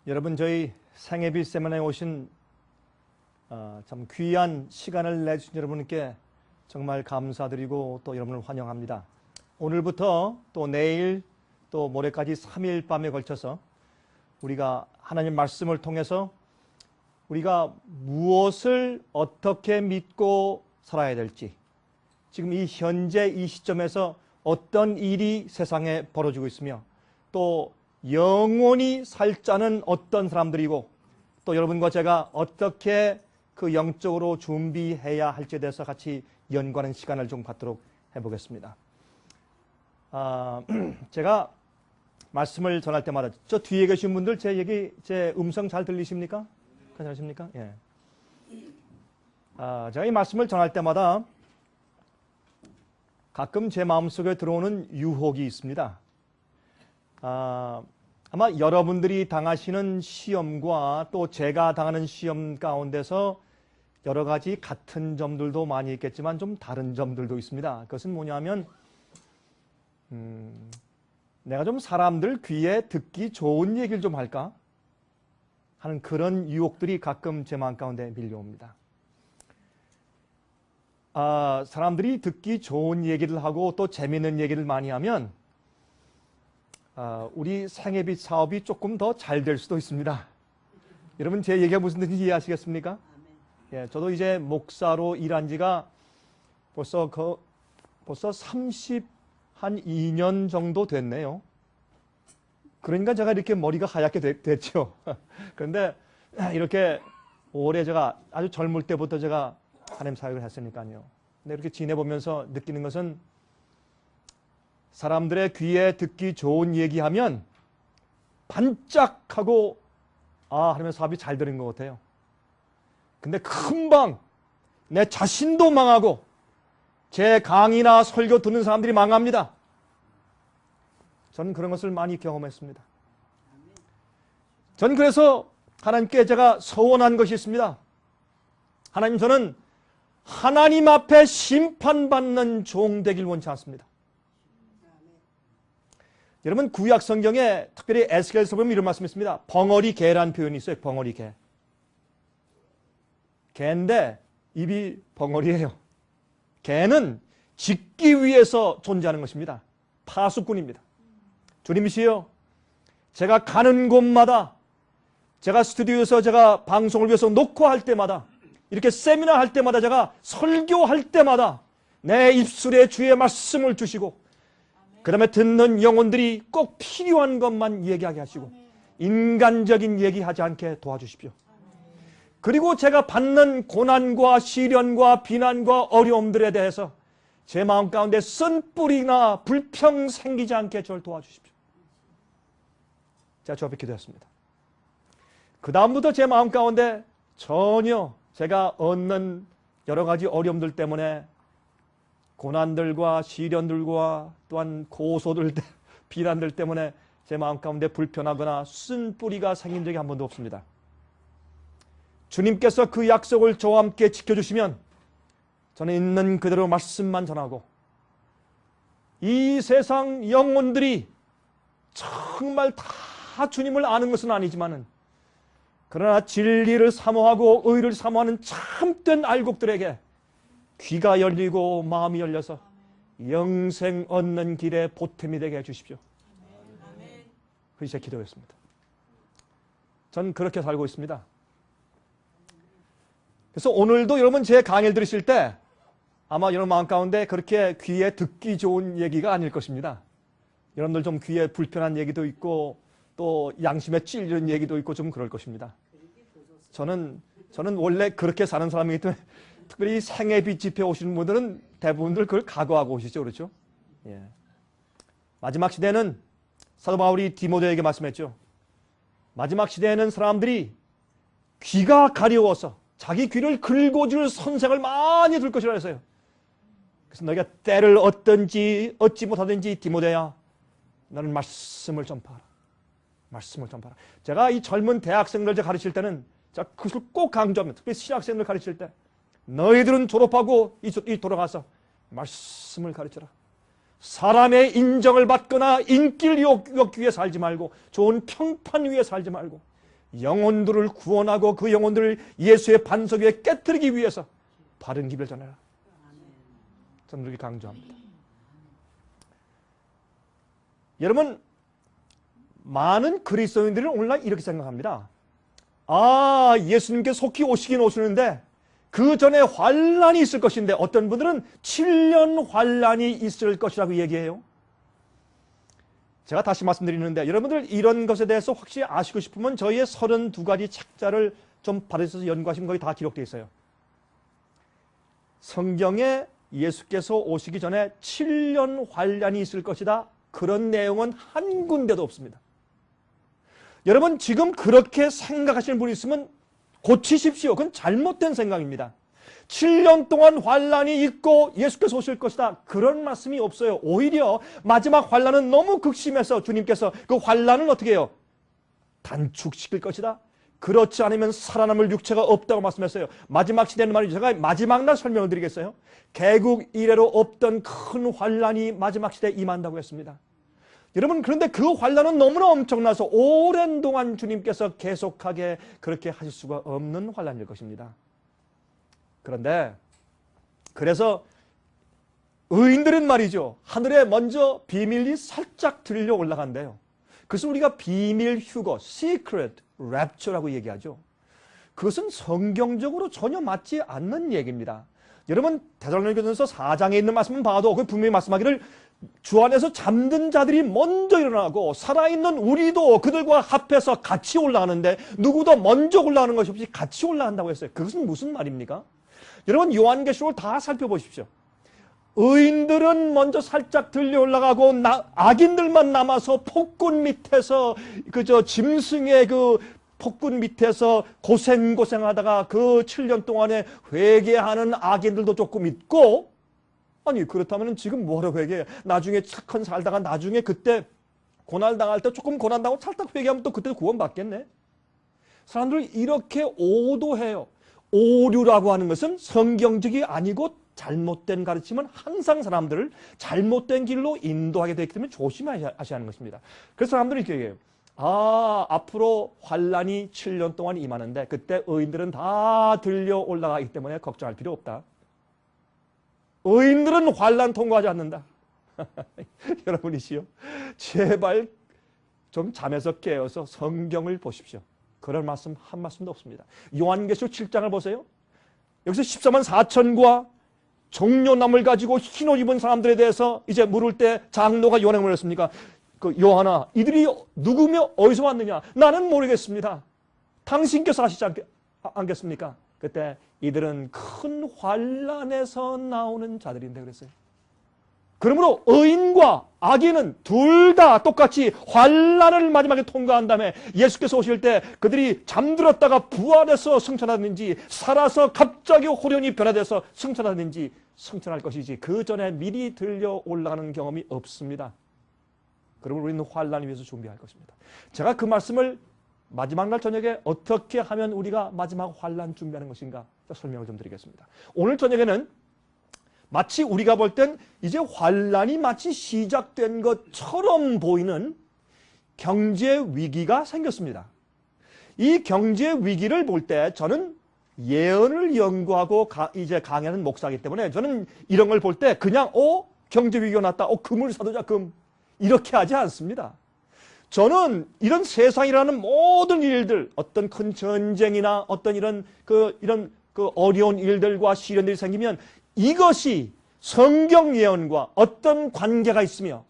여러분, 저희 생애비 세미나에 오신 참 귀한 시간을 내주신 여러분께 정말 감사드리고 또 여러분을 환영합니다. 오늘부터 또 내일 또 모레까지 3일 밤에 걸쳐서 우리가 하나님 말씀을 통해서 우리가 무엇을 어떻게 믿고 살아야 될지, 지금 이 현재 이 시점에서 어떤 일이 세상에 벌어지고 있으며 또 영원히 살자는 어떤 사람들이고 또 여러분과 제가 어떻게 그 영적으로 준비해야 할지에 대해서 같이 연구하는 시간을 좀 갖도록 해보겠습니다. 제가 말씀을 전할 때마다 저 뒤에 계신 분들 제 음성 잘 들리십니까? 괜찮으십니까? 예. 제가 이 말씀을 전할 때마다 가끔 제 마음속에 들어오는 유혹이 있습니다. 아마 여러분들이 당하시는 시험과 또 제가 당하는 시험 가운데서 여러 가지 같은 점들도 많이 있겠지만 좀 다른 점들도 있습니다. 그것은 뭐냐면 내가 좀 사람들 귀에 듣기 좋은 얘기를 좀 할까 하는 그런 유혹들이 가끔 제 마음 가운데 밀려옵니다. 사람들이 듣기 좋은 얘기를 하고 또 재미있는 얘기를 많이 하면 우리 생애비 사업이 조금 더 잘 될 수도 있습니다. 여러분, 제 얘기가 무슨 뜻인지 이해하시겠습니까? 예, 저도 이제 목사로 일한 지가 벌써 32년 정도 됐네요. 그러니까 제가 이렇게 머리가 하얗게 됐죠. 그런데 이렇게 오래 제가 아주 젊을 때부터 제가 하나님 사역을 했으니까요. 근데 이렇게 지내보면서 느끼는 것은 사람들의 귀에 듣기 좋은 얘기하면 반짝하고 하나님의 사업이 잘 되는 것 같아요. 근데 금방 내 자신도 망하고 제 강의나 설교 듣는 사람들이 망합니다. 저는 그런 것을 많이 경험했습니다. 저는 그래서 하나님께 제가 서원한 것이 있습니다. 하나님, 저는 하나님 앞에 심판받는 종 되길 원치 않습니다. 여러분, 구약 성경에 특별히 에스겔서 보면 이런 말씀이 있습니다. 벙어리 개라는 표현이 있어요. 벙어리 개. 개인데 입이 벙어리예요. 개는 짖기 위해서 존재하는 것입니다. 파수꾼입니다. 주님이시여, 제가 가는 곳마다, 제가 스튜디오에서 제가 방송을 위해서 녹화할 때마다, 이렇게 세미나 할 때마다, 제가 설교할 때마다 내 입술에 주의 말씀을 주시고 그 다음에 듣는 영혼들이 꼭 필요한 것만 얘기하게 하시고 인간적인 얘기하지 않게 도와주십시오. 그리고 제가 받는 고난과 시련과 비난과 어려움들에 대해서 제 마음 가운데 쓴뿌리나 불평 생기지 않게 저를 도와주십시오. 제가 주 앞에 기도했습니다. 그 다음부터 제 마음 가운데 전혀 제가 얻는 여러 가지 어려움들 때문에 고난들과 시련들과 또한 고소들, 비난들 때문에 제 마음 가운데 불편하거나 쓴뿌리가 생긴 적이 한 번도 없습니다. 주님께서 그 약속을 저와 함께 지켜주시면 저는 있는 그대로 말씀만 전하고 이 세상 영혼들이 정말 다 주님을 아는 것은 아니지만은 그러나 진리를 사모하고 의를 사모하는 참된 알곡들에게 귀가 열리고 마음이 열려서 영생 얻는 길에 보탬이 되게 해주십시오. 그것이 제 기도였습니다. 전 그렇게 살고 있습니다. 그래서 오늘도 여러분 제 강의를 들으실 때 아마 여러분 마음 가운데 그렇게 귀에 듣기 좋은 얘기가 아닐 것입니다. 여러분들 좀 귀에 불편한 얘기도 있고 또 양심에 찔리는 얘기도 있고 좀 그럴 것입니다. 저는 원래 그렇게 사는 사람이기 때문에 특별히 생애비 집회 오시는 분들은 대부분들 그걸 각오하고 오시죠. 그렇죠? 예. 마지막 시대는 사도 바울이 디모데에게 말씀했죠. 마지막 시대에는 사람들이 귀가 가려워서 자기 귀를 긁어줄 선생을 많이 둘 것이라 했어요. 그래서 너희가 때를 얻지 못하든지 디모데야, 너는 말씀을 전파하라. 말씀을 전파하라. 제가 이 젊은 대학생들 가르칠 때는 제가 그것을 꼭 강조합니다. 특히 신학생들 가르칠 때 너희들은 졸업하고 이 돌아가서 말씀을 가르쳐라. 사람의 인정을 받거나 인기를 욕기 위해 살지 말고 좋은 평판 위에 살지 말고 영혼들을 구원하고 그 영혼들을 예수의 반석 위에 깨뜨리기 위해서 바른 길을 전해라. 저는 그렇게 강조합니다. 여러분, 많은 그리스도인들은 오늘날 이렇게 생각합니다. 아, 예수님께 속히 오시긴 오시는데 그 전에 환란이 있을 것인데, 어떤 분들은 7년 환란이 있을 것이라고 얘기해요. 제가 다시 말씀드리는데, 여러분들 이런 것에 대해서 확실히 아시고 싶으면 저희의 32가지 책자를 좀 받으셔서 연구하시면 거기 다 기록되어 있어요. 성경에 예수께서 오시기 전에 7년 환란이 있을 것이다, 그런 내용은 한 군데도 없습니다. 여러분, 지금 그렇게 생각하시는 분이 있으면 고치십시오. 그건 잘못된 생각입니다. 7년 동안 환란이 있고 예수께서 오실 것이다, 그런 말씀이 없어요. 오히려 마지막 환란은 너무 극심해서 주님께서 그 환란을 어떻게 해요? 단축시킬 것이다. 그렇지 않으면 살아남을 육체가 없다고 말씀했어요. 마지막 시대는 말이죠. 제가 마지막 날 설명을 드리겠어요. 개국 이래로 없던 큰 환란이 마지막 시대에 임한다고 했습니다. 여러분, 그런데 그 환란은 너무나 엄청나서 오랜 동안 주님께서 계속하게 그렇게 하실 수가 없는 환란일 것입니다. 그런데 그래서 의인들은 말이죠, 하늘에 먼저 비밀이 살짝 들려 올라간대요. 그래서 우리가 비밀 휴거, secret rapture라고 얘기하죠. 그것은 성경적으로 전혀 맞지 않는 얘기입니다. 여러분, 데살로니가전서 4장에 있는 말씀은 봐도 그 분명히 말씀하기를 주 안에서 잠든 자들이 먼저 일어나고 살아있는 우리도 그들과 합해서 같이 올라가는데, 누구도 먼저 올라가는 것이 없이 같이 올라간다고 했어요. 그것은 무슨 말입니까? 여러분, 요한계시록을 다 살펴보십시오. 의인들은 먼저 살짝 들려 올라가고 악인들만 남아서 폭군 밑에서 그저 짐승의 그 폭군 밑에서 고생하다가 그 7년 동안에 회개하는 악인들도 조금 있고, 아니 그렇다면 지금 뭐하러 회개해? 나중에 착한 살다가 나중에 그때 고난당할 때 조금 고난당하고 살짝 회개하면 또 그때 구원받겠네? 사람들이 이렇게 오도해요. 오류라고 하는 것은 성경적이 아니고 잘못된 가르침은 항상 사람들을 잘못된 길로 인도하게 되기 때문에 조심하셔야 하는 것입니다. 그래서 사람들이 이렇게 얘기해요. 아, 앞으로 환란이 7년 동안 임하는데 그때 의인들은 다 들려 올라가기 때문에 걱정할 필요 없다. 의인들은 환란 통과하지 않는다. 여러분이시여, 제발 좀 잠에서 깨어서 성경을 보십시오. 그런 말씀 한 말씀도 없습니다. 요한계시록 7장을 보세요. 여기서 14만 4천과 종려나무를 가지고 흰 옷 입은 사람들에 대해서 이제 물을 때 장로가 요한에게 물었습니까? 그 요한아, 이들이 누구며 어디서 왔느냐? 나는 모르겠습니다. 당신께서 하시지 않겠습니까? 그때 이들은 큰 환란에서 나오는 자들인데 그랬어요. 그러므로 의인과 악인은 둘 다 똑같이 환란을 마지막에 통과한 다음에 예수께서 오실 때 그들이 잠들었다가 부활해서 승천하든지 살아서 갑자기 호련히 변화돼서 승천하든지 승천할 것이지, 그 전에 미리 들려 올라가는 경험이 없습니다. 그러므로 우리는 환란을 위해서 준비할 것입니다. 제가 그 말씀을 마지막 날 저녁에 어떻게 하면 우리가 마지막 환란 준비하는 것인가 설명을 좀 드리겠습니다. 오늘 저녁에는 마치 우리가 볼 땐 이제 환란이 마치 시작된 것처럼 보이는 경제 위기가 생겼습니다. 이 경제 위기를 볼 때 저는 예언을 연구하고 이제 강의하는 목사이기 때문에 저는 이런 걸 볼 때 그냥 경제 위기가 났다, 금을 사두자, 금, 이렇게 하지 않습니다. 저는 이런 세상이라는 모든 일들, 어떤 큰 전쟁이나 어떤 이런 어려운 일들과 시련들이 생기면 이것이 성경 예언과 어떤 관계가 있으며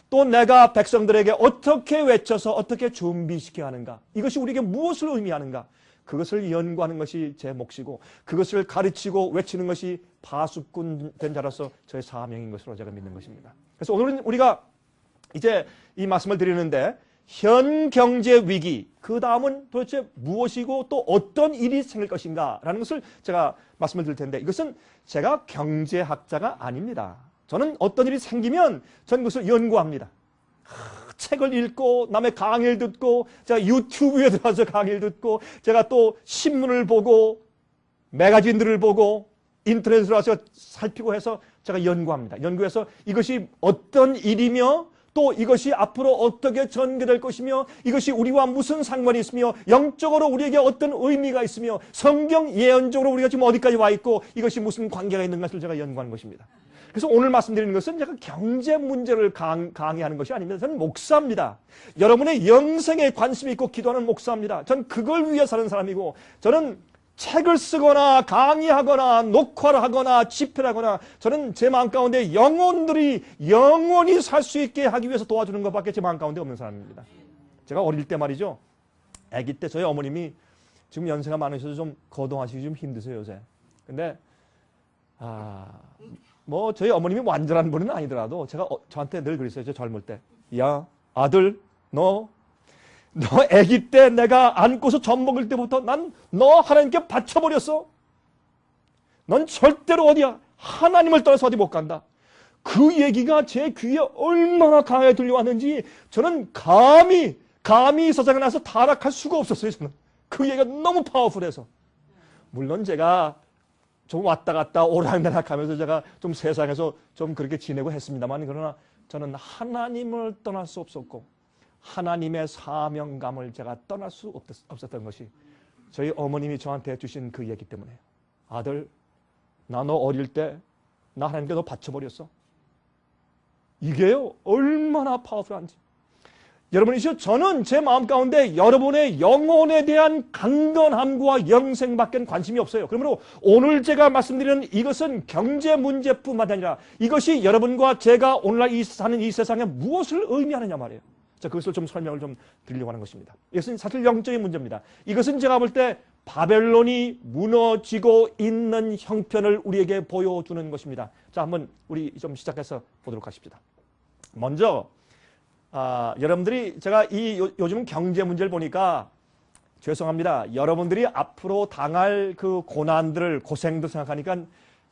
또 내가 백성들에게 어떻게 외쳐서 어떻게 준비시켜야 하는가, 이것이 우리에게 무엇을 의미하는가, 그것을 연구하는 것이 제 몫이고 그것을 가르치고 외치는 것이 파수꾼 된 자로서 저의 사명인 것으로 제가 믿는 것입니다. 그래서 오늘은 우리가 이제 이 말씀을 드리는데, 현 경제 위기, 그 다음은 도대체 무엇이고 또 어떤 일이 생길 것인가 라는 것을 제가 말씀을 드릴 텐데, 이것은 제가 경제학자가 아닙니다. 저는 어떤 일이 생기면 저는 그것을 연구합니다. 책을 읽고 남의 강의를 듣고, 제가 유튜브에 들어가서 강의를 듣고, 제가 또 신문을 보고 매거진들을 보고 인터넷으로 와서 살피고 해서 제가 연구합니다. 연구해서 이것이 어떤 일이며 또 이것이 앞으로 어떻게 전개될 것이며 이것이 우리와 무슨 상관이 있으며 영적으로 우리에게 어떤 의미가 있으며 성경 예언적으로 우리가 지금 어디까지 와 있고 이것이 무슨 관계가 있는 것을 제가 연구하는 것입니다. 그래서 오늘 말씀드리는 것은 제가 경제 문제를 강의하는 것이 아닙니다. 저는 목사입니다. 여러분의 영생에 관심이 있고 기도하는 목사입니다. 저는 그걸 위해 사는 사람이고 저는 책을 쓰거나 강의하거나 녹화를 하거나 집회를 하거나 저는 제 마음 가운데 영혼들이 영원히 살 수 있게 하기 위해서 도와주는 것밖에 제 마음 가운데 없는 사람입니다. 제가 어릴 때 말이죠. 아기 때 저희 어머님이 지금 연세가 많으셔서 좀 거동하시기 좀 힘드세요 요새. 근데 뭐 저희 어머님이 완전한 분은 아니더라도 제가 저한테 늘 그랬어요. 저 젊을 때. 야 아들 너 아기 때 내가 안고서 젖 먹을 때부터 난 너 하나님께 바쳐버렸어. 넌 절대로 어디야 하나님을 떠나서 어디 못 간다. 그 얘기가 제 귀에 얼마나 강하게 들려왔는지 저는 감히 세상에 나서 타락할 수가 없었어요. 저는 그 얘기가 너무 파워풀해서. 물론 제가 좀 왔다 갔다 오락내락 하면서 제가 좀 세상에서 좀 그렇게 지내고 했습니다만 그러나 저는 하나님을 떠날 수 없었고 하나님의 사명감을 제가 떠날 수 없었던 것이 저희 어머님이 저한테 주신 그 얘기 때문에 아들 나 너 어릴 때 나 하나님께 너 바쳐버렸어. 이게요 얼마나 파워풀한지. 여러분이시죠? 저는 제 마음 가운데 여러분의 영혼에 대한 강건함과 영생밖에 관심이 없어요. 그러므로 오늘 제가 말씀드리는 이것은 경제 문제뿐만 아니라 이것이 여러분과 제가 오늘날 사는 이 세상에 무엇을 의미하느냐 말이에요. 자, 그것을 좀 설명을 좀 드리려고 하는 것입니다. 이것은 사실 영적인 문제입니다. 이것은 제가 볼 때 바벨론이 무너지고 있는 형편을 우리에게 보여주는 것입니다. 자, 한번 우리 좀 시작해서 보도록 하십시다. 먼저 여러분들이 제가 요즘 경제 문제를 보니까 죄송합니다. 여러분들이 앞으로 당할 그 고난들을 고생들 생각하니까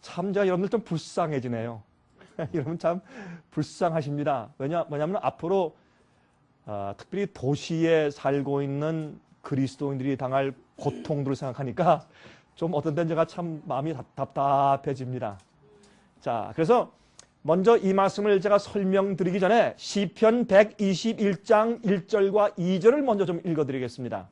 참 제가 여러분들 좀 불쌍해지네요. 여러분 참 불쌍하십니다. 뭐냐면 앞으로 특별히 도시에 살고 있는 그리스도인들이 당할 고통들을 생각하니까 좀 어떤 때는 제가 참 마음이 답답해집니다. 자, 그래서 먼저 이 말씀을 제가 설명드리기 전에 시편 121장 1절과 2절을 먼저 좀 읽어드리겠습니다.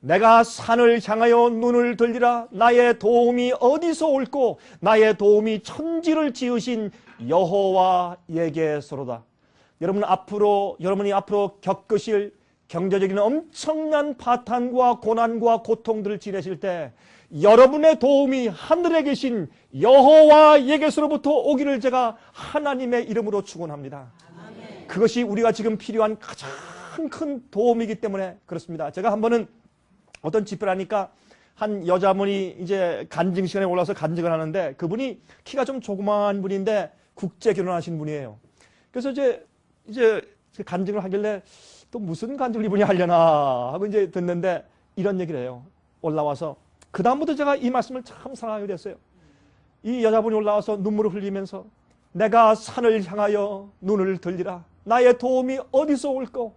내가 산을 향하여 눈을 들리라. 나의 도움이 어디서 올꼬? 나의 도움이 천지를 지으신 여호와에게서로다. 여러분이 앞으로 겪으실 경제적인 엄청난 파탄과 고난과 고통들을 지내실 때 여러분의 도움이 하늘에 계신 여호와에게서로부터 오기를 제가 하나님의 이름으로 축원합니다. 그것이 우리가 지금 필요한 가장 큰 도움이기 때문에 그렇습니다. 제가 한 번은 어떤 집회를 하니까 한 여자분이 이제 간증 시간에 올라와서 간증을 하는데 그분이 키가 좀 조그마한 분인데 국제 결혼하신 분이에요. 그래서 이제 간증을 하길래 또 무슨 간증을 이분이 하려나 하고 이제 듣는데 이런 얘기를 해요. 올라와서 그다음부터 제가 이 말씀을 참 사랑하게 됐어요. 이 여자분이 올라와서 눈물을 흘리면서 내가 산을 향하여 눈을 들리라. 나의 도움이 어디서 올꼬?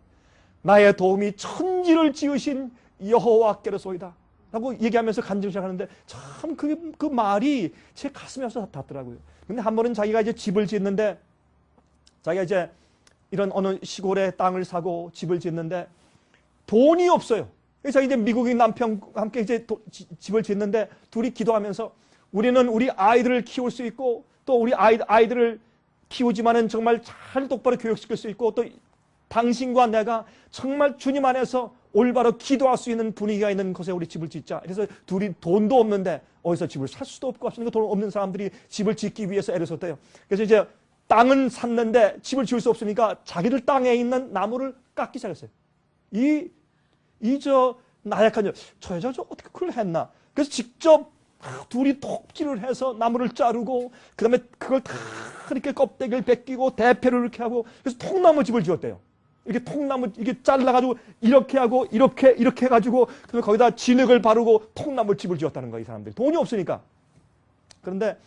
나의 도움이 천지를 지으신 여호와께로소이다. 라고 얘기하면서 간증을 시작하는데 참 그 말이 제 가슴에 와서 닿더라고요. 근데 한 번은 자기가 이제 집을 짓는데 자기가 이제 이런 어느 시골에 땅을 사고 집을 짓는데 돈이 없어요. 그래서 이제 미국인 남편과 함께 이제 집을 짓는데 둘이 기도하면서 우리는 우리 아이들을 키울 수 있고 또 우리 아이들을 키우지만은 정말 잘 똑바로 교육시킬 수 있고 또 당신과 내가 정말 주님 안에서 올바로 기도할 수 있는 분위기가 있는 곳에 우리 집을 짓자. 그래서 둘이 돈도 없는데 어디서 집을 살 수도 없고 없으니까 돈 없는 사람들이 집을 짓기 위해서 애를 썼대요. 그래서 이제 땅은 샀는데 집을 지을 수 없으니까 자기들 땅에 있는 나무를 깎기 시작했어요. 저 나약한 저 여자 어떻게 그걸 했나? 그래서 직접 둘이 톱질을 해서 나무를 자르고 그 다음에 그걸 다 이렇게 껍데기를 벗기고 대패를 이렇게 하고 그래서 통나무 집을 지었대요. 이렇게 통나무 이렇게 잘라가지고 이렇게 하고 이렇게 해가지고 그다음에 거기다 진흙을 바르고 통나무 집을 지었다는 거예요. 이 사람들이 돈이 없으니까. 그런데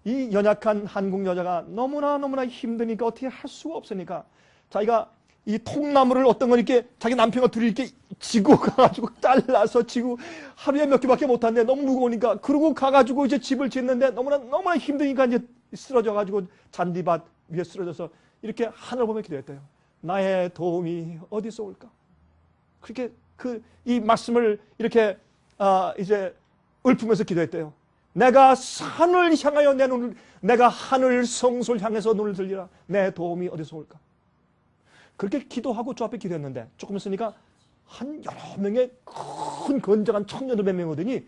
이 연약한 한국 여자가 너무나 힘드니까 어떻게 할 수가 없으니까 자기가 이 통나무를 어떤 건 이렇게 자기 남편과 둘이 이렇게 지고 가가지고 잘라서 지고 하루에 몇 개밖에 못하는데 너무 무거우니까 그러고 가가지고 이제 집을 짓는데 너무나 힘드니까 이제 쓰러져가지고 잔디밭 위에 쓰러져서 이렇게 하늘 보며 기도했대요. 나의 도움이 어디서 올까? 그렇게 이 말씀을 이렇게 이제 읊으면서 기도했대요. 내가 산을 향하여 내 눈을, 내가 하늘 성소를 향해서 눈을 들리라. 내 도움이 어디서 올까? 그렇게 기도하고 주 앞에 기도했는데 조금 있으니까 한 여러 명의 큰 건장한 청년들 몇 명 오더니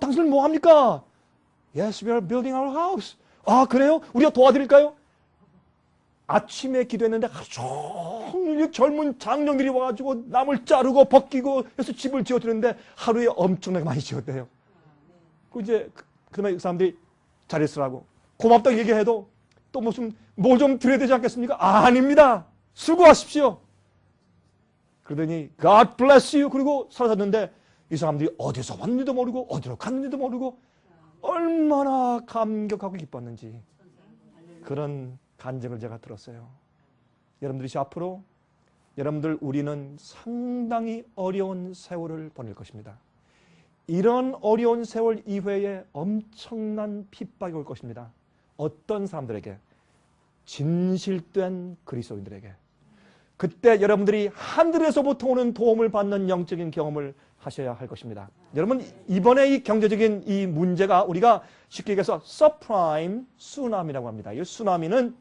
당신들 뭐 합니까? Yes, we are building our house. 아, 그래요? 우리가 도와드릴까요? 아침에 기도했는데 하루 종일 젊은 장년들이 와가지고 나무를 자르고 벗기고 해서 집을 지어드렸는데 하루에 엄청나게 많이 지었대요. 그 이제 그다음에 그 사람들이 잘 있으라고 고맙다고 얘기해도 또 무슨 뭐 좀 드려야 되지 않겠습니까? 아닙니다. 수고하십시오. 그러더니 God bless you. 그리고 사라졌는데 이 사람들이 어디서 왔는지도 모르고 어디로 갔는지도 모르고 얼마나 감격하고 기뻤는지 그런 간증을 제가 들었어요. 여러분들이 앞으로 여러분들 우리는 상당히 어려운 세월을 보낼 것입니다. 이런 어려운 세월 이후에 엄청난 핍박이 올 것입니다. 어떤 사람들에게? 진실된 그리스도인들에게. 그때 여러분들이 하늘에서부터 오는 도움을 받는 영적인 경험을 하셔야 할 것입니다. 여러분, 이번에 이 경제적인 이 문제가 우리가 쉽게 얘기해서 서프라임 쓰나미라고 합니다. 이 쓰나미는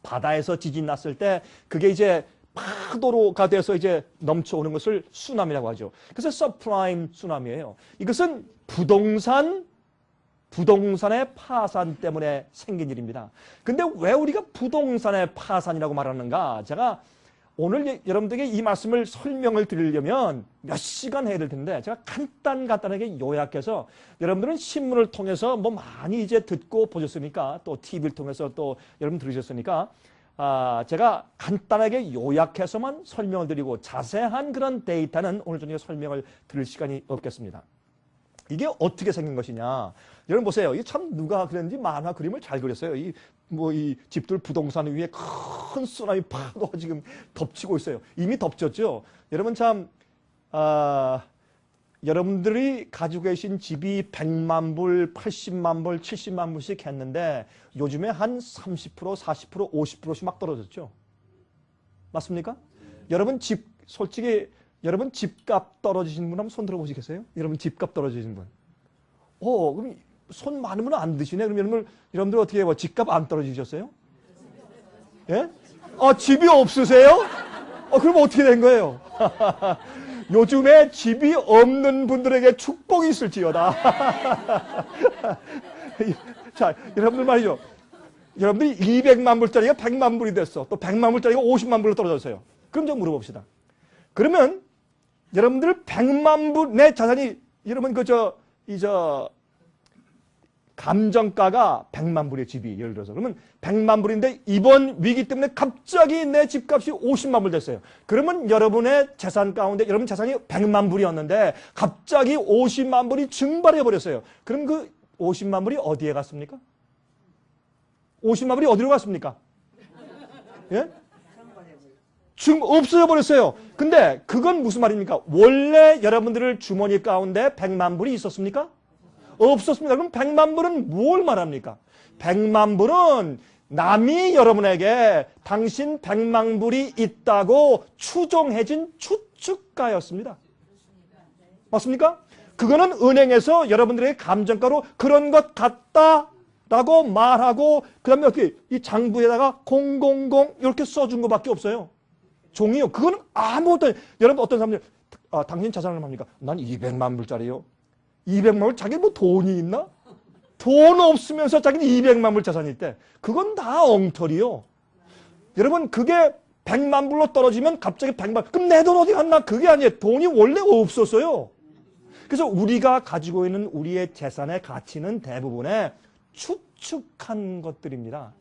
바다에서 지진 났을 때 그게 이제 파도로가 돼서 이제 넘쳐오는 것을 쓰나미라고 하죠. 그래서 서프라임 쓰나미예요. 이것은 부동산의 파산 때문에 생긴 일입니다. 근데 왜 우리가 부동산의 파산이라고 말하는가? 제가 오늘 여러분들에게 이 말씀을 설명을 드리려면 몇 시간 해야 될 텐데 제가 간단하게 요약해서 여러분들은 신문을 통해서 뭐 많이 이제 듣고 보셨으니까 또 TV를 통해서 또 여러분 들으셨으니까 제가 간단하게 요약해서만 설명을 드리고 자세한 그런 데이터는 오늘 저녁에 설명을 드릴 시간이 없겠습니다. 이게 어떻게 생긴 것이냐. 여러분 보세요. 이게 참 누가 그랬는지 만화 그림을 잘 그렸어요. 이 집들 부동산 위에 큰 쓰나미 파도가 지금 덮치고 있어요. 이미 덮쳤죠. 여러분 참, 여러분들이 가지고 계신 집이 100만 불, 80만 불, 70만 불씩 했는데 요즘에 한 30%, 40%, 50%씩 막 떨어졌죠. 맞습니까? 여러분 솔직히 여러분 집값 떨어지신 분 한번 손 들어보시겠어요? 여러분 집값 떨어지신 분. 그럼 손 많으면 안 드시네. 그럼 여러분들 어떻게 해요? 집값 안 떨어지셨어요? 예? 집이 없으세요? 그럼 어떻게 된 거예요? 요즘에 집이 없는 분들에게 축복이 있을지어다. 자, 여러분들 말이죠. 여러분들이 200만 불짜리가 100만 불이 됐어. 또 100만 불짜리가 50만 불로 떨어졌어요. 그럼 좀 물어봅시다. 그러면 여러분들 100만 불, 내 자산이, 여러분 감정가가 100만 불의 집이 예를 들어서 그러면 100만 불인데 이번 위기 때문에 갑자기 내 집값이 50만 불 됐어요. 그러면 여러분의 재산 가운데 여러분 재산이 100만 불이었는데 갑자기 50만 불이 증발해 버렸어요. 그럼 그 50만 불이 어디에 갔습니까? 50만 불이 어디로 갔습니까? 예? 없어져 버렸어요. 근데 그건 무슨 말입니까? 원래 여러분들 주머니 가운데 100만 불이 있었습니까? 없었습니다. 그럼 100만 불은 뭘 말합니까? 100만 불은 남이 여러분에게 당신 100만 불이 있다고 추정해진 추측가였습니다. 맞습니까? 그거는 은행에서 여러분들에게 감정가로 그런 것 같다라고 말하고 그 다음에 어떻게 이 장부에다가 000 이렇게 써준 것밖에 없어요. 종이요. 그건 아무것도 여러분 어떤 사람들 당신 자산을 합니까? 난 200만 불짜리요. 200만 불 자기 뭐 돈이 있나? 돈 없으면서 자기는 200만 불 자산이 있대. 그건 다 엉터리요. 여러분 그게 100만 불로 떨어지면 갑자기 100만 그럼 내 돈 어디 갔나? 그게 아니에요. 돈이 원래 없었어요. 그래서 우리가 가지고 있는 우리의 재산의 가치는 대부분의 추측한 것들입니다.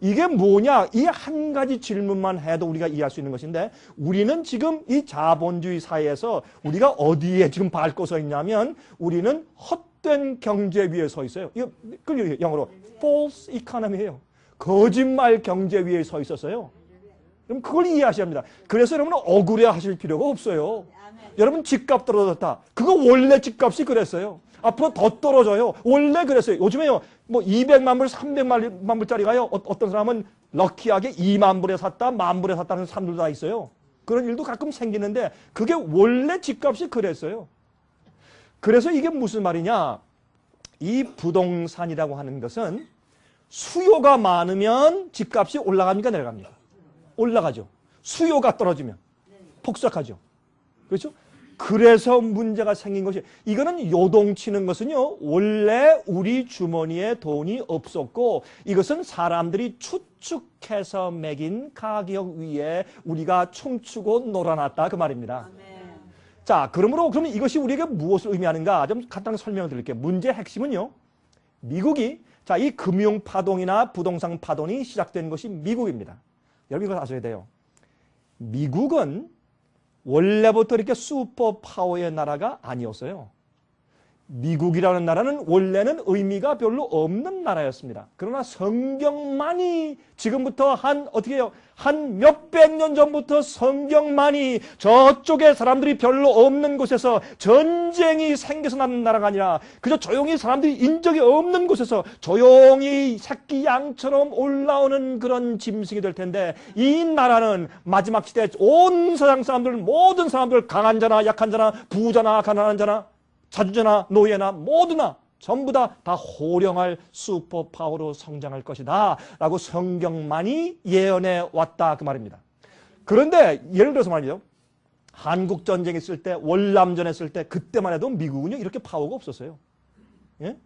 이게 뭐냐? 이 한 가지 질문만 해도 우리가 이해할 수 있는 것인데 우리는 지금 이 자본주의 사회에서 우리가 어디에 지금 밟고 서 있냐면 우리는 헛된 경제 위에 서 있어요. 이거 영어로 false economy예요. 거짓말 경제 위에 서 있었어요. 그럼 그걸 이해하셔야 합니다. 그래서 여러분은 억울해 하실 필요가 없어요. 여러분 집값 떨어졌다. 그거 원래 집값이 그랬어요. 앞으로 더 떨어져요. 원래 그랬어요. 요즘에요. 뭐 200만 불, 300만 불짜리가요. 어떤 사람은 럭키하게 2만 불에 샀다, 1만 불에 샀다는 사람들도 다 있어요. 그런 일도 가끔 생기는데 그게 원래 집값이 그랬어요. 그래서 이게 무슨 말이냐? 이 부동산이라고 하는 것은 수요가 많으면 집값이 올라갑니까? 내려갑니까? 올라가죠. 수요가 떨어지면 폭삭하죠. 그렇죠? 그래서 문제가 생긴 것이, 이거는 요동치는 것은요, 원래 우리 주머니에 돈이 없었고 이것은 사람들이 추측해서 매긴 가격 위에 우리가 춤추고 놀아놨다 그 말입니다. 자, 그러므로 그러면 이것이 우리에게 무엇을 의미하는가 좀 간단히 설명을 드릴게요. 문제의 핵심은요, 미국이, 자, 이 금융 파동이나 부동산 파동이 시작된 것이 미국입니다. 여러분 이걸 아셔야 돼요. 미국은 원래부터 이렇게 슈퍼 파워의 나라가 아니었어요. 미국이라는 나라는 원래는 의미가 별로 없는 나라였습니다. 그러나 성경만이 지금부터 어떻게 해요? 한 몇백 년 전부터 성경만이 저쪽에 사람들이 별로 없는 곳에서 전쟁이 생겨서 나는 나라가 아니라 그저 조용히 사람들이 인적이 없는 곳에서 조용히 새끼 양처럼 올라오는 그런 짐승이 될 텐데, 이 나라는 마지막 시대에 온 세상 사람들, 모든 사람들, 강한 자나 약한 자나 부자나 가난한 자나 자주자나 노예나 모두나 전부 다 호령할 슈퍼파워로 성장할 것이다 라고 성경만이 예언해 왔다 그 말입니다. 그런데 예를 들어서 말이죠, 한국전쟁 있을 때, 월남전 했을 때, 그때만 해도 미국은요 이렇게 파워가 없었어요. 예?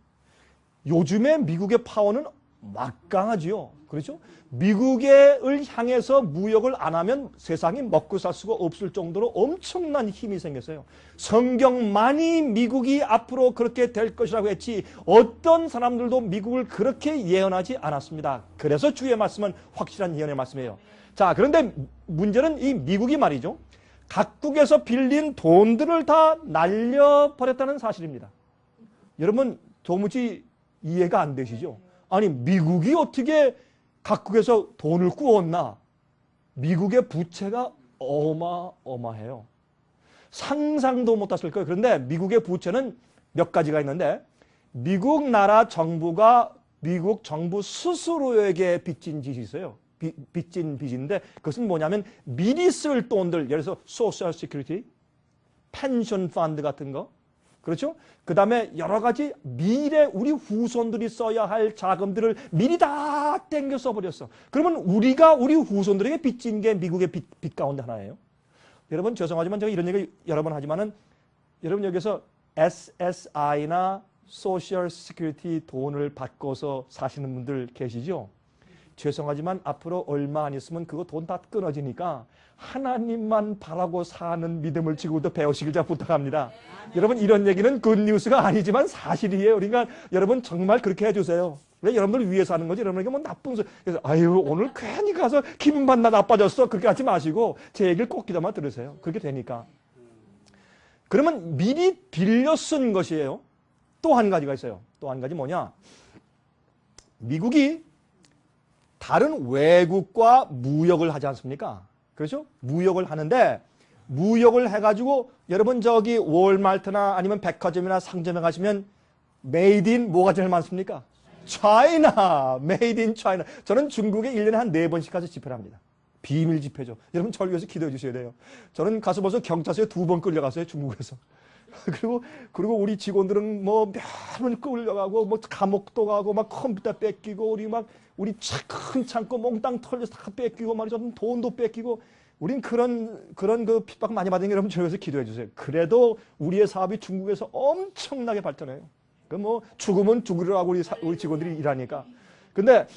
요즘에 미국의 파워는 막강하지요. 그렇죠? 미국을 향해서 무역을 안 하면 세상이 먹고 살 수가 없을 정도로 엄청난 힘이 생겼어요. 성경만이 미국이 앞으로 그렇게 될 것이라고 했지 어떤 사람들도 미국을 그렇게 예언하지 않았습니다. 그래서 주의 말씀은 확실한 예언의 말씀이에요. 자, 그런데 문제는 이 미국이 말이죠, 각국에서 빌린 돈들을 다 날려버렸다는 사실입니다. 여러분 도무지 이해가 안 되시죠? 아니, 미국이 어떻게 각국에서 돈을 꾸었나? 미국의 부채가 어마어마해요. 상상도 못했을 거예요. 그런데 미국의 부채는 몇 가지가 있는데, 미국 나라 정부가 미국 정부 스스로에게 빚진 빚이 있어요. 빚진 빚인데 그것은 뭐냐면 미리 쓸 돈들, 예를 들어서 소셜 시큐리티, 펜션 펀드 같은 거, 그렇죠? 그 다음에 여러 가지 미래 우리 후손들이 써야 할 자금들을 미리 다 땡겨 써버렸어. 그러면 우리가 우리 후손들에게 빚진 게 미국의 빚 가운데 하나예요. 여러분 죄송하지만 제가 이런 얘기 여러 번 하지만은, 여러분 여기서 SSI나 소셜 시큐리티 돈을 바꿔서 사시는 분들 계시죠? 죄송하지만 앞으로 얼마 안 있으면 그거 돈 다 끊어지니까 하나님만 바라고 사는 믿음을 지금부터 배우시길 제가 부탁합니다. 여러분 이런 얘기는 굿뉴스가 아니지만 사실이에요. 그러니까 여러분 정말 그렇게 해주세요. 왜 여러분들 위해서 하는 거지? 여러분에게 뭐 나쁜 소리. 그래서 아유 오늘 괜히 가서 기분만 나빠졌어. 그렇게 하지 마시고 제 얘기를 꼭 기다만 들으세요. 그렇게 되니까. 그러면 미리 빌려 쓴 것이에요. 또 한 가지가 있어요. 또 한 가지 뭐냐? 미국이 다른 외국과 무역을 하지 않습니까? 그렇죠? 무역을 하는데, 무역을 해가지고 여러분 저기 월마트나 아니면 백화점이나 상점에 가시면 메이드 인 뭐가 제일 많습니까? 차이나, 메이드 인 차이나. 저는 중국에 1년에 한 4번씩 가서 집회를 합니다. 비밀 집회죠. 여러분 저를 위해서 기도해 주셔야 돼요. 저는 가서 벌써 경찰서에 2번 끌려갔어요, 중국에서. 그리고 우리 직원들은 뭐 몇 번 끌려가고 뭐 감옥도 가고 막 컴퓨터 뺏기고 우리 큰 창고 몽땅 털려서 다 뺏기고 말이죠. 돈도 뺏기고. 우린 그런 그 핍박 많이 받은 게 여러분 저기서 기도해 주세요. 그래도 우리의 사업이 중국에서 엄청나게 발전해요. 그 뭐 죽으면 죽으라고 우리 직원들이 일하니까. 근데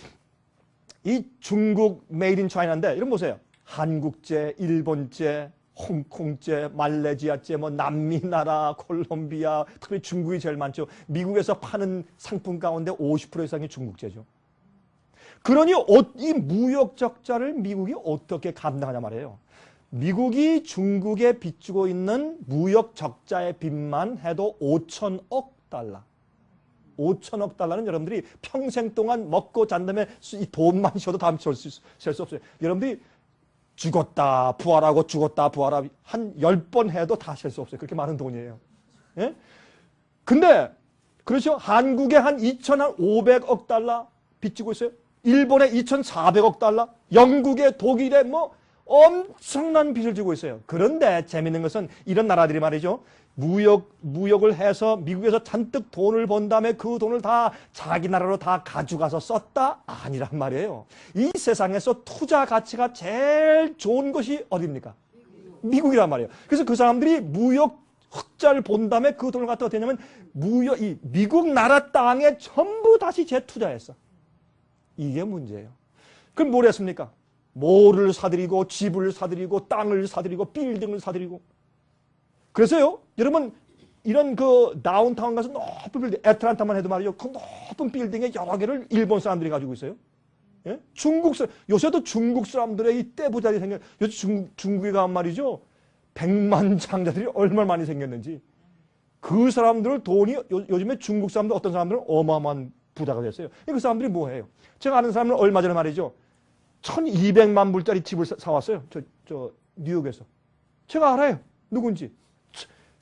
이 중국 메이드 인 차이나인데 이런 보세요. 한국제, 일본제, 홍콩제, 말레이시아제, 뭐 남미 나라, 콜롬비아, 특히 중국이 제일 많죠. 미국에서 파는 상품 가운데 50% 이상이 중국제죠. 그러니 이 무역 적자를 미국이 어떻게 감당하냐 말이에요. 미국이 중국에 빚주고 있는 무역 적자의 빚만 해도 5천억 달러. 5천억 달러는 여러분들이 평생 동안 먹고 잔 다음에 이 돈만 쉬어도 다음 셀 수 없어요. 여러분들이 죽었다 부활하고 죽었다 부활하고 한 10번 해도 다 셀 수 없어요. 그렇게 많은 돈이에요. 예? 근데 그렇죠. 한국에 한 2,500억 달러 빚지고 있어요. 일본에 2,400억 달러, 영국에 독일에 뭐 엄청난 빚을 지고 있어요. 그런데 재밌는 것은 이런 나라들이 말이죠. 무역을 해서 미국에서 잔뜩 돈을 번 다음에 그 돈을 다 자기 나라로 다 가져가서 썼다? 아니란 말이에요. 이 세상에서 투자 가치가 제일 좋은 것이 어디입니까? 미국이란 말이에요. 그래서 그 사람들이 무역 흑자를 본 다음에 그 돈을 갖다 어떻게 했냐면 이 미국 나라 땅에 전부 다시 재투자했어. 이게 문제예요. 그럼 뭘 했습니까? 몰을 사들이고 집을 사들이고 땅을 사들이고 빌딩을 사들이고. 그래서요, 여러분 이런 그 다운타운 가서 높은 빌딩, 애틀란타만 해도 말이죠, 그 높은 빌딩에 여러 개를 일본 사람들이 가지고 있어요. 예? 요새도 중국 사람들의 이 떼부자리 생겨. 요새 중국에 가면 말이죠, 100만 장자들이 얼마나 많이 생겼는지. 그 사람들 돈이 요즘에 중국 사람들 어떤 사람들은 어마어마한 부자가 됐어요. 그 사람들이 뭐 해요? 제가 아는 사람은 얼마 전에 말이죠, 1200만 불짜리 집을 사왔어요. 저 뉴욕에서. 제가 알아요. 누군지.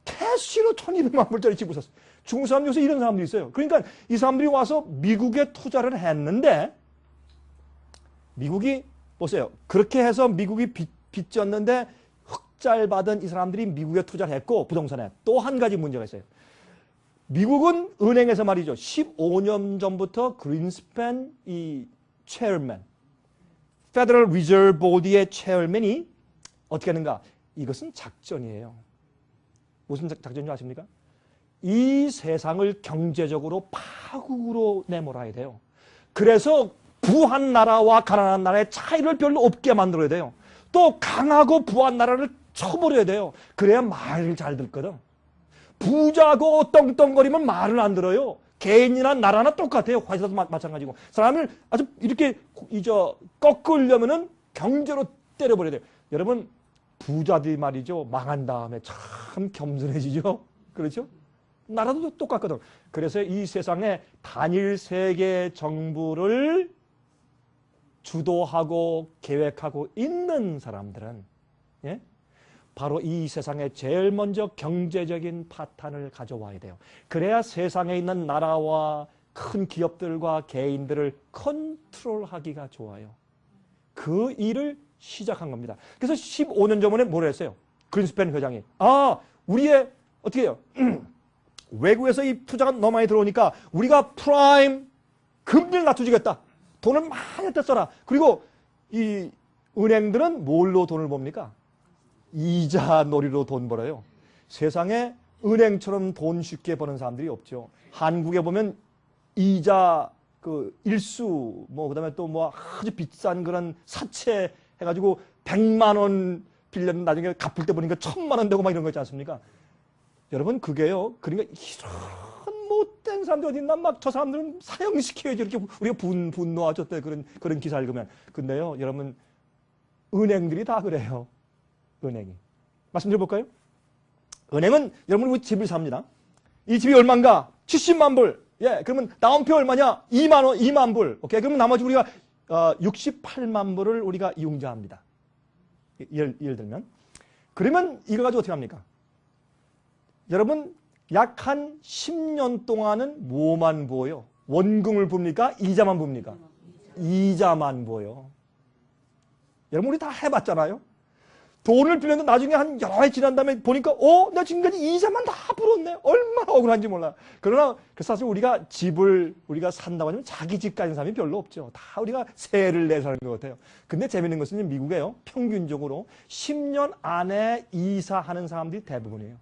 캐시로 1200만 불짜리 집을 샀어요. 중국 사람 요새 이런 사람들이 있어요. 그러니까 이 사람들이 와서 미국에 투자를 했는데, 미국이 보세요. 그렇게 해서 미국이 빚졌는데 흑자를 받은 이 사람들이 미국에 투자를 했고, 부동산에 또 한 가지 문제가 있어요. 미국은 은행에서 말이죠, 15년 전부터 그린스팬 이 체어맨, 페더럴 리저브 보드의 체어맨이 어떻게 하는가? 이것은 작전이에요. 무슨 작전인지 아십니까? 이 세상을 경제적으로 파국으로 내몰아야 돼요. 그래서 부한 나라와 가난한 나라의 차이를 별로 없게 만들어야 돼요. 또 강하고 부한 나라를 쳐버려야 돼요. 그래야 말을 잘 듣거든. 부자고 떵떵거리면 말을 안 들어요. 개인이나 나라나 똑같아요. 화이트도 마찬가지고. 사람을 아주 이렇게 꺾으려면은 경제로 때려버려야 돼요. 여러분, 부자들이 말이죠, 망한 다음에 참 겸손해지죠. 그렇죠? 나라도 똑같거든. 그래서 이 세상에 단일 세계 정부를 주도하고 계획하고 있는 사람들은, 예? 바로 이 세상에 제일 먼저 경제적인 파탄을 가져와야 돼요. 그래야 세상에 있는 나라와 큰 기업들과 개인들을 컨트롤하기가 좋아요. 그 일을 시작한 겁니다. 그래서 15년 전에 뭘 했어요? 그린스팬 회장이. 우리의 어떻게 해요? 외국에서 이 투자가 너무 많이 들어오니까 우리가 프라임 금리를 낮춰주겠다. 돈을 많이 떼써라. 그리고 이 은행들은 뭘로 돈을 법니까? 이자 놀이로 돈 벌어요. 세상에 은행처럼 돈 쉽게 버는 사람들이 없죠. 한국에 보면 이자 일수 그다음에 또 아주 비싼 그런 사채 해가지고 100만 원 빌렸는데 나중에 갚을 때 보니까 1000만 원 되고 막 이런 거 있지 않습니까? 여러분, 그게요. 그러니까 이런 못된 사람들 어디 있나? 막 저 사람들은 사형시켜야지. 이렇게 우리가 분노하죠. 그런 기사 읽으면. 근데요, 여러분, 은행들이 다 그래요. 은행이. 말씀드려볼까요? 은행은 여러분 우리 집을 삽니다. 이 집이 얼마인가? 70만 불. 예, 그러면 다운표 얼마냐? 2만 원, 2만 불. 오케이. 그러면 나머지 우리가 68만 불을 우리가 이용자합니다. 예를 들면. 그러면 이거 가지고 어떻게 합니까? 여러분, 약 한 10년 동안은 뭐만 부어요? 원금을 봅니까? 이자만 봅니까? 이자만 부어요. 여러분, 우리 다 해봤잖아요? 돈을 빌렸는데 나중에 한 여러 해 지난 다음에 보니까 나 지금까지 이자만 다 불었네. 얼마나 억울한지 몰라. 그러나 사실 우리가 집을 우리가 산다고 하면 자기 집 가진 사람이 별로 없죠. 다 우리가 세를 내서 하는 것 같아요. 근데 재밌는 것은 미국에요, 평균적으로 10년 안에 이사하는 사람들이 대부분이에요.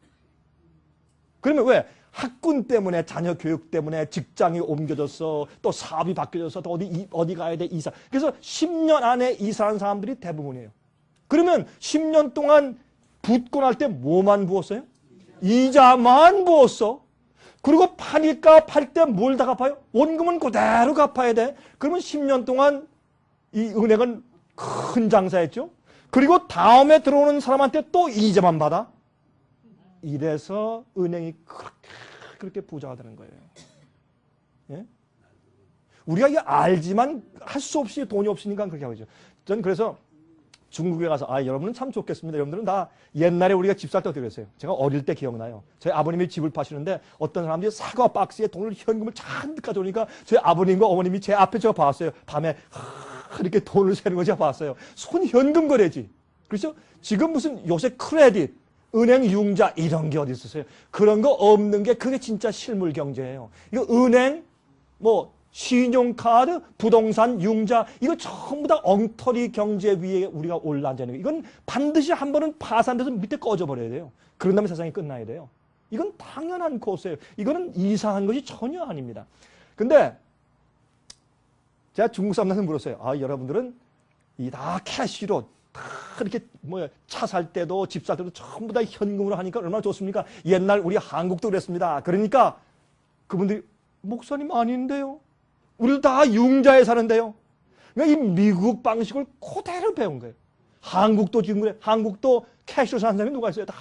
그러면 왜? 학군 때문에, 자녀 교육 때문에 직장이 옮겨졌어, 또 사업이 바뀌어져서 또 어디 가야 돼, 이사. 그래서 10년 안에 이사한 사람들이 대부분이에요. 그러면 10년 동안 붓고 날 때 뭐만 부었어요? 이자만 부었어. 그리고 파니까 팔 때 뭘 다 갚아요? 원금은 그대로 갚아야 돼. 그러면 10년 동안 이 은행은 큰 장사했죠. 그리고 다음에 들어오는 사람한테 또 이자만 받아. 이래서 은행이 그렇게 부자가 되는 거예요. 예? 우리가 이게 알지만 할 수 없이 돈이 없으니까 그렇게 하고 있죠. 저는 그래서 중국에 가서 여러분은 참 좋겠습니다. 여러분들은 다 옛날에 우리가 집 살 때 어떻게 그랬어요? 제가 어릴 때 기억나요. 저희 아버님이 집을 파시는데 어떤 사람들이 사과 박스에 돈을 현금을 잔뜩 가져오니까 저희 아버님과 어머님이 제 앞에 제가 봤어요. 밤에 이렇게 돈을 세는 거 제가 봤어요. 손 현금 거래지. 그렇죠? 지금 무슨 요새 크레딧, 은행 융자 이런 게 어디 있었어요? 그런 거 없는 게 그게 진짜 실물 경제예요. 이거 은행, 신용카드, 부동산, 융자 이거 전부 다 엉터리 경제 위에 우리가 올라앉아있는 거예요. 이건 반드시 한 번은 파산돼서 밑에 꺼져버려야 돼요. 그런 다음에 세상이 끝나야 돼요. 이건 당연한 코스예요. 이거는 이상한 것이 전혀 아닙니다. 근데 제가 중국 사람들한테 물었어요. 여러분들은 이 다 캐시로 다 이렇게 차 살 때도 집 살 때도 전부 다 현금으로 하니까 얼마나 좋습니까? 옛날 우리 한국도 그랬습니다. 그러니까 그분들이 목사님 아닌데요. 우리도 다 융자에 사는데요. 그러니까 이 미국 방식을 그대로 배운 거예요. 한국도 지금 그래. 한국도 캐시로 사는 사람이 누가 있어요? 다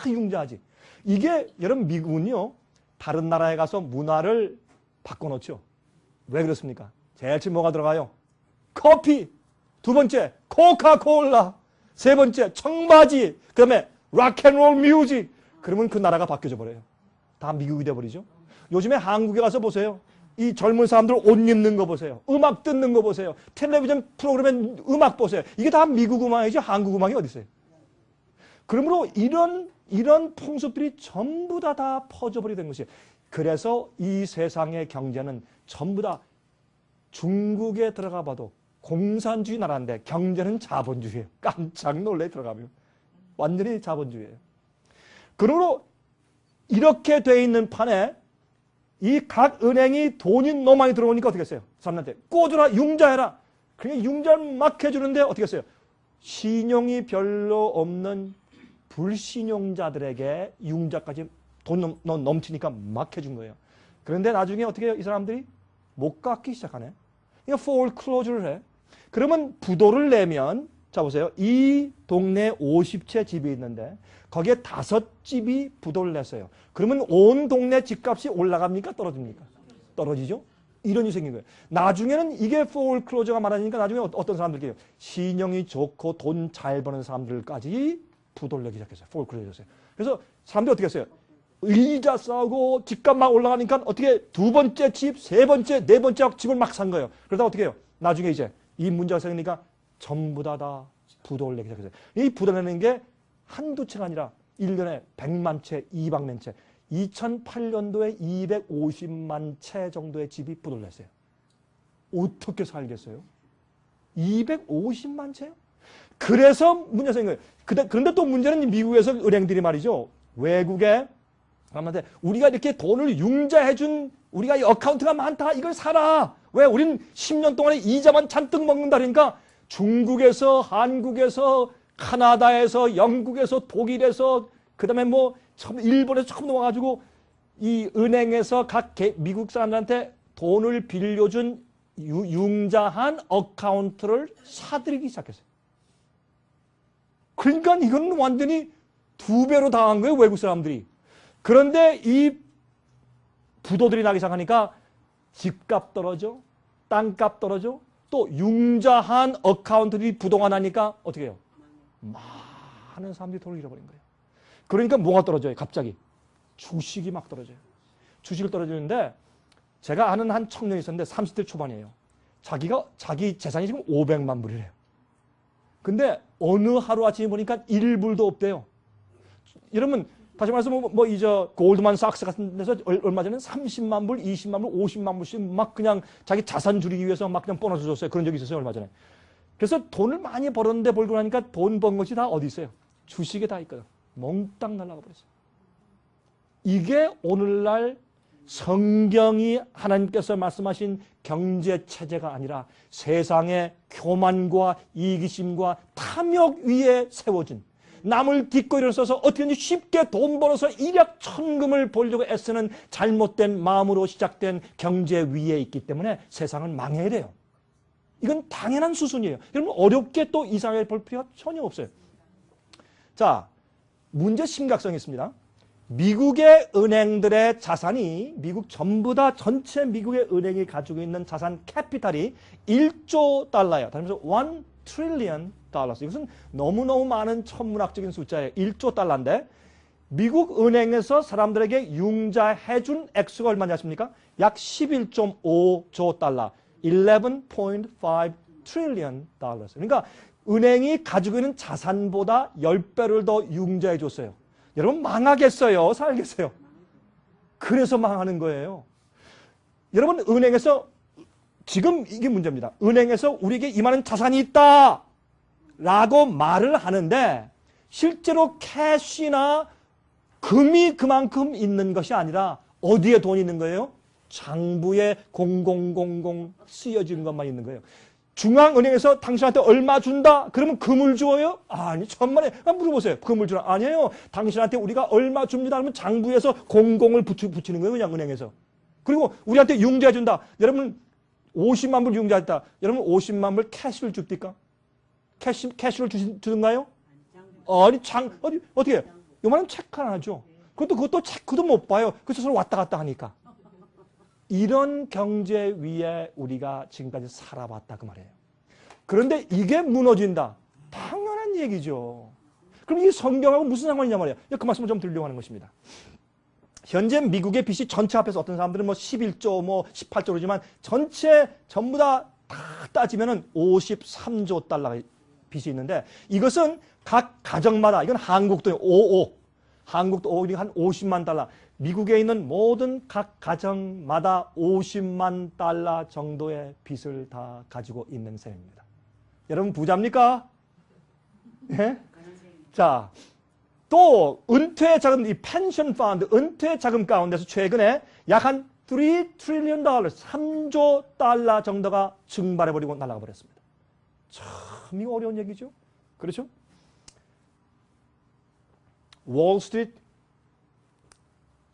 융자하지. 이게 여러분 미국은요. 다른 나라에 가서 문화를 바꿔놓죠. 왜 그렇습니까? 제일 처음 뭐가 들어가요? 커피. 두 번째 코카콜라. 세 번째 청바지. 그 다음에 락앤롤 뮤직. 그러면 그 나라가 바뀌어져 버려요. 다 미국이 돼버리죠. 요즘에 한국에 가서 보세요. 이 젊은 사람들 옷 입는 거 보세요. 음악 듣는 거 보세요. 텔레비전 프로그램에 음악 보세요. 이게 다 미국 음악이지 한국 음악이 어디 있어요? 그러므로 이런 풍습들이 전부 다 퍼져버리게 된 것이에요. 그래서 이 세상의 경제는 전부 다 중국에 들어가 봐도 공산주의 나라인데 경제는 자본주의예요. 깜짝 놀래 들어가면. 완전히 자본주의예요. 그러므로 이렇게 돼 있는 판에 이 각 은행이 돈이 너무 많이 들어오니까 어떻게 했어요? 사람한테 꽂으라 융자해라. 그러니까 융자를 막 해주는데 어떻게 했어요? 신용이 별로 없는 불신용자들에게 융자까지 돈 넘치니까 막 해준 거예요. 그런데 나중에 어떻게 해요? 이 사람들이 못 갚기 시작하네. 그러니까 foreclosure를 해. 그러면 부도를 내면 자 보세요. 이 동네에 50채 집이 있는데 거기에 5집이 부도를 냈어요. 그러면 온 동네 집값이 올라갑니까? 떨어집니까? 떨어지죠? 이런 일이 생긴 거예요. 나중에는 이게 foreclosure가 많아지니까 나중에 어떤 사람들이에요? 신용이 좋고 돈 잘 버는 사람들까지 부도를 내기 시작했어요. foreclosure였어요. 그래서 사람들이 어떻게 했어요? 이자 싸고 집값 막 올라가니까 어떻게 두 번째 집, 세 번째, 네 번째 집을 막 산 거예요. 그러다 어떻게 해요? 나중에 이제 이 문제가 생기니까 전부 다 부도를 내기 시작했어요. 이 부도 내는 게 한두 채가 아니라 1년에 100만 채, 200만 채. 2008년도에 250만 채 정도의 집이 부도를 냈어요. 어떻게 살겠어요? 250만 채요? 그래서 문제가 생긴 거예요. 그런데 또 문제는 미국에서 은행들이 말이죠. 외국에 사람한테 우리가 이렇게 돈을 융자해준 우리가 이 어카운트가 많다. 이걸 사라. 왜? 우린 10년 동안에 이자만 잔뜩 먹는다. 그러니까 중국에서, 한국에서, 카나다에서, 영국에서, 독일에서, 그 다음에 일본에서 처음 와가지고 이 은행에서 각 미국 사람들한테 돈을 빌려준 융자한 어카운트를 사들이기 시작했어요. 그러니까 이건 완전히 2배로 당한 거예요, 외국 사람들이. 그런데 이 부도들이 나기 시작하니까 집값 떨어져, 땅값 떨어져, 또 융자한 어카운트들이 부도가 나니까 어떻게 해요? 많은 사람들이 돈을 잃어버린 거예요. 그러니까 뭐가 떨어져요? 갑자기 주식이 막 떨어져요. 주식을 떨어지는데 제가 아는 한 청년이 있었는데 30대 초반이에요. 자기 재산이 지금 500만 불이래요. 근데 어느 하루아침에 보니까 1불도 없대요. 여러분 다시 말해서 골드만삭스 같은 데서 얼마 전에 30만 불, 20만 불, 50만 불씩 막 그냥 자기 자산 줄이기 위해서 막 그냥 보너스 줬어요. 그런 적이 있었어요, 얼마 전에. 그래서 돈을 많이 벌었는데 벌고 나니까 돈 번 것이 다 어디 있어요? 주식에 다 있거든. 몽땅 날아가 버렸어요. 이게 오늘날 성경이 하나님께서 말씀하신 경제체제가 아니라 세상의 교만과 이기심과 탐욕 위에 세워진 남을 딛고 일어서서 어떻게든지 쉽게 돈 벌어서 일확천금을 벌려고 애쓰는 잘못된 마음으로 시작된 경제 위에 있기 때문에 세상은 망해야 돼요. 이건 당연한 수순이에요. 여러분 어렵게 또 이상하게 볼 필요가 전혀 없어요. 자, 문제 심각성이 있습니다. 미국의 은행들의 자산이 미국 전부 다 전체 미국의 은행이 가지고 있는 자산 캐피탈이 1조 달러예요. 다시 말해서 trillion dollars. 이것은 너무너무 많은 천문학적인 숫자예요. 1조 달러인데 미국 은행에서 사람들에게 융자해준 액수가 얼마냐 하십니까? 약 11.5조 달러. 11.5 trillion dollars. 그러니까 은행이 가지고 있는 자산보다 10배를 더 융자해 줬어요. 여러분 망하겠어요? 살겠어요? 그래서 망하는 거예요. 여러분 은행에서 지금 이게 문제입니다. 은행에서 우리에게 이만한 자산이 있다 라고 말을 하는데 실제로 캐시나 금이 그만큼 있는 것이 아니라 어디에 돈이 있는 거예요? 장부에 0000 쓰여진 것만 있는 거예요. 중앙은행에서 당신한테 얼마 준다? 그러면 금을 주어요? 아니, 천만에. 물어보세요. 금을 주나? 아니에요. 당신한테 우리가 얼마 줍니다. 그러면 장부에서 00을 붙이는 거예요. 그냥 은행에서. 그리고 우리한테 융자해 준다. 여러분 50만 불 융자했다. 여러분 50만 불 캐시를 줍니까? 캐시를 주든가요? 아니, 어떻게 해요? 요만한 체크 하나 하죠. 그것도 체크도 못 봐요. 그래서 서로 왔다 갔다 하니까. 이런 경제 위에 우리가 지금까지 살아왔다 그 말이에요. 그런데 이게 무너진다. 당연한 얘기죠. 그럼 이 성경하고 무슨 상관이냐 말이에요. 그 말씀을 좀 드리려고 하는 것입니다. 현재 미국의 빚이 전체 합해서 어떤 사람들은 11조 18조지만 전체 전부 다 따지면은 53조 달러가 빚이 있는데 이것은 각 가정마다 이건 한국도 55 한국도 한 50만 달러 미국에 있는 모든 각 가정마다 50만 달러 정도의 빚을 다 가지고 있는 셈입니다. 여러분 부자입니까? 예? 자, 또 은퇴 자금, 이 펜션 펀드, 은퇴 자금 가운데서 최근에 약 한 3 트릴리언 달러, 3조 달러 정도가 증발해버리고 날아가 버렸습니다. 참 어려운 얘기죠? 그렇죠? 월스트리트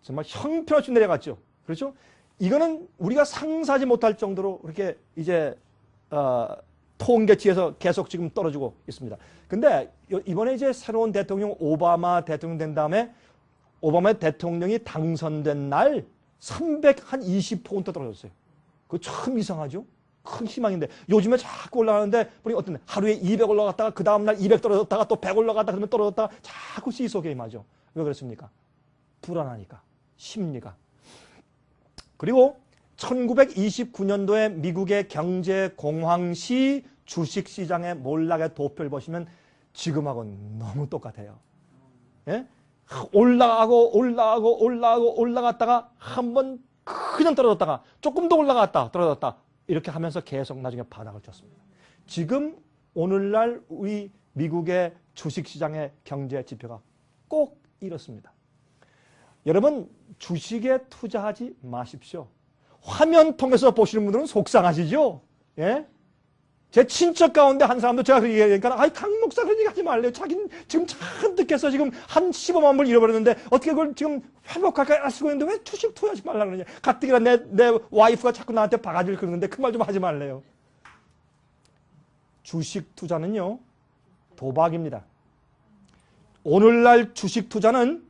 정말 형편없이 내려갔죠. 그렇죠? 이거는 우리가 상상하지 못할 정도로 그렇게 이제 통계치에서 계속 지금 떨어지고 있습니다. 근데 이번에 이제 새로운 대통령 오바마 대통령 된 다음에 오바마 대통령이 당선된 날 320포인트 떨어졌어요. 그거 참 이상하죠? 큰 희망인데 요즘에 자꾸 올라가는데 보니 어떤 하루에 200 올라갔다가 그 다음날 200 떨어졌다가 또 100 올라갔다가 그러면 떨어졌다가 자꾸 시소 게임하죠. 왜 그렇습니까? 불안하니까. 심리가. 그리고 1929년도에 미국의 경제 공황시 주식시장의 몰락의 도표를 보시면 지금하고는 너무 똑같아요. 예? 올라갔다가 한번 그냥 떨어졌다가 조금 더 올라갔다 떨어졌다 이렇게 하면서 계속 나중에 바닥을 쳤습니다. 지금 오늘날 우리 미국의 주식시장의 경제 지표가 꼭 이렇습니다. 여러분 주식에 투자하지 마십시오. 화면 통해서 보시는 분들은 속상하시죠? 예? 제 친척 가운데 한 사람도 제가 그렇게 얘기하니까 아이 강 목사 그런 얘기 하지 말래요. 자기는 지금 잔뜩 해서 지금 한 15만 불 잃어버렸는데 어떻게 그걸 지금 회복할까 쓰고 있는데 왜 주식 투자하지 말라 그러냐. 가뜩이나 내 와이프가 자꾸 나한테 바가지를 긁는데 그 말 좀 하지 말래요. 주식 투자는요 도박입니다. 오늘날 주식 투자는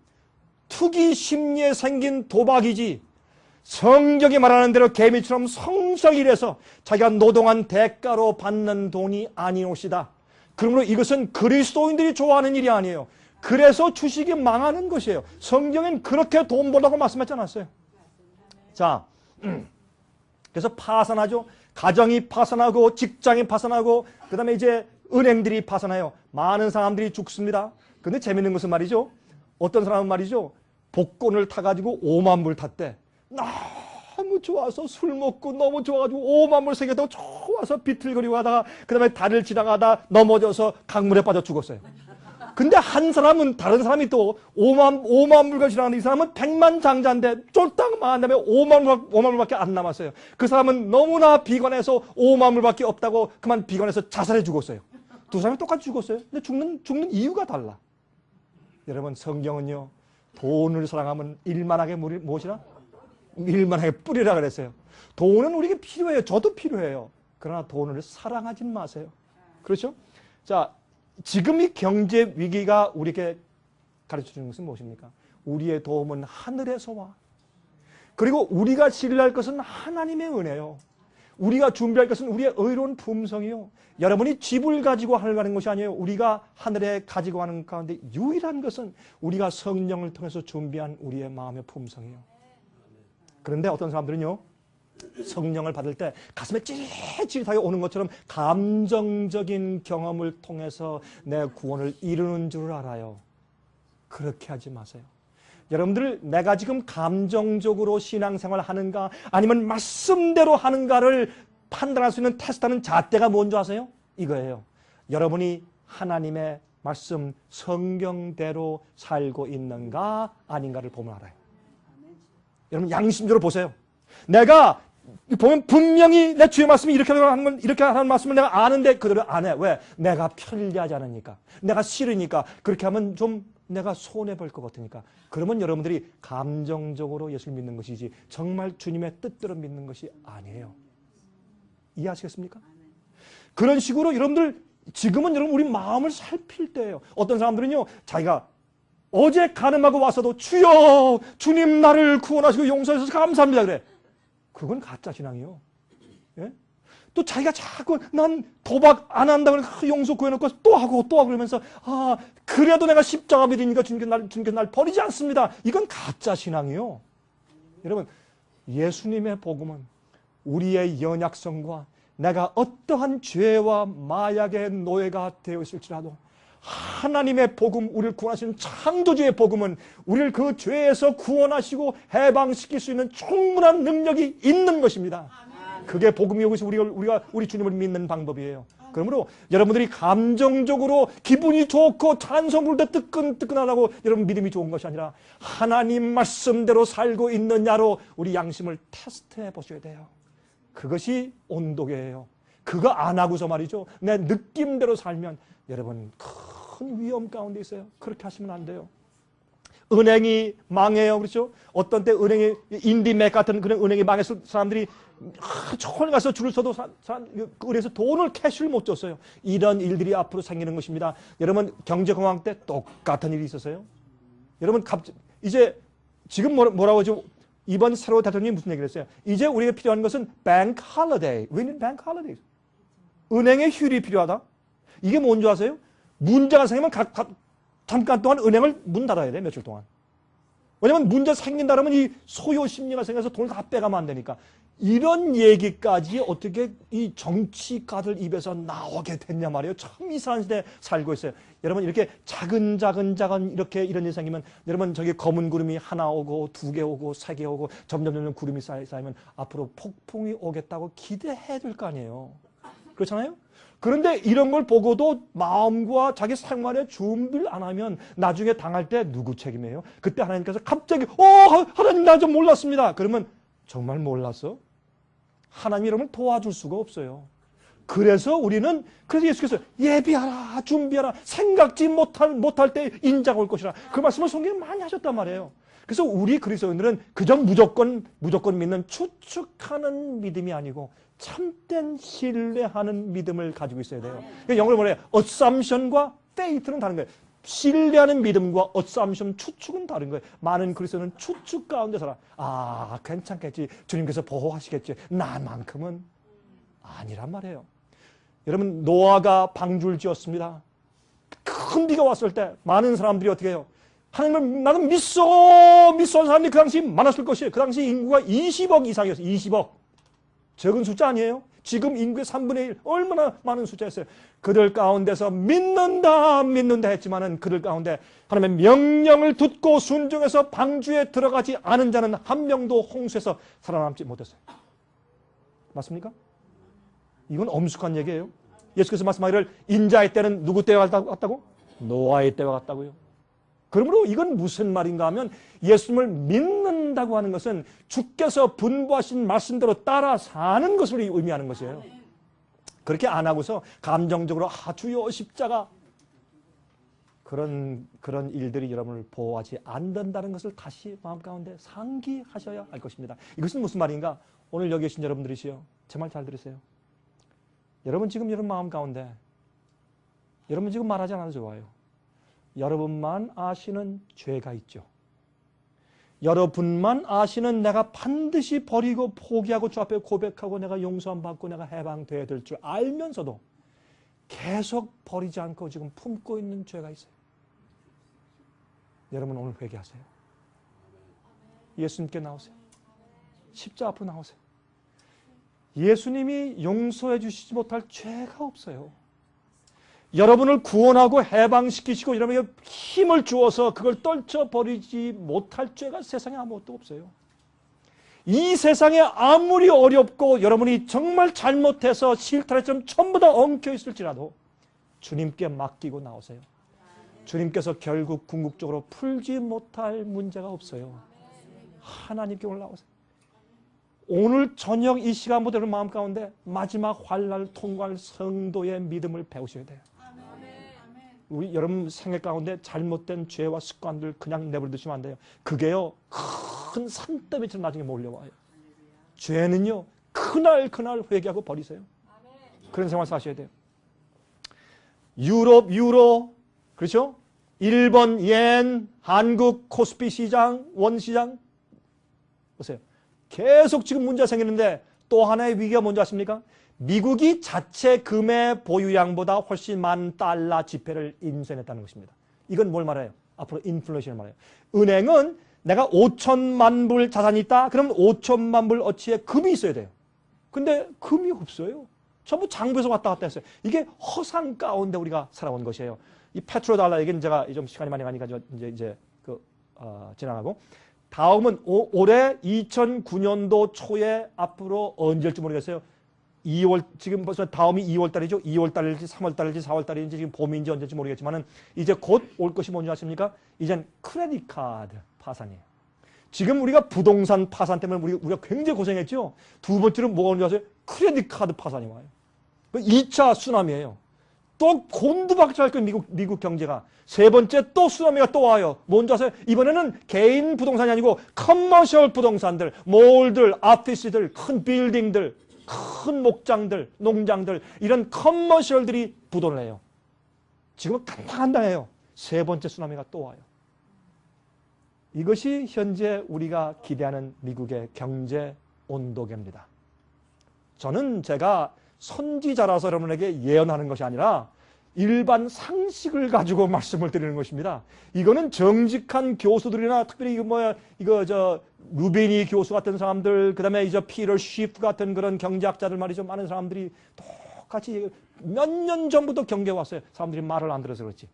투기 심리에 생긴 도박이지 성경이 말하는 대로 개미처럼 성실해서 자기가 노동한 대가로 받는 돈이 아니옵시다. 그러므로 이것은 그리스도인들이 좋아하는 일이 아니에요. 그래서 주식이 망하는 것이에요. 성경엔 그렇게 돈 벌라고 말씀하지 않았어요. 자, 그래서 파산하죠. 가정이 파산하고 직장이 파산하고 그 다음에 이제 은행들이 파산해요. 많은 사람들이 죽습니다. 근데 재밌는 것은 말이죠. 어떤 사람은 말이죠. 복권을 타가지고 5만 불 탔대. 너무 좋아서 술 먹고 너무 좋아가지고 5만 불 새겼다고 좋아서 비틀거리고 하다가 그 다음에 다리를 지나가다 넘어져서 강물에 빠져 죽었어요. 근데 한 사람은 다른 사람이 또 5만 불가 지나가는데 이 사람은 100만 장자인데 쫄딱 망한 다음에 5만 불밖에 안 남았어요. 그 사람은 너무나 비관해서 5만 불밖에 없다고 그만 비관해서 자살해 죽었어요. 두 사람이 똑같이 죽었어요. 근데 죽는 이유가 달라. 여러분 성경은요 돈을 사랑하면 일만하게 무엇이라? 일만하게 뿌리라 그랬어요. 돈은 우리에게 필요해요. 저도 필요해요. 그러나 돈을 사랑하지 마세요. 그렇죠? 자, 지금 이 경제 위기가 우리에게 가르쳐주는 것은 무엇입니까? 우리의 도움은 하늘에서 와. 그리고 우리가 신뢰할 것은 하나님의 은혜요. 우리가 준비할 것은 우리의 의로운 품성이요. 여러분이 집을 가지고 하늘 가는 것이 아니에요. 우리가 하늘에 가지고 가는 가운데 유일한 것은 우리가 성령을 통해서 준비한 우리의 마음의 품성이에요. 그런데 어떤 사람들은요, 성령을 받을 때 가슴에 찌릿찌릿하게 오는 것처럼 감정적인 경험을 통해서 내 구원을 이루는 줄 알아요. 그렇게 하지 마세요. 여러분들, 내가 지금 감정적으로 신앙생활을 하는가 아니면 말씀대로 하는가를 판단할 수 있는 테스트하는 잣대가 뭔지 아세요? 이거예요. 여러분이 하나님의 말씀 성경대로 살고 있는가 아닌가를 보면 알아요. 여러분, 양심적으로 보세요. 내가 보면 분명히 내 주의 말씀이 이렇게 하는 말씀을 내가 아는데 그대로 안 해. 왜? 내가 편리하지 않으니까. 내가 싫으니까. 그렇게 하면 좀 내가 손해볼 것 같으니까. 그러면 여러분들이 감정적으로 예수를 믿는 것이지 정말 주님의 뜻대로 믿는 것이 아니에요. 이해하시겠습니까? 그런 식으로 여러분들, 지금은 여러분 우리 마음을 살필 때예요. 어떤 사람들은요, 자기가 어제 간음하고 와서도 주여 주님 나를 구원하시고 용서해 주셔서 감사합니다 그래. 그건 가짜 신앙이요. 예? 또 자기가 자꾸 난 도박 안 한다고 용서 구해놓고 또 하고 그러면서 그래도 내가 십자가 믿으니까 주님께서 날 버리지 않습니다. 이건 가짜 신앙이요. 여러분, 예수님의 복음은 우리의 연약성과 내가 어떠한 죄와 마약의 노예가 되어 있을지라도 하나님의 복음, 우리를 구원하시는 창조주의 복음은 우리를 그 죄에서 구원하시고 해방시킬 수 있는 충분한 능력이 있는 것입니다. 그게 복음이 여기서 우리가 우리 주님을 믿는 방법이에요. 그러므로 여러분들이 감정적으로 기분이 좋고 찬송 부를 때 뜨끈뜨끈하다고 여러분 믿음이 좋은 것이 아니라 하나님 말씀대로 살고 있느냐로 우리 양심을 테스트해 보셔야 돼요. 그것이 온도계예요. 그거 안 하고서 말이죠, 내 느낌대로 살면 여러분 큰 위험 가운데 있어요. 그렇게 하시면 안 돼요. 은행이 망해요. 그렇죠? 어떤 때 은행이, 인디맥 같은 그런 은행이 망해서 사람들이 초콜릿 가서 줄을 서도 은행에서 돈을 캐시를 못 줬어요. 이런 일들이 앞으로 생기는 것입니다. 여러분, 경제공황 때 똑같은 일이 있었어요. 여러분, 이제 지금 뭐라고 하죠? 이번 새로 대통령이 무슨 얘기를 했어요? 이제 우리가 필요한 것은 bank holiday. We need bank holidays. 은행의 휴일이 필요하다. 이게 뭔지 아세요? 문제가 생기면 잠깐 동안 은행을 문 닫아야 돼, 며칠 동안. 왜냐면 문제 생긴다 그러면 이 소요 심리가 생겨서 돈을 다 빼가면 안 되니까. 이런 얘기까지 어떻게 이 정치가들 입에서 나오게 됐냐 말이에요. 참 이상한 시대에 살고 있어요. 여러분, 이렇게 작은 이렇게 이런 일이 생기면 여러분, 저기 검은 구름이 하나 오고 두 개 오고 세 개 오고 점점 구름이 쌓이면 앞으로 폭풍이 오겠다고 기대해야 될 거 아니에요. 그렇잖아요? 그런데 이런 걸 보고도 마음과 자기 생활에 준비를 안 하면 나중에 당할 때 누구 책임이에요? 그때 하나님께서 갑자기 하나님 나 좀 몰랐습니다. 그러면 정말 몰랐어? 하나님이 여러분을 도와줄 수가 없어요. 그래서 예수께서 예비하라, 준비하라, 생각지 못할 때 인자가 올 것이라, 그 말씀을 성경에 많이 하셨단 말이에요. 그래서 우리 그리스도인들은 그저 무조건 믿는 추측하는 믿음이 아니고 참된 신뢰하는 믿음을 가지고 있어야 돼요. 영어로 뭐래요? assumption과 faith는 다른 거예요. 신뢰하는 믿음과 assumption, 추측은 다른 거예요. 많은 그리스도는 추측 가운데 살아. 괜찮겠지. 주님께서 보호하시겠지. 나만큼은 아니란 말이에요. 여러분, 노아가 방주를 지었습니다. 큰 비가 왔을 때 많은 사람들이 어떻게 해요? 하나님을 나는 믿는 사람들이 그 당시 많았을 것이에요. 그 당시 인구가 20억 이상이었어요. 20억. 적은 숫자 아니에요? 지금 인구의 3분의 1, 얼마나 많은 숫자였어요. 그들 가운데서 믿는다 했지만은 그들 가운데 하나님의 명령을 듣고 순종해서 방주에 들어가지 않은 자는 한 명도 홍수에서 살아남지 못했어요. 맞습니까? 이건 엄숙한 얘기예요. 예수께서 말씀하기를 인자의 때는 누구 때와 같다고? 노아의 때와 같다고요. 그러므로 이건 무슨 말인가 하면 예수님을 믿는다고 하는 것은 주께서 분부하신 말씀대로 따라 사는 것을 의미하는 것이에요. 그렇게 안 하고서 감정적으로 주여 십자가, 그런 일들이 여러분을 보호하지 않는다는 것을 다시 마음 가운데 상기하셔야 할 것입니다. 이것은 무슨 말인가? 오늘 여기 계신 여러분들이시요, 제 말 잘 들으세요. 여러분 지금 여러분 마음 가운데, 여러분 지금 말하지 않아도 좋아요. 여러분만 아시는 죄가 있죠. 여러분만 아시는 내가 반드시 버리고 포기하고 주 앞에 고백하고 내가 용서함 받고 내가 해방되어야 될 줄 알면서도 계속 버리지 않고 지금 품고 있는 죄가 있어요. 여러분 오늘 회개하세요. 예수님께 나오세요. 십자가 앞으로 나오세요. 예수님이 용서해 주시지 못할 죄가 없어요. 여러분을 구원하고 해방시키시고 여러분에게 힘을 주어서 그걸 떨쳐버리지 못할 죄가 세상에 아무것도 없어요. 이 세상에 아무리 어렵고 여러분이 정말 잘못해서 실타래처럼 전부 다 엉켜 있을지라도 주님께 맡기고 나오세요. 주님께서 결국 궁극적으로 풀지 못할 문제가 없어요. 하나님께 올라오세요. 오늘 저녁 이 시간부터 여러분 마음 가운데 마지막 환난을 통과할 성도의 믿음을 배우셔야 돼요. 우리 여러분 생애 가운데 잘못된 죄와 습관들 그냥 내버려 두시면 안 돼요. 그게요 큰 산더미처럼 나중에 몰려와요. 죄는요 그날 회개하고 버리세요. 그런 생활 사셔야 돼요. 유럽 유로 그렇죠? 일본 옌, 한국 코스피 시장, 원 시장 보세요. 계속 지금 문제가 생기는데 또 하나의 위기가 뭔지 아십니까? 미국이 자체 금의 보유량보다 훨씬 많은 달러 지폐를 인수했다는 것입니다. 이건 뭘 말해요? 앞으로 인플레이션을 말해요. 은행은 내가 5천만 불 자산이 있다? 그러면 5천만 불 어치의 금이 있어야 돼요. 근데 금이 없어요. 전부 장부에서 왔다 갔다 했어요. 이게 허상 가운데 우리가 살아온 것이에요. 이 페트로달러 얘기는 제가 좀 시간이 많이 가니까 이제 지나가고 다음은 올해 2009년도 초에 앞으로 언제일지 모르겠어요. 2월 지금 벌써 다음이 2월 달이죠. 2월 달일지 3월 달일지 4월 달인지 지금 봄인지 언제인지 모르겠지만은 이제 곧 올 것이 뭔지 아십니까? 이젠 크레딧 카드 파산이에요. 지금 우리가 부동산 파산 때문에 우리가 굉장히 고생했죠. 두 번째로 뭐가 오는지 아세요? 크레딧 카드 파산이 와요. 2차 쓰나미예요. 또 곤두박질할 거예요. 미국 경제가. 세 번째 또 쓰나미가 또 와요. 뭔지 아세요? 이번에는 개인 부동산이 아니고 커머셜 부동산들, 몰들, 아피스들, 큰 빌딩들, 큰 목장들, 농장들 이런 커머셜들이 부도를 해요. 지금은 간당간당해요. 세 번째 쓰나미가 또 와요. 이것이 현재 우리가 기대하는 미국의 경제 온도계입니다. 저는 제가 선지자라서 여러분에게 예언하는 것이 아니라 일반 상식을 가지고 말씀을 드리는 것입니다. 이거는 정직한 교수들이나 특별히 루비니 교수 같은 사람들, 그 다음에 피터 쉬프 같은 그런 경제학자들 말이죠. 많은 사람들이 똑같이 몇 년 전부터 경계해 왔어요. 사람들이 말을 안 들어서 그렇지.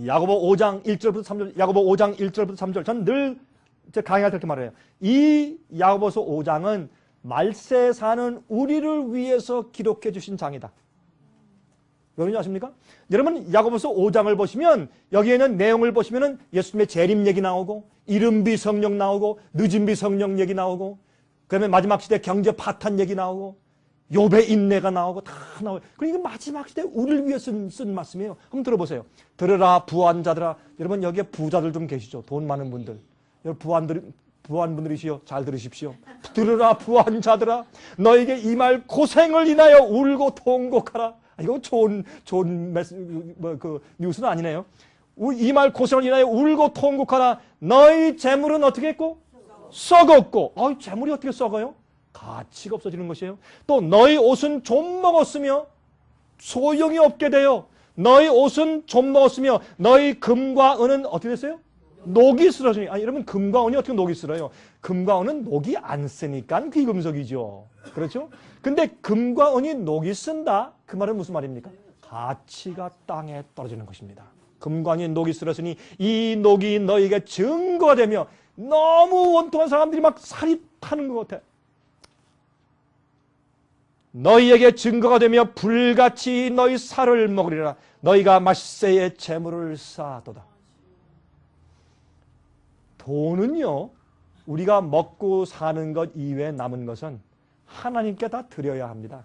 야고보 5장 1절부터 3절, 야고보 5장 1절부터 3절. 전 늘 강의할 때 이렇게 말해요. 이 야고보서 5장은 말세 사는 우리를 위해서 기록해 주신 장이다. 여러분이 아십니까? 여러분 야고보서 5장을 보시면 여기에는 내용을 보시면은 예수님의 재림 얘기 나오고 이른비 성령 나오고 늦은비 성령 얘기 나오고 그다음에 마지막 시대 경제 파탄 얘기 나오고 욥의 인내가 나오고 다 나와요. 그러니까 마지막 시대 우리를 위해 쓴 말씀이에요. 한번 들어보세요. 들으라 부한자들아. 여러분 여기에 부자들 좀 계시죠? 돈 많은 분들. 여러분 부한분들이시요. 잘 들으십시오. 들으라 부한자들아. 너에게 이 말 고생을 인하여 울고 통곡하라. 이거 좋은 뉴스는 아니네요. 이 말 고생을 인하여 울고 통곡하라. 너희 재물은 어떻게 했고? 썩었고. 재물이 어떻게 썩어요? 가치가 없어지는 것이에요. 또 너희 옷은 좀 먹었으며 소용이 없게 돼요. 너희 옷은 좀 먹었으며 너희 금과 은은 어떻게 됐어요? 녹이 쓰러지니. 여러분 금과 은이 어떻게 녹이 쓰러요? 금과 은은 녹이 안 쓰니까 귀금속이죠. 그렇죠? 근데 금과 은이 녹이 쓴다? 그 말은 무슨 말입니까? 가치가 땅에 떨어지는 것입니다. 금과 은이 녹이 쓰러지니 이 녹이 너희에게 증거가 되며 너무 원통한 사람들이 막 살이 타는 것 같아. 너희에게 증거가 되며 불같이 너희 살을 먹으리라. 너희가 말세에 재물을 쌓아도다. 돈은요, 우리가 먹고 사는 것 이외에 남은 것은 하나님께 다 드려야 합니다.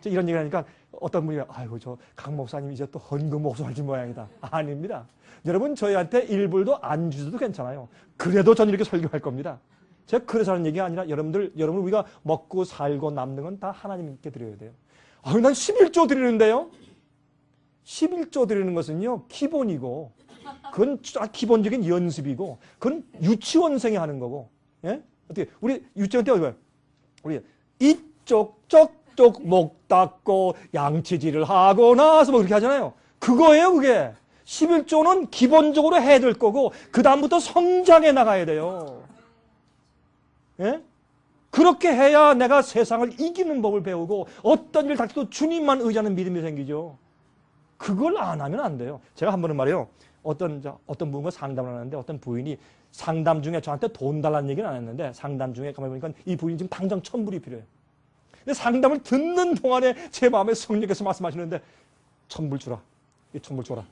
이런 얘기를 하니까 어떤 분이 아이고 저 강 목사님 이제 또 헌금 목소리할 모양이다. 아닙니다. 여러분 저희한테 1불도 안 주셔도 괜찮아요. 그래도 전 이렇게 설교할 겁니다. 제가 그래서 하는 얘기가 아니라 여러분 우리가 먹고 살고 남는 건 다 하나님께 드려야 돼요. 난 11조 드리는데요. 11조 드리는 것은요 기본이고 그건 기본적인 연습이고, 그건 유치원생이 하는 거고, 예? 어떻게, 우리 유치원 때 어디 우리 이쪽, 저쪽 목 닦고 양치질을 하고 나서 뭐 그렇게 하잖아요. 그거예요, 그게. 11조는 기본적으로 해야 될 거고, 그다음부터 성장해 나가야 돼요. 예? 그렇게 해야 내가 세상을 이기는 법을 배우고, 어떤 일을 닥쳐도 주님만 의지하는 믿음이 생기죠. 그걸 안 하면 안 돼요. 제가 한 번은 말이에요. 어떤 분과 상담을 하는데, 어떤 부인이 상담 중에 저한테 돈 달라는 얘기는 안 했는데, 상담 중에 가만히 보니까 이 부인이 지금 당장 1,000불이 필요해요. 근데 상담을 듣는 동안에 제 마음에 성령께서 말씀하시는데, 1,000불 주라. 이 1,000불 줘라.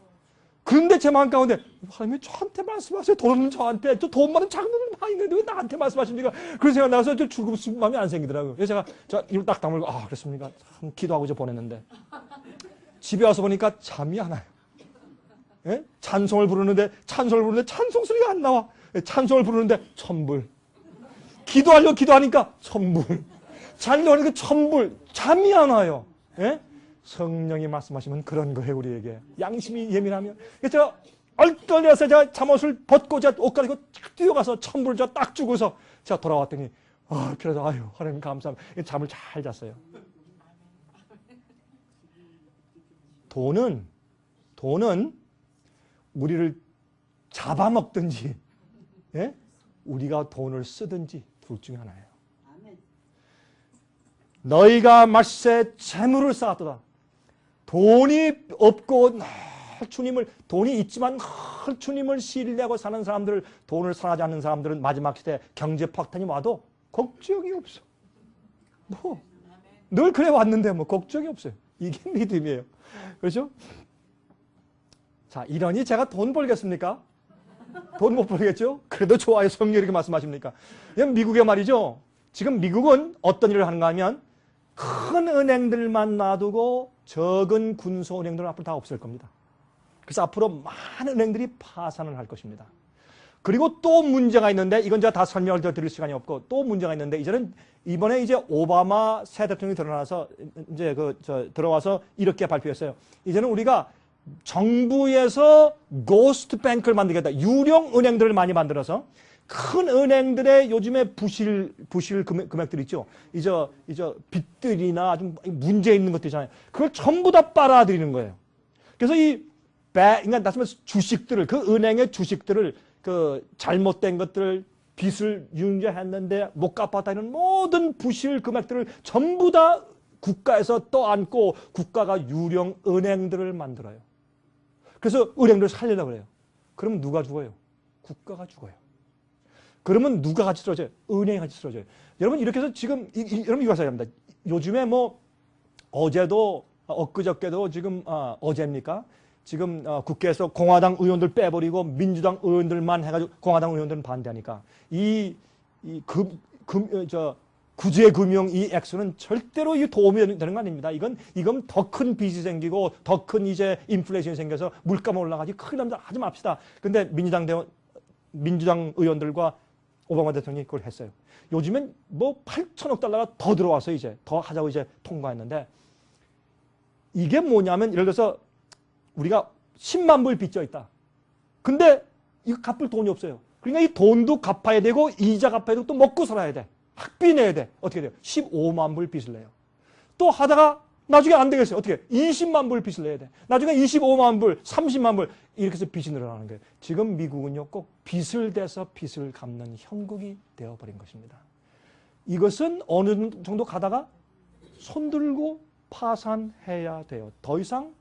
그런데 제 마음 가운데, 하나님이 저한테 말씀하세요. 돈은 저한테, 저 돈 많은 장로들 많이 있는데 왜 나한테 말씀하십니까? 그래서 제가 나가서 저 줄금 쓴 마음이 안 생기더라고요. 그래서 제가 입을 딱 다물고, 그렇습니까? 참 기도하고 이제 보냈는데. 집에 와서 보니까 잠이 안 와요. 예? 찬송을 부르는데 찬송 소리가 안 나와. 찬송을 부르는데 1,000불. 기도하려고 기도하니까 1,000불. 자려고 하니까 1,000불. 잠이 안 와요. 예? 성령이 말씀하시면 그런 거예요, 우리에게. 양심이 예민하면. 그래서 제가 얼떨려서 제가 잠옷을 벗고 제가 옷 가지고 쫙 뛰어가서 1,000불을 제가 딱 주고서 제가 돌아왔더니, 그래서 하나님 감사합니다. 잠을 잘 잤어요. 돈은 우리를 잡아먹든지, 예? 우리가 돈을 쓰든지 둘 중에 하나예요. 너희가 말세 재물을 쌓았도다. 돈이 없고 돈이 있지만 주님을 신뢰하고 사는 사람들, 돈을 사랑하지 않는 사람들은 마지막 시대 경제 폭탄이 와도 걱정이 없어. 늘 그래 왔는데 걱정이 없어요. 이게 믿음이에요. 그렇죠? 자, 이러니 제가 돈 벌겠습니까? 돈 못 벌겠죠? 그래도 좋아요. 성경이 이렇게 말씀하십니까? 미국에 말이죠. 지금 미국은 어떤 일을 하는가 하면 큰 은행들만 놔두고 적은 군소은행들은 앞으로 다 없을 겁니다. 그래서 앞으로 많은 은행들이 파산을 할 것입니다. 그리고 또 문제가 있는데, 이건 제가 다 설명을 드릴 시간이 없고, 또 문제가 있는데, 이번에 이제 오바마 새 대통령이 들어와서 이렇게 발표했어요. 이제는 우리가 정부에서 고스트 뱅크를 만들겠다. 유령 은행들을 많이 만들어서 큰 은행들의 요즘에 부실 금액들 있죠. 이제 빚들이나 좀 문제 있는 것들 있잖아요. 그걸 전부 다 빨아들이는 거예요. 그래서 그러니까 나타나면 주식들을, 그 은행의 주식들을, 그 잘못된 것들을, 빚을 융자했는데 못 갚았다 이런 모든 부실 금액들을 전부 다 국가에서 떠안고 국가가 유령 은행들을 만들어요. 그래서 은행들을 살리려고 그래요. 그러면 누가 죽어요? 국가가 죽어요. 그러면 누가 같이 쓰러져요? 은행이 같이 쓰러져요. 여러분 이렇게 해서 지금 여러분 이거 하셔야 합니다. 요즘에 어제도 엊그저께도 지금 어제입니까? 지금 국회에서 공화당 의원들 빼버리고 민주당 의원들만 해가지고 공화당 의원들은 반대하니까 구제금융 이 액수는 절대로 도움이 되는 거 아닙니다. 이건 더 큰 빚이 생기고 더 큰 이제 인플레이션이 생겨서 물가만 올라가지 큰일 납니다. 하지 맙시다. 근데 민주당 의원들과 오바마 대통령이 그걸 했어요. 요즘엔 8천억 달러가 더 들어와서 이제 더 하자고 이제 통과했는데, 이게 뭐냐면 예를 들어서 우리가 10만 불 빚져 있다. 근데 이거 갚을 돈이 없어요. 그러니까 이 돈도 갚아야 되고 이자 갚아야 되고 또 먹고 살아야 돼. 학비 내야 돼. 어떻게 돼요? 15만 불 빚을 내요. 또 하다가 나중에 안 되겠어요. 어떻게? 20만 불 빚을 내야 돼. 나중에 25만 불, 30만 불 이렇게 해서 빚이 늘어나는 거예요. 지금 미국은요 꼭 빚을 대서 빚을 갚는 형국이 되어버린 것입니다. 이것은 어느 정도 가다가 손들고 파산해야 돼요. 더 이상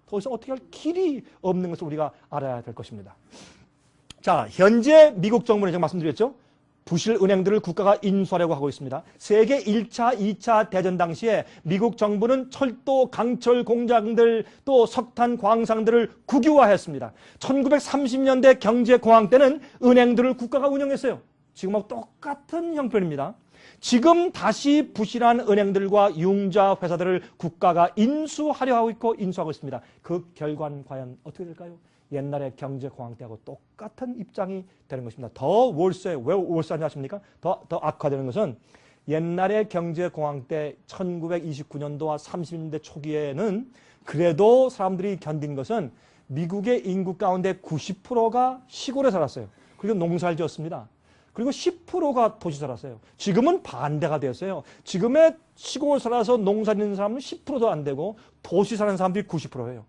어떻게 할 길이 없는 것을 우리가 알아야 될 것입니다. 자, 현재 미국 정부는 제가 말씀드렸죠. 부실 은행들을 국가가 인수하려고 하고 있습니다. 세계 1차, 2차 대전 당시에 미국 정부는 철도, 강철 공장들, 또 석탄 광산들을 국유화했습니다. 1930년대 경제공황 때는 은행들을 국가가 운영했어요. 지금하고 똑같은 형편입니다. 지금 다시 부실한 은행들과 융자 회사들을 국가가 인수하려 하고 있고 인수하고 있습니다. 그 결과는 과연 어떻게 될까요? 옛날의 경제공황 때하고 똑같은 입장이 되는 것입니다. 왜 월세하냐 하십니까? 더 악화되는 것은 옛날의 경제공황 때 1929년도와 30년대 초기에는 그래도 사람들이 견딘 것은 미국의 인구 가운데 90%가 시골에 살았어요. 그리고 농사를 지었습니다. 그리고 10%가 도시 살았어요. 지금은 반대가 되었어요. 지금의 시골 살아서 농사 짓는 사람은 10%도 안 되고 도시 사는 사람들이 90%예요.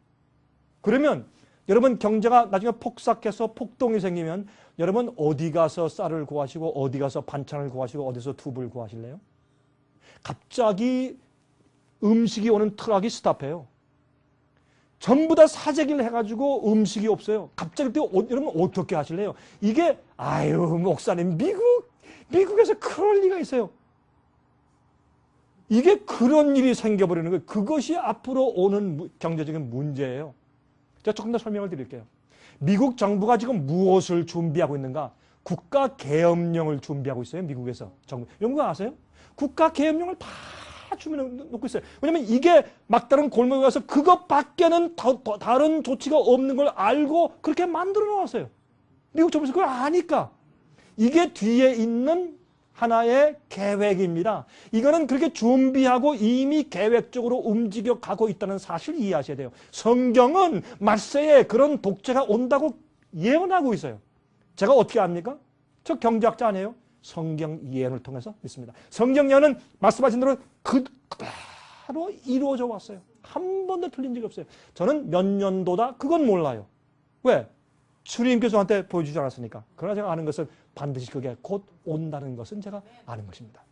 그러면 여러분 경제가 나중에 폭삭해서 폭동이 생기면 여러분 어디 가서 쌀을 구하시고 어디 가서 반찬을 구하시고 어디서 두부를 구하실래요? 갑자기 음식이 오는 트럭이 스탑해요. 전부 다 사재기를 해가지고 음식이 없어요. 갑자기 또 여러분 어떻게 하실래요? 이게 아유 목사님 미국에서 그럴 리가 있어요. 이게 그런 일이 생겨버리는 거예요. 그것이 앞으로 오는 경제적인 문제예요. 제가 조금 더 설명을 드릴게요. 미국 정부가 지금 무엇을 준비하고 있는가? 국가계엄령을 준비하고 있어요. 미국에서 정부. 이런 거 아세요? 국가계엄령을 다 놓고 있어요. 왜냐면 이게 막다른 골목에 가서 그것밖에는 다른 조치가 없는 걸 알고 그렇게 만들어 놓았어요. 미국 정부에서 그걸 아니까. 이게 뒤에 있는 하나의 계획입니다. 이거는 그렇게 준비하고 이미 계획적으로 움직여 가고 있다는 사실을 이해하셔야 돼요. 성경은 말세에 그런 독재가 온다고 예언하고 있어요. 제가 어떻게 압니까? 저 경제학자 아니에요? 성경 예언을 통해서 믿습니다. 성경 예언은 말씀하신 대로 그대로 이루어져 왔어요. 한 번도 틀린 적이 없어요. 저는 몇 년도다? 그건 몰라요. 왜? 주님께서 저한테 보여주지 않았으니까. 그러나 제가 아는 것은 반드시 그게 곧 온다는 것은 제가 아는 것입니다.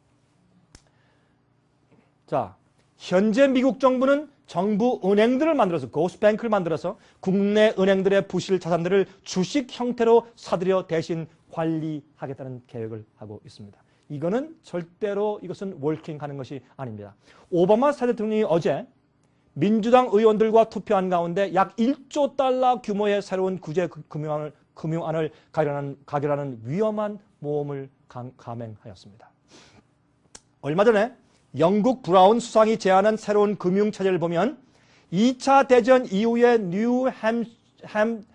자, 현재 미국 정부는 정부 은행들을 만들어서 고스뱅크를 만들어서 국내 은행들의 부실 자산들을 주식 형태로 사들여 대신 관리하겠다는 계획을 하고 있습니다. 이거는 절대로 이것은 월킹하는 것이 아닙니다. 오바마 새 대통령이 어제 민주당 의원들과 투표한 가운데 약 1조 달러 규모의 새로운 구제 금융안을 가결하는 위험한 모험을 감행하였습니다. 얼마 전에 영국 브라운 수상이 제안한 새로운 금융체제를 보면 2차 대전 이후에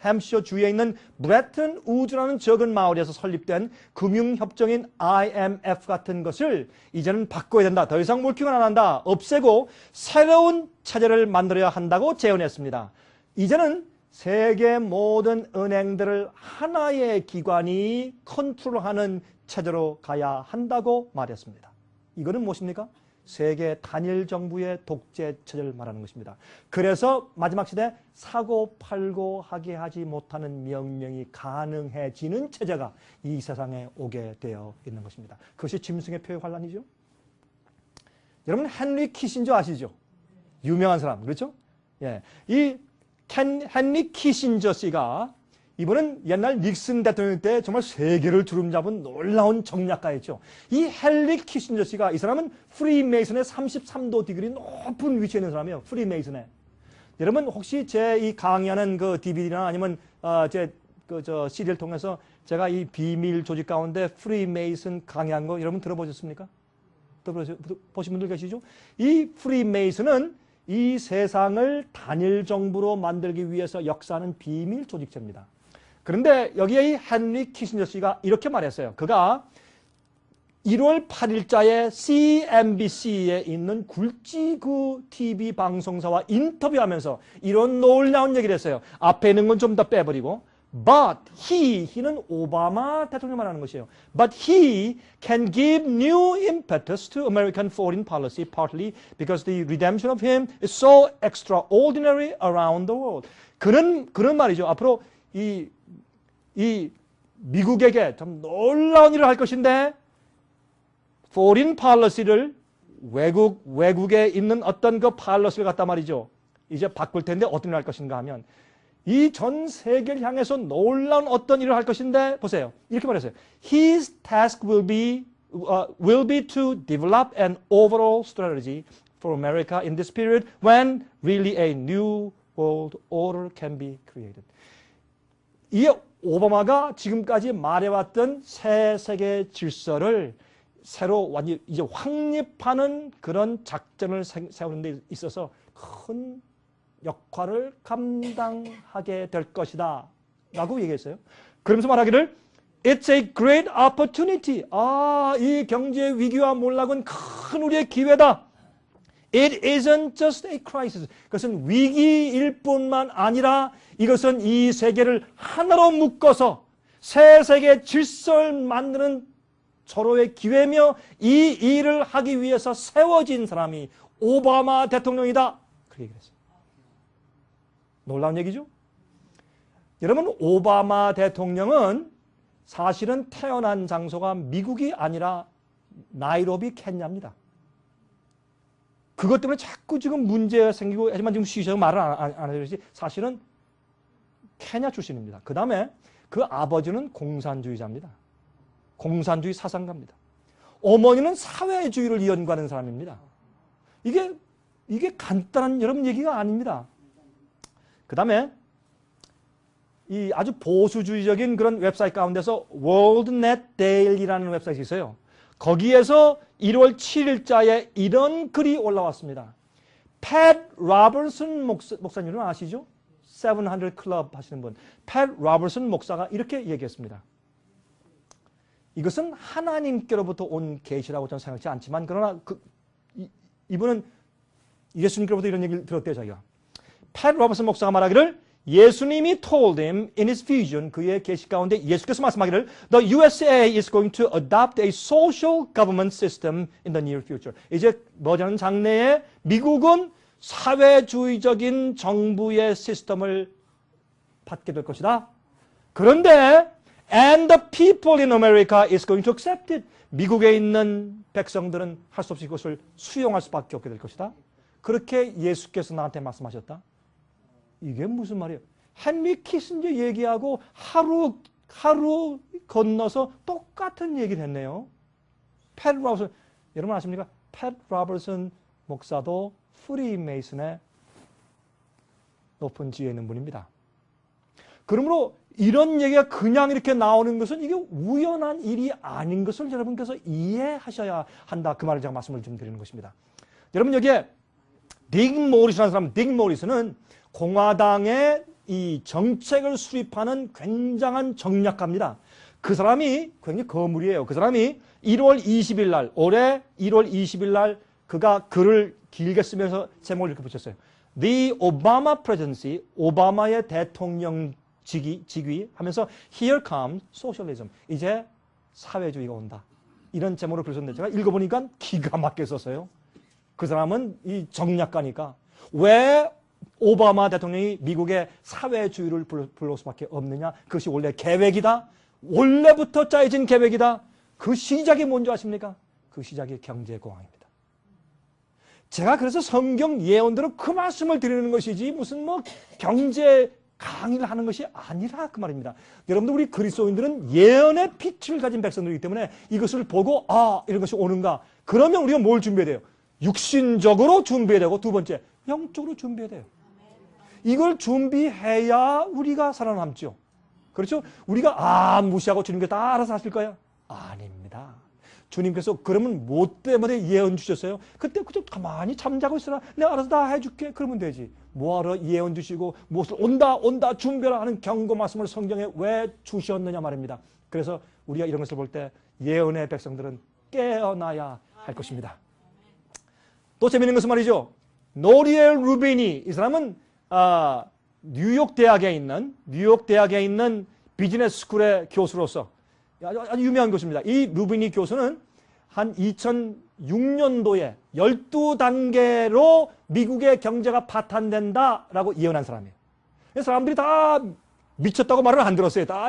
햄시어 주에 있는 브레튼 우즈라는 적은 마을에서 설립된 금융협정인 IMF 같은 것을 이제는 바꿔야 된다. 더 이상 월킹을 안 한다. 없애고 새로운 체제를 만들어야 한다고 제언했습니다. 이제는 세계 모든 은행들을 하나의 기관이 컨트롤하는 체제로 가야 한다고 말했습니다. 이거는 무엇입니까? 세계 단일 정부의 독재 체제를 말하는 것입니다. 그래서 마지막 시대 사고 팔고 하게 하지 못하는 명령이 가능해지는 체제가 이 세상에 오게 되어 있는 것입니다. 그것이 짐승의 표의 환란이죠. 여러분 헨리 키신저 아시죠? 유명한 사람, 그렇죠? 예, 이 헨리 키신저 씨가 이분은 옛날 닉슨 대통령 때 정말 세계를 주름잡은 놀라운 정략가였죠. 이 헨리 키신저 씨가 이 사람은 프리메이슨의 33도 디그리 높은 위치에 있는 사람이에요. 프리메이슨에. 여러분 혹시 제 이 강의하는 그 DVD나 아니면 제 CD를 통해서 제가 이 비밀 조직 가운데 프리메이슨 강의한 거 여러분 들어보셨습니까? 보신 분들 계시죠? 이 프리메이슨은 이 세상을 단일 정부로 만들기 위해서 역사하는 비밀 조직체입니다. 그런데 여기에 이 헨리 키신저 씨가 이렇게 말했어요. 그가 1월 8일자에 CNBC에 있는 굴지그 TV 방송사와 인터뷰하면서 이런 놀라운 얘기를 했어요. 앞에 있는 건 좀 더 빼버리고 But he는 오바마 대통령 말하는 것이에요. But he can give new impetus to American foreign policy partly because the redemption of him is so extraordinary around the world. 그런 말이죠. 앞으로 이 미국에게 참 놀라운 일을 할 것인데 foreign policy를 외국에 있는 어떤 그 policy를 갖다 말이죠. 이제 바꿀 텐데 어떤 일을 할 것인가 하면 이 전 세계를 향해서 놀라운 어떤 일을 할 것인데 보세요. 이렇게 말했어요. His task will be to develop an overall strategy for America in this period when really a new world order can be created. 이 오바마가 지금까지 말해왔던 새 세계 질서를 새로 완전히 이제 확립하는 그런 작전을 세우는 데 있어서 큰 역할을 감당하게 될 것이다 라고 얘기했어요. 그러면서 말하기를 It's a great opportunity. 이 경제 위기와 몰락은 큰 우리의 기회다. It isn't just a crisis. 그것은 위기일 뿐만 아니라 이것은 이 세계를 하나로 묶어서 새 세계 질서를 만드는 서로의 기회며 이 일을 하기 위해서 세워진 사람이 오바마 대통령이다. 그렇게 얘기를 했어요. 놀라운 얘기죠? 여러분, 오바마 대통령은 사실은 태어난 장소가 미국이 아니라 나이로비 케냐입니다. 그것 때문에 자꾸 지금 문제가 생기고, 하지만 지금 시시하게 말을 안 해주지, 사실은 케냐 출신입니다. 그 다음에 그 아버지는 공산주의자입니다. 공산주의 사상가입니다. 어머니는 사회주의를 연구하는 사람입니다. 이게 간단한 여러분 얘기가 아닙니다. 그 다음에 이 아주 보수주의적인 그런 웹사이트 가운데서 WorldNet Daily라는 웹사이트가 있어요. 거기에서 1월 7일자에 이런 글이 올라왔습니다. 팻 로버슨 목사님은 아시죠? 700 클럽 하시는 분. 팻 로버슨 목사가 이렇게 얘기했습니다. 이것은 하나님께로부터 온 계시라고 저는 생각하지 않지만, 그러나 이분은 예수님께로부터 이런 얘기를 들었대요, 자기가. 팻 로버슨 목사가 말하기를, 예수님이 told him in his vision, 그의 계시 가운데 예수께서 말씀하기를 The USA is going to adopt a social government system in the near future. 이제 머지않은 장래에 미국은 사회주의적인 정부의 시스템을 받게 될 것이다. 그런데 and the people in America is going to accept it. 미국에 있는 백성들은 할 수 없이 그것을 수용할 수밖에 없게 될 것이다. 그렇게 예수께서 나한테 말씀하셨다. 이게 무슨 말이에요? 헨리 키신저 얘기하고 하루 건너서 똑같은 얘기를 했네요. 팻 로버슨, 여러분 아십니까? 팻 로버슨 목사도 프리메이슨의 높은 지위에 있는 분입니다. 그러므로 이런 얘기가 그냥 이렇게 나오는 것은 이게 우연한 일이 아닌 것을 여러분께서 이해하셔야 한다. 그 말을 제가 말씀을 좀 드리는 것입니다. 여러분, 여기에 딕 모리스라는 사람, 딕 모리스는 공화당의 이 정책을 수립하는 굉장한 정략가입니다. 그 사람이 굉장히 거물이에요. 그 사람이 1월 20일 날, 올해 1월 20일 날 그가 글을 길게 쓰면서 제목을 이렇게 붙였어요. The Obama Presidency, 오바마의 대통령 직위 하면서 Here comes socialism. 이제 사회주의가 온다. 이런 제목으로 글썼는데 제가 읽어보니까 기가 막히게 썼어요. 그 사람은 이 정략가니까 왜 오바마 대통령이 미국의 사회주의를 불러올 수밖에 없느냐? 그것이 원래 계획이다. 원래부터 짜여진 계획이다. 그 시작이 뭔지 아십니까? 그 시작이 경제공황입니다. 제가 그래서 성경 예언대로 그 말씀을 드리는 것이지 무슨 뭐 경제 강의를 하는 것이 아니라 그 말입니다. 여러분들, 우리 그리스도인들은 예언의 빛을 가진 백성들이기 때문에 이것을 보고 이런 것이 오는가? 그러면 우리가 뭘 준비해야 돼요? 육신적으로 준비해야 되고, 두 번째 영적으로 준비해야 돼요. 이걸 준비해야 우리가 살아남죠. 그렇죠? 우리가 무시하고 주님께서 다 알아서 하실 거야? 아닙니다. 주님께서 그러면 뭐 때문에 예언 주셨어요? 그때 그저 가만히 잠자고 있으라. 내가 알아서 다 해줄게. 그러면 되지. 뭐하러 예언 주시고 무엇을 온다 준비하라 하는 경고 말씀을 성경에 왜 주셨느냐 말입니다. 그래서 우리가 이런 것을 볼 때 예언의 백성들은 깨어나야 할 것입니다. 또 재미있는 것은 말이죠. 노리엘 루비니, 이 사람은 뉴욕 대학에 있는 비즈니스 스쿨의 교수로서 아주 유명한 교수입니다. 이 루비니 교수는 한 2006년도에 12단계로 미국의 경제가 파탄된다라고 예언한 사람이에요. 사람들이 다 미쳤다고 말을 안 들었어요. 다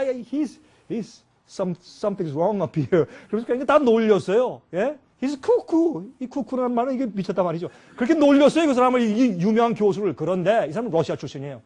something's wrong up here. 그래서 그냥 다 놀렸어요. 예? He's cuckoo. 이 쿠쿠라는 말은 이게 미쳤단 말이죠. 그렇게 놀렸어요, 그 사람을, 이 유명한 교수를. 그런데 이 사람은 러시아 출신이에요.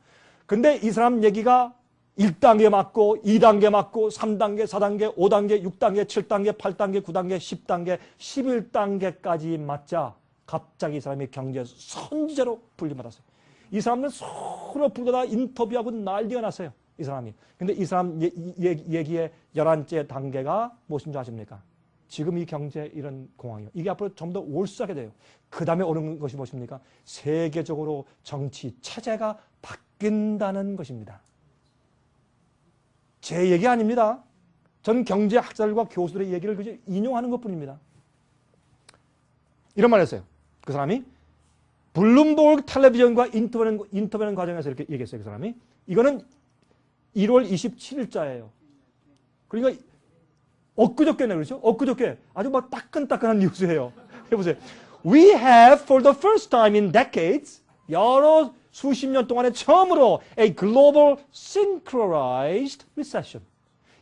근데 이 사람 얘기가 1단계 맞고 2단계 맞고 3단계, 4단계, 5단계, 6단계, 7단계, 8단계, 9단계, 10단계, 11단계까지 맞자 갑자기 이 사람이 경제 선지자로 불림받았어요. 이 사람은 서로 불러다 인터뷰하고 난리가 났어요. 이 사람이. 근데 이 사람 얘기의 11째 단계가 무엇인 줄 아십니까? 지금 이 경제 이런 공황이요. 이게 앞으로 좀 더 올수하게 돼요. 그 다음에 오는 것이 무엇입니까? 세계적으로 정치 체제가 바뀐다는 것입니다. 제 얘기 아닙니다. 전 경제학자들과 교수들의 얘기를 그저 인용하는 것뿐입니다. 이런 말을 했어요. 그 사람이 블룸버그 텔레비전과 인터뷰하는 과정에서 이렇게 얘기했어요. 그 사람이. 이거는 1월 27일자예요. 그러니까 엊그저께네, 그렇죠? 엊그저께 아주 막 따끈따끈한 뉴스예요. 해보세요. We have for the first time in decades, 여러 수십 년 동안에 처음으로 a global synchronized recession.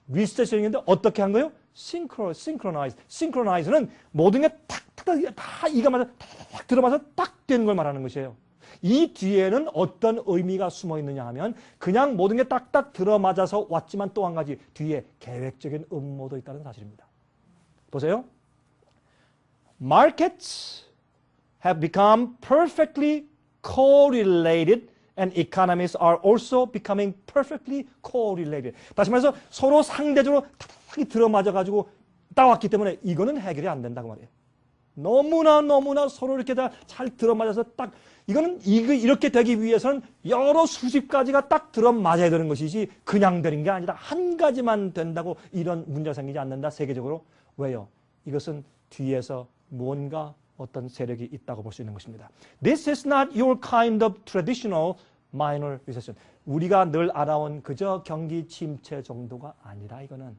리세션인데 어떻게 한 거예요? synchronize. synchronize는 모든 게 탁탁 다 이가 맞아 탁 들어맞아 딱 되는 걸 말하는 것이에요. 이 뒤에는 어떤 의미가 숨어 있느냐 하면 그냥 모든 게 딱딱 들어맞아서 왔지만 또 한 가지 뒤에 계획적인 음모도 있다는 사실입니다. 보세요. Markets have become perfectly correlated and economies are also becoming perfectly correlated. 다시 말해서 서로 상대적으로 탁탁이 들어맞아가지고 따왔기 때문에 이거는 해결이 안 된다고 말이에요. 너무나 서로 이렇게 다 잘 들어맞아서 딱 이거는 이렇게 되기 위해서는 여러 수십 가지가 딱 들어맞아야 되는 것이지 그냥 되는 게 아니라 한 가지만 된다고 이런 문제가 생기지 않는다. 세계적으로. 왜요? 이것은 뒤에서 무언가 어떤 세력이 있다고 볼 수 있는 것입니다. This is not your kind of traditional minor recession. 우리가 늘 알아온 그저 경기 침체 정도가 아니라 이거는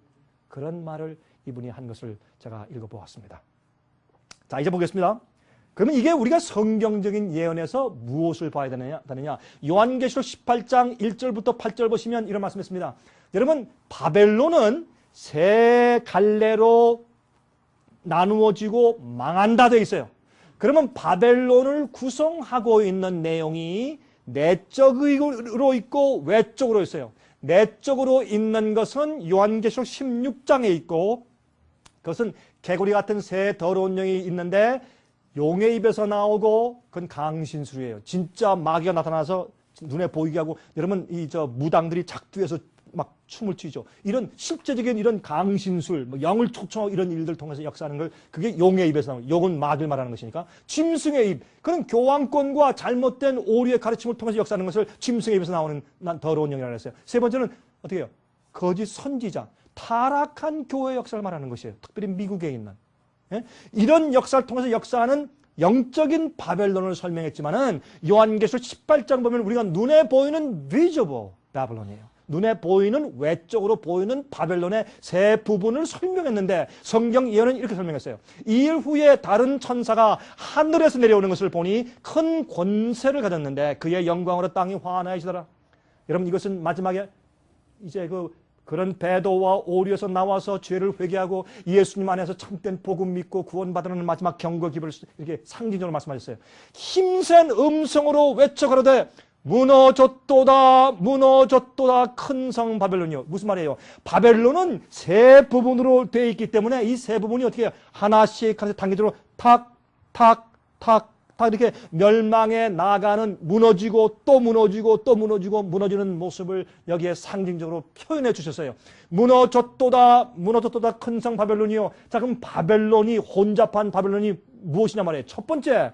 그런 말을 이분이 한 것을 제가 읽어보았습니다. 자, 이제 보겠습니다. 그러면 이게 우리가 성경적인 예언에서 무엇을 봐야 되느냐? 요한계시록 18장 1절부터 8절 보시면 이런 말씀이 있습니다. 여러분, 바벨론은 세 갈래로 나누어지고 망한다 되어 있어요. 그러면 바벨론을 구성하고 있는 내용이 내적으로 있고 외적으로 있어요. 내적으로 있는 것은 요한계시록 16장에 있고 그것은 개구리 같은 새 더러운 영이 있는데 용의 입에서 나오고 그건 강신술이에요. 진짜 마귀가 나타나서 눈에 보이게 하고 여러분 이 무당들이 작두에서 막 춤을 추죠. 이런 실제적인 이런 강신술, 영을 초청하고 이런 일들 통해서 역사하는 걸 그게 용의 입에서 나오는 용은 마귀를 말하는 것이니까 짐승의 입, 그런 교황권과 잘못된 오류의 가르침을 통해서 역사하는 것을 짐승의 입에서 나오는 더러운 영이라고 했어요. 세 번째는 어떻게 해요? 거짓 선지자, 타락한 교회 역사를 말하는 것이에요. 특별히 미국에 있는. 예? 이런 역사를 통해서 역사하는 영적인 바벨론을 설명했지만은 요한계시록 18장 보면 우리가 눈에 보이는 visible 바벨론이에요. 눈에 보이는 외적으로 보이는 바벨론의 세 부분을 설명했는데 성경 예언은 이렇게 설명했어요. 2일 후에 다른 천사가 하늘에서 내려오는 것을 보니 큰 권세를 가졌는데 그의 영광으로 땅이 환하여지더라. 여러분 이것은 마지막에 이제 그런 배도와 오류에서 나와서 죄를 회개하고 예수님 안에서 참된 복음 믿고 구원받으는 마지막 경고 기부를 이렇게 상징적으로 말씀하셨어요. 힘센 음성으로 외쳐 가로되 무너졌도다 무너졌도다 큰 성 바벨론이요. 무슨 말이에요? 바벨론은 세 부분으로 되어 있기 때문에 이 세 부분이 어떻게 해요? 하나씩 단계적으로 탁 이렇게 멸망에 나가는 무너지고 또 무너지고 또 무너지고 무너지는 모습을 여기에 상징적으로 표현해 주셨어요. 무너졌도다 큰 성 바벨론이요. 자, 그럼 바벨론이 혼잡한 바벨론이 무엇이냐 말이에요. 첫 번째,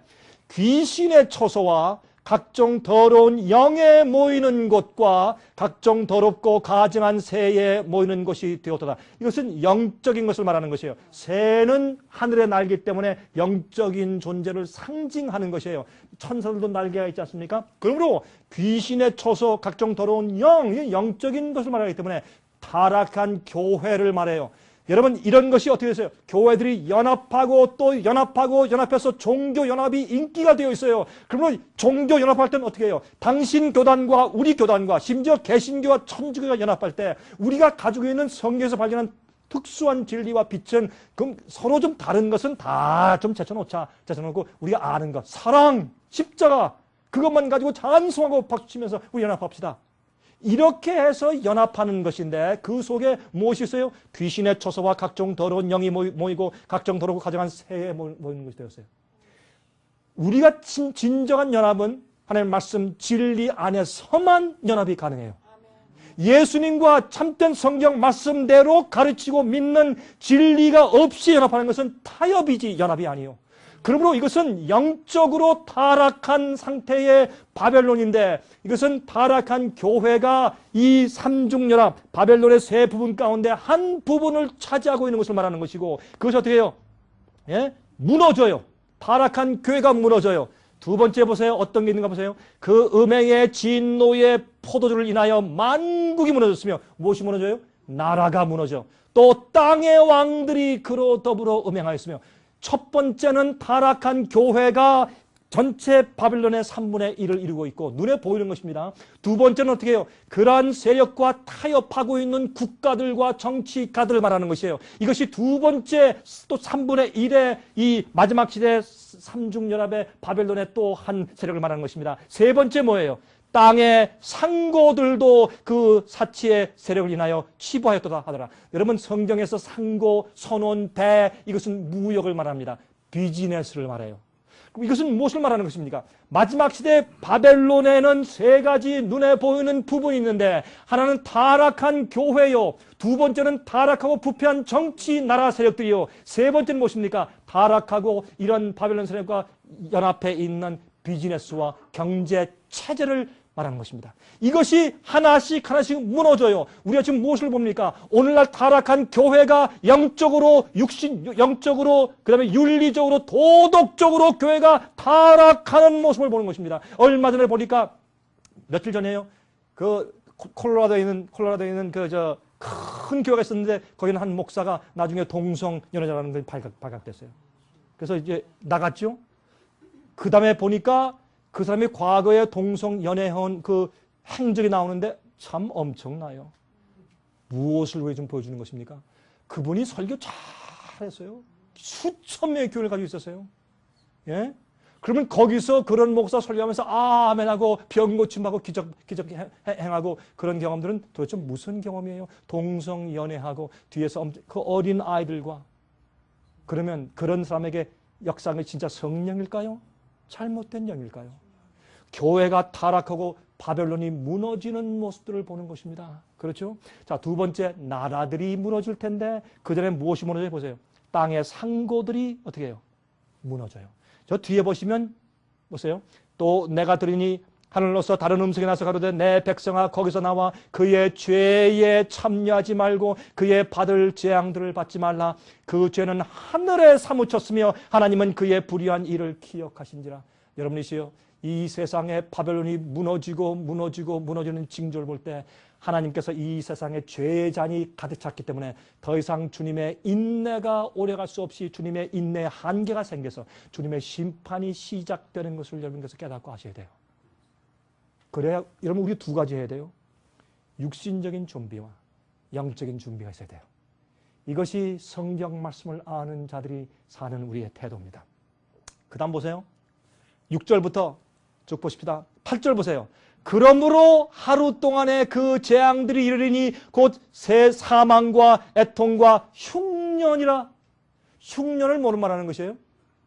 귀신의 처소와 각종 더러운 영에 모이는 곳과 각종 더럽고 가증한 새에 모이는 곳이 되었도다. 이것은 영적인 것을 말하는 것이에요. 새는 하늘의 날개 때문에 영적인 존재를 상징하는 것이에요. 천사들도 날개가 있지 않습니까? 그러므로 귀신의 처소, 각종 더러운 영적인 것을 말하기 때문에 타락한 교회를 말해요. 여러분 이런 것이 어떻게 됐어요? 교회들이 연합하고 또 연합해서 종교연합이 인기가 되어 있어요. 그러면 종교연합할 때는 어떻게 해요? 당신 교단과 우리 교단과 심지어 개신교와 천주교가 연합할 때 우리가 가지고 있는 성경에서 발견한 특수한 진리와 빛은 그럼 서로 좀 다른 것은 다 좀 제쳐놓고 우리가 아는 것, 사랑, 십자가 그것만 가지고 찬송하고 박수치면서 우리 연합합시다. 이렇게 해서 연합하는 것인데 그 속에 무엇이 있어요? 귀신의 처소와 각종 더러운 영이 모이고 각종 더럽고 가증한 새에 모이는 것이 되었어요. 우리가 진정한 연합은 하나님의 말씀 진리 안에서만 연합이 가능해요. 예수님과 참된 성경 말씀대로 가르치고 믿는 진리가 없이 연합하는 것은 타협이지 연합이 아니에요. 그러므로 이것은 영적으로 타락한 상태의 바벨론인데 이것은 타락한 교회가 이 삼중연합 바벨론의 세 부분 가운데 한 부분을 차지하고 있는 것을 말하는 것이고 그것이 어떻게 해요? 예? 무너져요. 타락한 교회가 무너져요. 두 번째 보세요. 어떤 게 있는가 보세요. 그 음행의 진노의 포도주를 인하여 만국이 무너졌으며 무엇이 무너져요? 나라가 무너져. 또 땅의 왕들이 그로 더불어 음행하였으며 첫 번째는 타락한 교회가 전체 바빌론의 3분의 1을 이루고 있고 눈에 보이는 것입니다. 두 번째는 어떻게 해요? 그러한 세력과 타협하고 있는 국가들과 정치가들을 말하는 것이에요. 이것이 두 번째 또 3분의 1의 이 마지막 시대 삼중연합의 바벨론의 또 한 세력을 말하는 것입니다. 세 번째 뭐예요? 땅의 상고들도 그 사치의 세력을 인하여 치부하였도다 하더라. 여러분 성경에서 상고, 선원, 배 이것은 무역을 말합니다. 비즈니스를 말해요. 이것은 무엇을 말하는 것입니까? 마지막 시대 바벨론에는 세 가지 눈에 보이는 부분이 있는데 하나는 타락한 교회요. 두 번째는 타락하고 부패한 정치 나라 세력들이요. 세 번째는 무엇입니까? 타락하고 이런 바벨론 세력과 연합해 있는 비즈니스와 경제 체제를 말하는 것입니다. 이것이 하나씩 무너져요. 우리가 지금 무엇을 봅니까? 오늘날 타락한 교회가 영적으로, 영적으로, 그 다음에 윤리적으로, 도덕적으로 교회가 타락하는 모습을 보는 것입니다. 얼마 전에 보니까, 며칠 전에요. 그, 콜로라도에 있는 큰 교회가 있었는데, 거기는 한 목사가 나중에 동성연애자라는 게 발각됐어요. 그래서 이제 나갔죠? 그 다음에 보니까 그 사람이 과거에 동성연애한 그 행적이 나오는데 참 엄청나요. 무엇을 왜 좀 보여주는 것입니까? 그분이 설교 잘했어요. 수천 명의 교회를 가지고 있었어요. 예? 그러면 거기서 그런 목사 설교하면서 아멘하고 병 고침하고 기적 행하고 그런 경험들은 도대체 무슨 경험이에요? 동성연애하고 뒤에서 그 어린 아이들과 그러면 그런 사람에게 역사는 진짜 성령일까요? 잘못된 영일까요? 교회가 타락하고 바벨론이 무너지는 모습들을 보는 것입니다. 그렇죠? 자, 두 번째, 나라들이 무너질 텐데 그 전에 무엇이 무너져요? 보세요. 땅의 상고들이 어떻게 해요? 무너져요. 저 뒤에 보시면 보세요. 또 내가 들으니 하늘로서 다른 음성이 나서 가로되 내 백성아 거기서 나와 그의 죄에 참여하지 말고 그의 받을 재앙들을 받지 말라. 그 죄는 하늘에 사무쳤으며 하나님은 그의 불의한 일을 기억하신지라. 여러분이시여, 이 세상에 바벨론이 무너지는 징조를 볼 때 하나님께서 이 세상에 죄의 잔이 가득 찼기 때문에 더 이상 주님의 인내가 오래갈 수 없이 주님의 인내의 한계가 생겨서 주님의 심판이 시작되는 것을 여러분께서 깨닫고 하셔야 돼요. 그래야 여러분 우리 두 가지 해야 돼요. 육신적인 준비와 영적인 준비가 있어야 돼요. 이것이 성경 말씀을 아는 자들이 사는 우리의 태도입니다. 그 다음 보세요. 6절부터 쭉 보십시다. 8절 보세요. 그러므로 하루 동안에 그 재앙들이 이르리니 곧 새 사망과 애통과 흉년이라. 흉년을 뭐로 말하는 것이에요?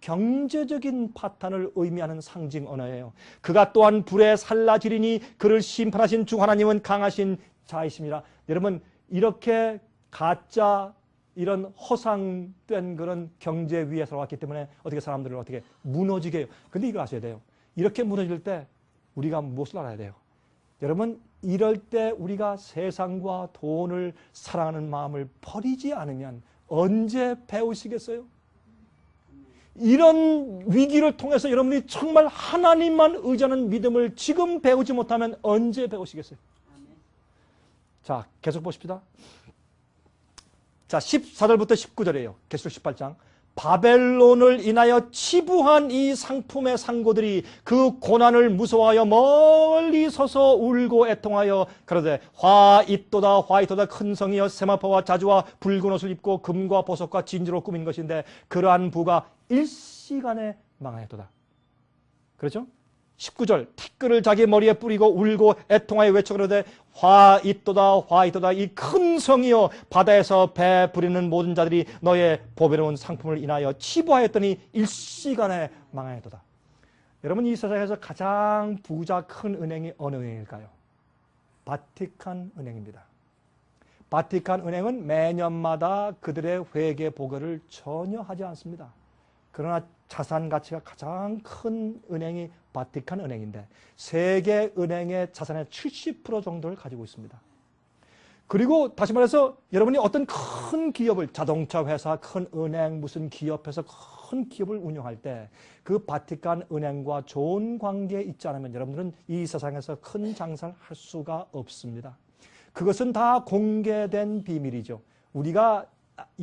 경제적인 파탄을 의미하는 상징 언어예요. 그가 또한 불에 살라지리니 그를 심판하신 주 하나님은 강하신 자이십니다. 여러분 이렇게 가짜 이런 허상된 그런 경제 위에 살아왔기 때문에 어떻게 사람들을 어떻게 무너지게 해요. 근데 이거 아셔야 돼요. 이렇게 무너질 때 우리가 무엇을 알아야 돼요? 여러분 이럴 때 우리가 세상과 돈을 사랑하는 마음을 버리지 않으면 언제 배우시겠어요? 이런 위기를 통해서 여러분이 정말 하나님만 의지하는 믿음을 지금 배우지 못하면 언제 배우시겠어요? 자, 계속 보십시다. 자, 14절부터 19절이에요. 계시록 18장. 바벨론을 인하여 치부한 이 상품의 상고들이 그 고난을 무서워하여 멀리 서서 울고 애통하여 그러되 화잇도다 화잇도다 큰 성이여 세마포와 자주와 붉은 옷을 입고 금과 보석과 진주로 꾸민 것인데 그러한 부가 일시간에 망하였도다. 그렇죠? 19절 티끌을 자기 머리에 뿌리고 울고 애통하여 외쳐 그러되 화잇도다 화잇도다 이 큰 성이여 바다에서 배 부리는 모든 자들이 너의 보배로운 상품을 인하여 치부하였더니 일시간에 망하였도다. 여러분 이 세상에서 가장 부자 큰 은행이 어느 은행일까요? 바티칸 은행입니다. 바티칸 은행은 매년마다 그들의 회계 보고를 전혀 하지 않습니다. 그러나 자산 가치가 가장 큰 은행이 바티칸 은행인데 세계 은행의 자산의 70% 정도를 가지고 있습니다. 그리고 다시 말해서 여러분이 어떤 큰 기업을, 자동차 회사, 큰 은행, 무슨 기업에서 큰 기업을 운영할 때 그 바티칸 은행과 좋은 관계에 있지 않으면 여러분들은 이 세상에서 큰 장사를 할 수가 없습니다. 그것은 다 공개된 비밀이죠. 우리가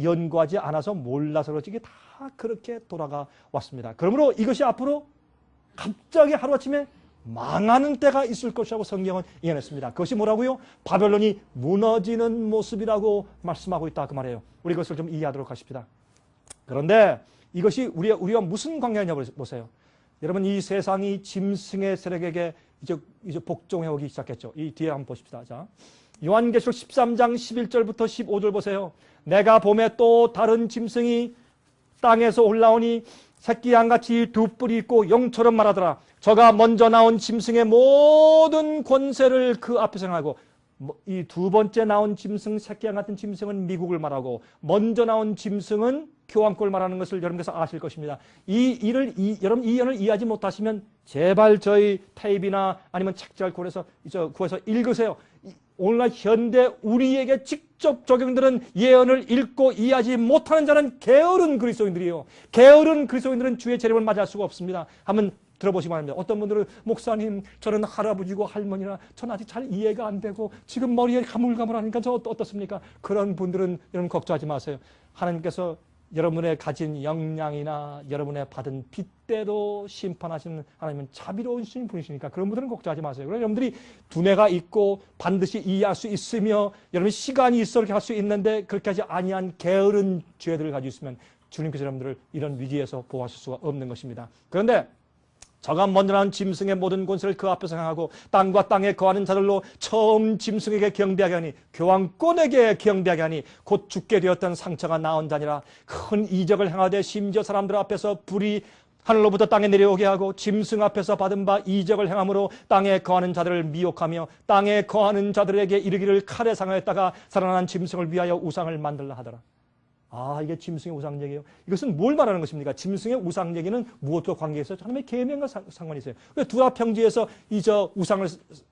연구하지 않아서 몰라서 그렇지 이게 다 그렇게 돌아가 왔습니다. 그러므로 이것이 앞으로 갑자기 하루아침에 망하는 때가 있을 것이라고 성경은 예언했습니다. 그것이 뭐라고요? 바벨론이 무너지는 모습이라고 말씀하고 있다 그 말이에요. 우리 그것을 좀 이해하도록 하십시다. 그런데 이것이 우리와 무슨 관계냐 보세요. 여러분 이 세상이 짐승의 세력에게 이제 복종해 오기 시작했죠. 이 뒤에 한번 보십시다. 자, 요한계시록 13장 11절부터 15절 보세요. 내가 봄에 또 다른 짐승이 땅에서 올라오니 새끼 양같이 두 뿔이 있고 용처럼 말하더라. 저가 먼저 나온 짐승의 모든 권세를 그 앞에서 행하고, 이 두 번째 나온 짐승, 새끼 양 같은 짐승은 미국을 말하고, 먼저 나온 짐승은 교황권을 말하는 것을 여러분께서 아실 것입니다. 여러분 이 예언을 이해하지 못하시면 제발 저희 테이프나 아니면 책자를 구해서 읽으세요. 오늘날 현대 우리에게 직접 적용되는 예언을 읽고 이해하지 못하는 자는 게으른 그리스도인들이에요. 게으른 그리스도인들은 주의 재림을 맞이할 수가 없습니다. 한번 들어보시기 바랍니다. 어떤 분들은 목사님 저는 할아버지고 할머니라 전 아직 잘 이해가 안 되고 지금 머리에 가물가물하니까 저 어떻습니까? 그런 분들은 여러분 걱정하지 마세요. 하나님께서 여러분의 가진 역량이나 여러분의 받은 빚대로 심판하시는 하나님은 자비로우신 분이시니까 그런 분들은 걱정하지 마세요. 그러나 여러분들이 두뇌가 있고 반드시 이해할 수 있으며 여러분 시간이 있어 이렇게 할 수 있는데 그렇게 하지 아니한 게으른 죄들을 가지고 있으면 주님께서 여러분들을 이런 위기에서 보호하실 수가 없는 것입니다. 그런데 저가 먼저 나온 짐승의 모든 권세를 그 앞에서 행하고 땅과 땅에 거하는 자들로 처음 짐승에게 경배하게 하니 교황권에게 경배하게 하니 곧 죽게 되었던 상처가 나온 자니라. 큰 이적을 행하되 심지어 사람들 앞에서 불이 하늘로부터 땅에 내려오게 하고 짐승 앞에서 받은 바 이적을 행함으로 땅에 거하는 자들을 미혹하며 땅에 거하는 자들에게 이르기를 칼에 상하였다가 살아난 짐승을 위하여 우상을 만들라 하더라. 아, 이게 짐승의 우상 얘기예요. 이것은 뭘 말하는 것입니까? 짐승의 우상 얘기는 무엇과 관계해서 하나님의 계명과 상관이 있어요. 두라 평지에서 우상을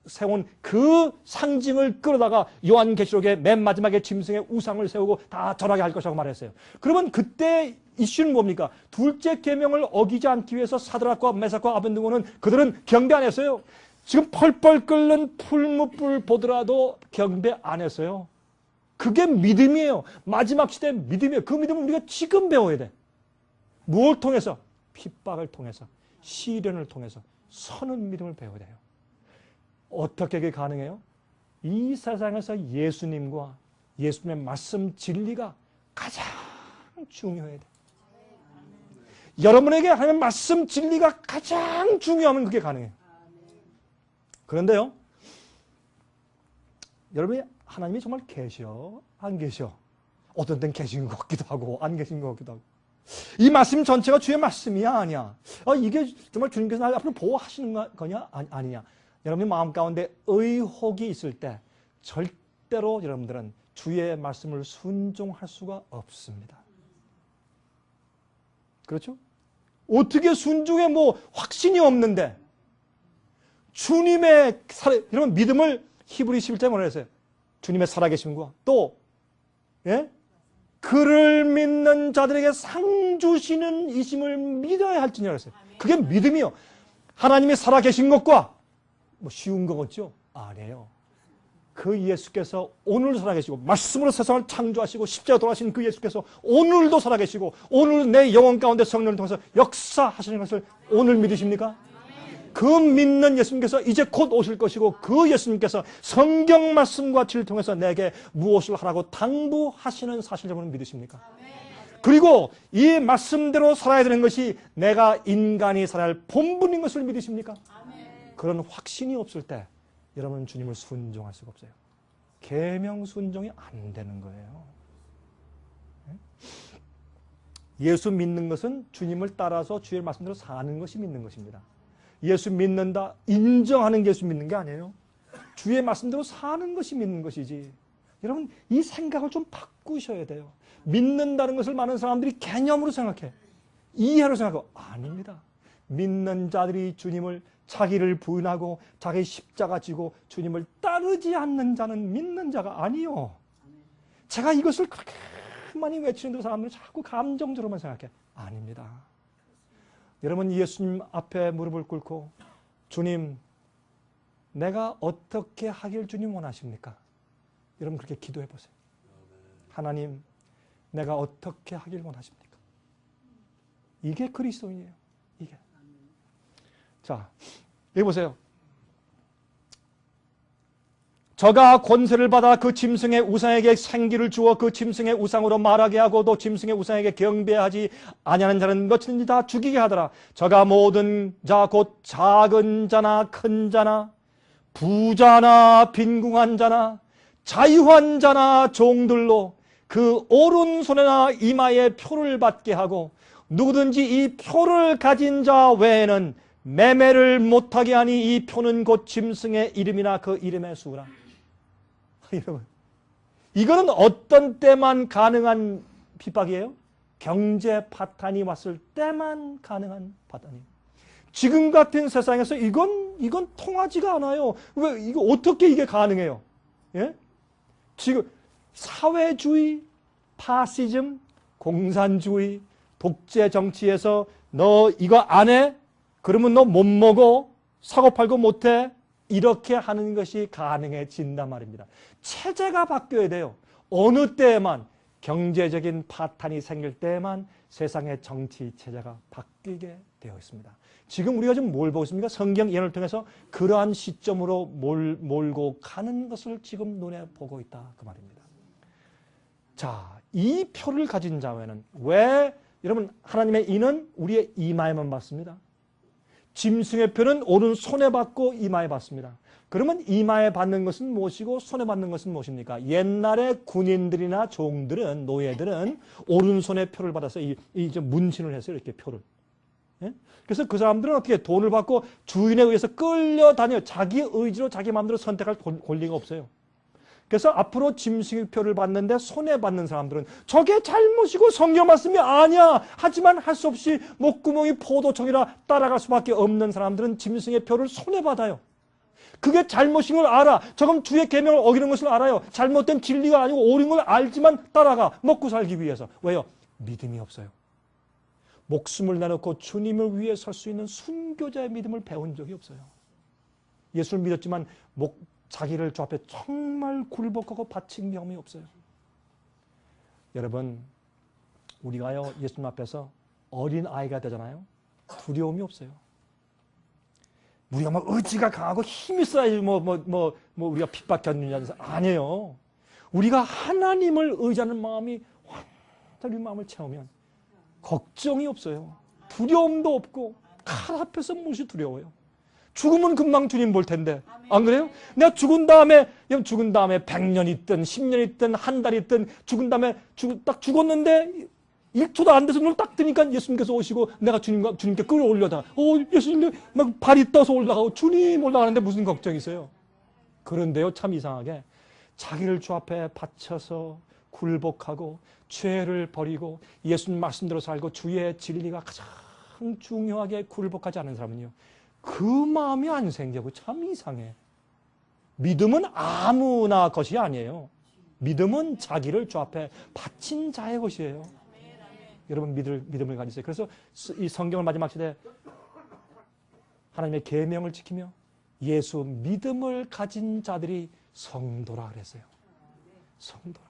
세운 그 상징을 끌어다가 요한계시록의 맨 마지막에 짐승의 우상을 세우고 다 절하게 할 것이라고 말했어요. 그러면 그때 이슈는 뭡니까? 둘째 계명을 어기지 않기 위해서 사드락과 메삭과 아벤느고는 그들은 경배 안 했어요. 지금 펄펄 끓는 풀무불 보더라도 경배 안 했어요. 그게 믿음이에요. 마지막 시대의 믿음이에요. 그 믿음은 우리가 지금 배워야 돼. 무엇을 통해서? 핍박을 통해서, 시련을 통해서 서는 믿음을 배워야 돼요. 어떻게 그게 가능해요? 이 세상에서 예수님과 예수님의 말씀 진리가 가장 중요해야 돼. 여러분에게 하나님의 말씀 진리가 가장 중요하면 그게 가능해요. 그런데요, 여러분이 하나님이 정말 계셔? 안 계셔? 어떤 때는 계신 것 같기도 하고 안 계신 것 같기도 하고. 이 말씀 전체가 주의 말씀이야 아니야? 이게 정말 주님께서 나를 앞으로 보호하시는 거냐 아니냐? 여러분의 마음 가운데 의혹이 있을 때 절대로 여러분들은 주의 말씀을 순종할 수가 없습니다. 그렇죠? 어떻게 순종에 확신이 없는데 주님의 여러분 믿음을 히브리 11장에 뭐라 했어요? 주님의 살아계심과 또 그를 믿는 자들에게 상 주시는 이심을 믿어야 할지니라 했어요. 그게 믿음이요. 하나님이 살아계신 것과 쉬운 거겠죠? 아니에요. 그 예수께서 오늘 살아계시고 말씀으로 세상을 창조하시고 십자가 돌아가신 그 예수께서 오늘도 살아계시고 오늘 내 영혼 가운데 성령을 통해서 역사하시는 것을 오늘 믿으십니까? 그 믿는 예수님께서 이제 곧 오실 것이고 그 예수님께서 성경 말씀과 진리를 통해서 내게 무엇을 하라고 당부하시는 사실 여러분 믿으십니까? 그리고 이 말씀대로 살아야 되는 것이 내가 인간이 살아야 할 본분인 것을 믿으십니까? 그런 확신이 없을 때 여러분은 주님을 순종할 수가 없어요. 계명 순종이 안 되는 거예요. 예수 믿는 것은 주님을 따라서 주의 말씀대로 사는 것이 믿는 것입니다. 예수 믿는다, 인정하는 게 예수 믿는 게 아니에요. 주의 말씀대로 사는 것이 믿는 것이지. 여러분 이 생각을 좀 바꾸셔야 돼요. 믿는다는 것을 많은 사람들이 개념으로 생각해. 이해로 생각하고 아닙니다. 믿는 자들이 주님을 자기를 부인하고 자기 십자가 지고 주님을 따르지 않는 자는 믿는 자가 아니요. 제가 이것을 그렇게 많이 외치는 사람들은 자꾸 감정적으로만 생각해. 아닙니다. 여러분, 예수님 앞에 무릎을 꿇고 주님, 내가 어떻게 하길 주님 원하십니까? 여러분 그렇게 기도해 보세요. 하나님, 내가 어떻게 하길 원하십니까? 이게 그리스도인이에요. 이게. 자, 여기 보세요. 저가 권세를 받아 그 짐승의 우상에게 생기를 주어 그 짐승의 우상으로 말하게 하고 또 짐승의 우상에게 경배하지 아니하는 자는 몇이든지 다 죽이게 하더라. 저가 모든 자 곧 작은 자나 큰 자나 부자나 빈궁한 자나 자유한 자나 종들로 그 오른손이나 이마에 표를 받게 하고 누구든지 이 표를 가진 자 외에는 매매를 못하게 하니 이 표는 곧 짐승의 이름이나 그 이름의 수라. 여러분, 이거는 어떤 때만 가능한 핍박이에요? 경제 파탄이 왔을 때만 가능한 파탄이에요. 지금 같은 세상에서 이건 통하지가 않아요. 왜 이거 어떻게 이게 가능해요? 예? 지금 사회주의, 파시즘, 공산주의, 독재 정치에서 너 이거 안 해? 그러면 너 못 먹어? 사고 팔고 못 해? 이렇게 하는 것이 가능해진단 말입니다. 체제가 바뀌어야 돼요. 어느 때에만 경제적인 파탄이 생길 때에만 세상의 정치 체제가 바뀌게 되어 있습니다. 지금 우리가 지금 뭘 보고 있습니까? 성경 예언을 통해서 그러한 시점으로 몰고 가는 것을 지금 눈에 보고 있다 그 말입니다. 자, 이 표를 가진 자외에는 왜 여러분 하나님의 이는 우리의 이마에만 받습니다. 짐승의 표는 오른손에 받고 이마에 받습니다. 그러면 이마에 받는 것은 무엇이고 손에 받는 것은 무엇입니까? 옛날에 군인들이나 종들은, 노예들은 오른손에 표를 받아서 이제 문신을 했어요. 이렇게 표를. 예? 그래서 그 사람들은 어떻게 돈을 받고 주인에 의해서 끌려다녀. 자기 의지로 자기 마음대로 선택할 권리가 없어요. 그래서 앞으로 짐승의 표를 받는데 손에 받는 사람들은 저게 잘못이고 성경 말씀이 아니야. 하지만 할 수 없이 목구멍이 포도청이라 따라갈 수밖에 없는 사람들은 짐승의 표를 손에 받아요. 그게 잘못인 걸 알아. 저건 주의 계명을 어기는 것을 알아요. 잘못된 진리가 아니고 옳은 걸 알지만 따라가. 먹고 살기 위해서. 왜요? 믿음이 없어요. 목숨을 내놓고 주님을 위해 설 수 있는 순교자의 믿음을 배운 적이 없어요. 예수를 믿었지만 자기를 주 앞에 정말 굴복하고 바친 경험이 없어요. 여러분, 우리가요 예수님 앞에서 어린 아이가 되잖아요. 두려움이 없어요. 우리가 막 의지가 강하고 힘이 있어야지 우리가 핍박 견디냐면서 아니에요. 우리가 하나님을 의지하는 마음이 완전히 마음을 채우면 걱정이 없어요. 두려움도 없고 칼 앞에서 무엇이 두려워요. 죽으면 금방 주님 볼 텐데 안 그래요? 내가 죽은 다음에 100년 있든 10년 있든 한 달 있든 죽은 다음에 딱 죽었는데 1초도 안 돼서 눈을 딱 뜨니까 예수님께서 오시고 내가 주님께 끌어올려다가 예수님 막 발이 떠서 올라가고 주님 올라가는데 무슨 걱정이 있어요? 그런데요 참 이상하게 자기를 주 앞에 바쳐서 굴복하고 죄를 버리고 예수님 말씀대로 살고 주의 진리가 가장 중요하게 굴복하지 않은 사람은요 그 마음이 안 생기고 참 이상해. 믿음은 아무나 것이 아니에요. 믿음은 자기를 주 앞에 바친 자의 것이에요. 여러분 믿음을 가지세요. 그래서 이 성경을 마지막 시대에 하나님의 계명을 지키며 예수 믿음을 가진 자들이 성도라 그랬어요. 성도라.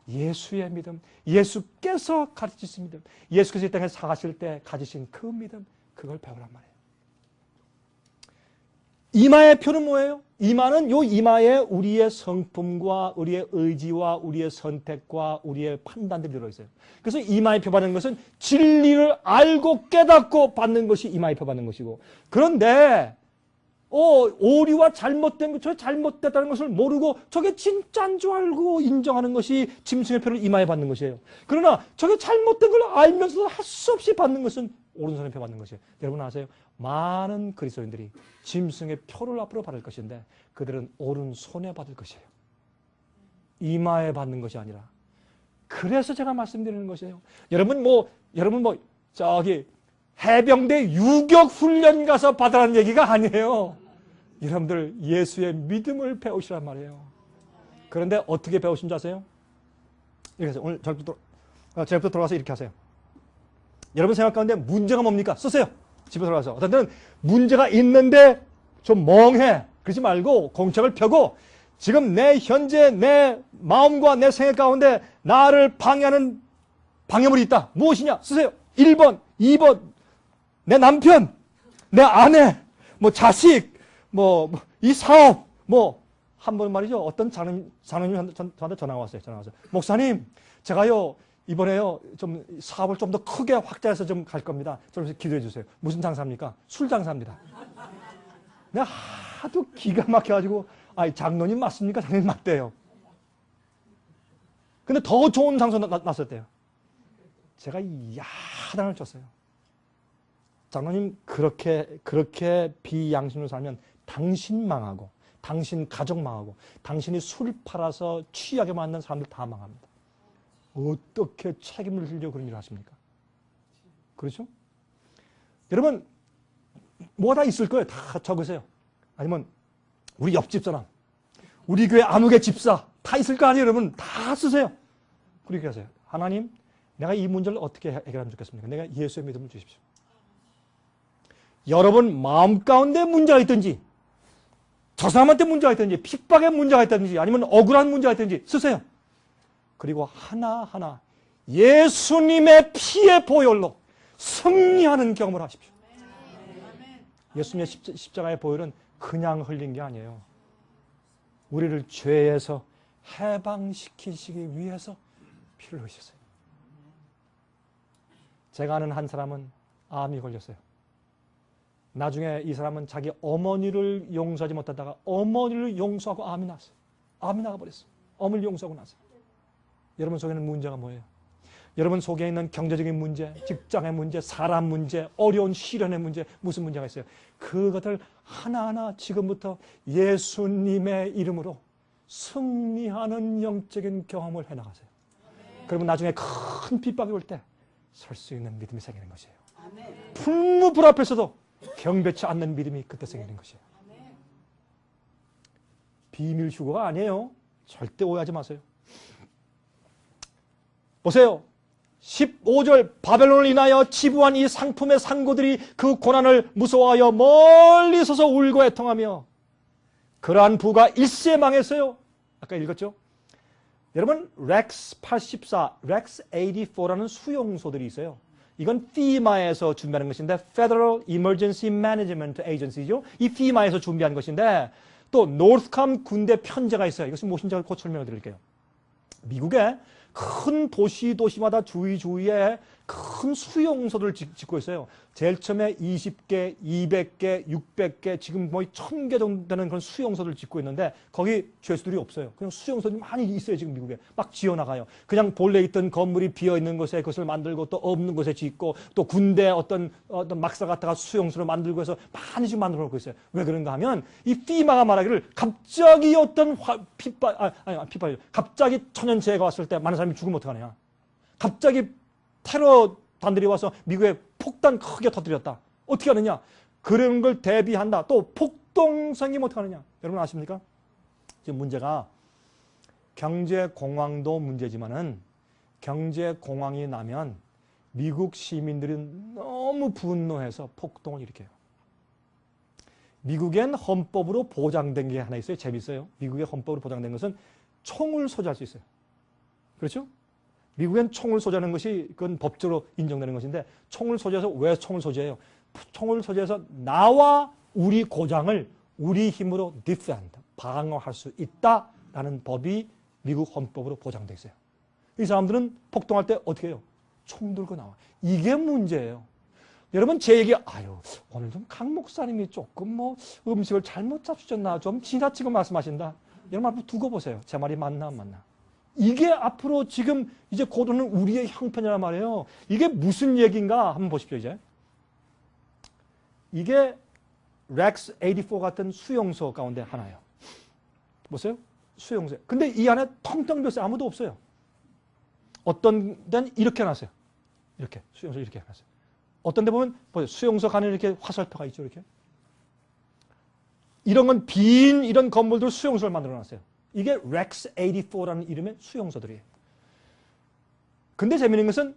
예수의 믿음, 예수께서 가르치신 믿음, 예수께서 이 땅에 사실 때 가지신 그 믿음, 그걸 배우란 말이에요. 이마의 표는 뭐예요? 이마는 요 이마에 우리의 성품과 우리의 의지와 우리의 선택과 우리의 판단들이 들어있어요. 그래서 이마의 표 받는 것은 진리를 알고 깨닫고 받는 것이 이마의 표 받는 것이고 그런데 오류와 잘못된 것, 저게 잘못됐다는 것을 모르고 저게 진짜인 줄 알고 인정하는 것이 짐승의 표를 이마에 받는 것이에요. 그러나 저게 잘못된 걸 알면서도 할 수 없이 받는 것은 오른손에 표 받는 것이에요. 여러분 아세요? 많은 그리스도인들이 짐승의 표를 앞으로 받을 것인데 그들은 오른손에 받을 것이에요. 이마에 받는 것이 아니라. 그래서 제가 말씀드리는 것이에요. 여러분 저기 해병대 유격 훈련 가서 받으라는 얘기가 아니에요. 여러분들 예수의 믿음을 배우시란 말이에요. 그런데 어떻게 배우신 줄 아세요? 이렇게 하세요. 오늘 저녁부터 들어가서 이렇게 하세요. 여러분 생각 가운데 문제가 뭡니까? 쓰세요. 집에 들어가서. 어떤 때는 문제가 있는데 좀 멍해. 그러지 말고 공책을 펴고 지금 내 현재 내 마음과 내 생각 가운데 나를 방해하는 방해물이 있다. 무엇이냐? 쓰세요. 1번, 2번, 내 남편, 내 아내, 뭐 자식, 이 사업, 한 번 말이죠. 어떤 장로님 저한테 전화가 왔어요. 목사님, 제가요, 이번에요, 좀 사업을 좀 더 크게 확장해서 좀 갈 겁니다. 좀 기도해 주세요. 무슨 장사입니까? 술 장사입니다. 내가 하도 기가 막혀가지고, 장로님 맞습니까? 장로님 맞대요. 근데 더 좋은 장소 났었대요. 제가 야단을 쳤어요. 장로님, 그렇게 비양심으로 살면 당신 망하고, 당신 가족 망하고, 당신이 술 팔아서 취하게 만든 사람들 다 망합니다. 어떻게 책임을 지려고 그런 일을 하십니까? 그렇죠? 여러분, 뭐가 다 있을 거예요. 다 적으세요. 아니면, 우리 옆집 사람, 우리 교회 암흑의 집사, 다 있을 거 아니에요, 여러분? 다 쓰세요. 그렇게 하세요. 하나님, 내가 이 문제를 어떻게 해결하면 좋겠습니까? 내가 예수의 믿음을 주십시오. 여러분 마음 가운데 문제가 있든지, 저 사람한테 문제가 있든지, 핍박에 문제가 있든지, 아니면 억울한 문제가 있든지 쓰세요. 그리고 하나하나 예수님의 피의 보혈로 승리하는 경험을 하십시오. 예수님의 십자가의 보혈은 그냥 흘린 게 아니에요. 우리를 죄에서 해방시키시기 위해서 피를 흘리셨어요. 제가 아는 한 사람은 암이 걸렸어요. 나중에 이 사람은 자기 어머니를 용서하지 못하다가 어머니를 용서하고 암이 났어요. 암이 나가버렸어요. 어머니를 용서하고 나서. 여러분 속에는 문제가 뭐예요? 여러분 속에 있는 경제적인 문제, 직장의 문제, 사람 문제, 어려운 시련의 문제, 무슨 문제가 있어요? 그것을 하나하나 지금부터 예수님의 이름으로 승리하는 영적인 경험을 해나가세요. 그러면 나중에 큰 핍박이 올 때 설 수 있는 믿음이 생기는 것이에요. 풍무불 앞에서도 경배치 않는 믿음이 그때 생기는 것이에요. 비밀 휴거가 아니에요. 절대 오해하지 마세요. 보세요. 15절 바벨론을 인하여 치부한 이 상품의 상고들이 그 고난을 무서워하여 멀리 서서 울고 애통하며 그러한 부가 일시에 망했어요. 아까 읽었죠? 여러분 렉스 84, 렉스 84라는 수용소들이 있어요. 이건 FEMA에서 준비하는 것인데 Federal Emergency Management Agency죠. 이 FEMA에서 준비한 것인데 또 노스캄 군대 편제가 있어요. 이것은 무엇인지 곧 설명을 드릴게요. 미국에 큰 도시마다 주위에 큰 수용소를 짓고 있어요. 제일 처음에 20개, 200개, 600개, 지금 거의 1000개 정도 되는 그런 수용소를 짓고 있는데 거기 죄수들이 없어요. 그냥 수용소들이 많이 있어요. 지금 미국에. 막 지어나가요. 그냥 본래 있던 건물이 비어있는 곳에 그것을 만들고 또 없는 곳에 짓고 또 군대 어떤 막사 갖다가 수용소를 만들고 해서 많이 지금 만들어 놓고 있어요. 왜 그런가 하면 이 FEMA가 말하기를 갑자기 어떤 갑자기 천연재해가 왔을 때 많은 사람이 죽으면 어떡하냐. 갑자기 테러 단들이 와서 미국에 폭탄 크게 터뜨렸다. 어떻게 하느냐? 그런 걸 대비한다. 또 폭동 생기면 어떻게 하느냐? 여러분 아십니까? 지금 문제가 경제공황도 문제지만은 경제공황이 나면 미국 시민들은 너무 분노해서 폭동을 일으켜요. 미국엔 헌법으로 보장된 게 하나 있어요. 재밌어요. 미국의 헌법으로 보장된 것은 총을 소지할 수 있어요. 그렇죠? 미국엔 총을 소지하는 것이 그건 법적으로 인정되는 것인데 총을 소지해서 왜 총을 소지해요? 총을 소지해서 나와 우리 고장을 우리 힘으로 defend, 방어할 수 있다라는 법이 미국 헌법으로 보장되어 있어요. 이 사람들은 폭동할 때 어떻게 해요? 총 들고 나와. 이게 문제예요. 여러분 제 얘기 오늘 좀 강 목사님이 조금 음식을 잘못 잡수셨나 좀 지나치고 말씀하신다. 여러분 한번 두고 보세요. 제 말이 맞나 안 맞나. 이게 앞으로 지금 이제 곧 오는 우리의 형편이란 말이에요. 이게 무슨 얘기인가 한번 보십시오. 이제 이게 렉스 84 같은 수용소 가운데 하나예요. 보세요. 수용소. 근데 이 안에 텅텅 비었어요. 아무도 없어요. 어떤 데는 이렇게 해놨어요. 이렇게 수용소 이렇게 해놨어요. 어떤 데 보면 수용소 가는 이렇게 화살표가 있죠. 이렇게. 이런 건 빈 이런 건물들 수용소를 만들어 놨어요. 이게 렉스 84라는 이름의 수용소들이에요. 근데 재미있는 것은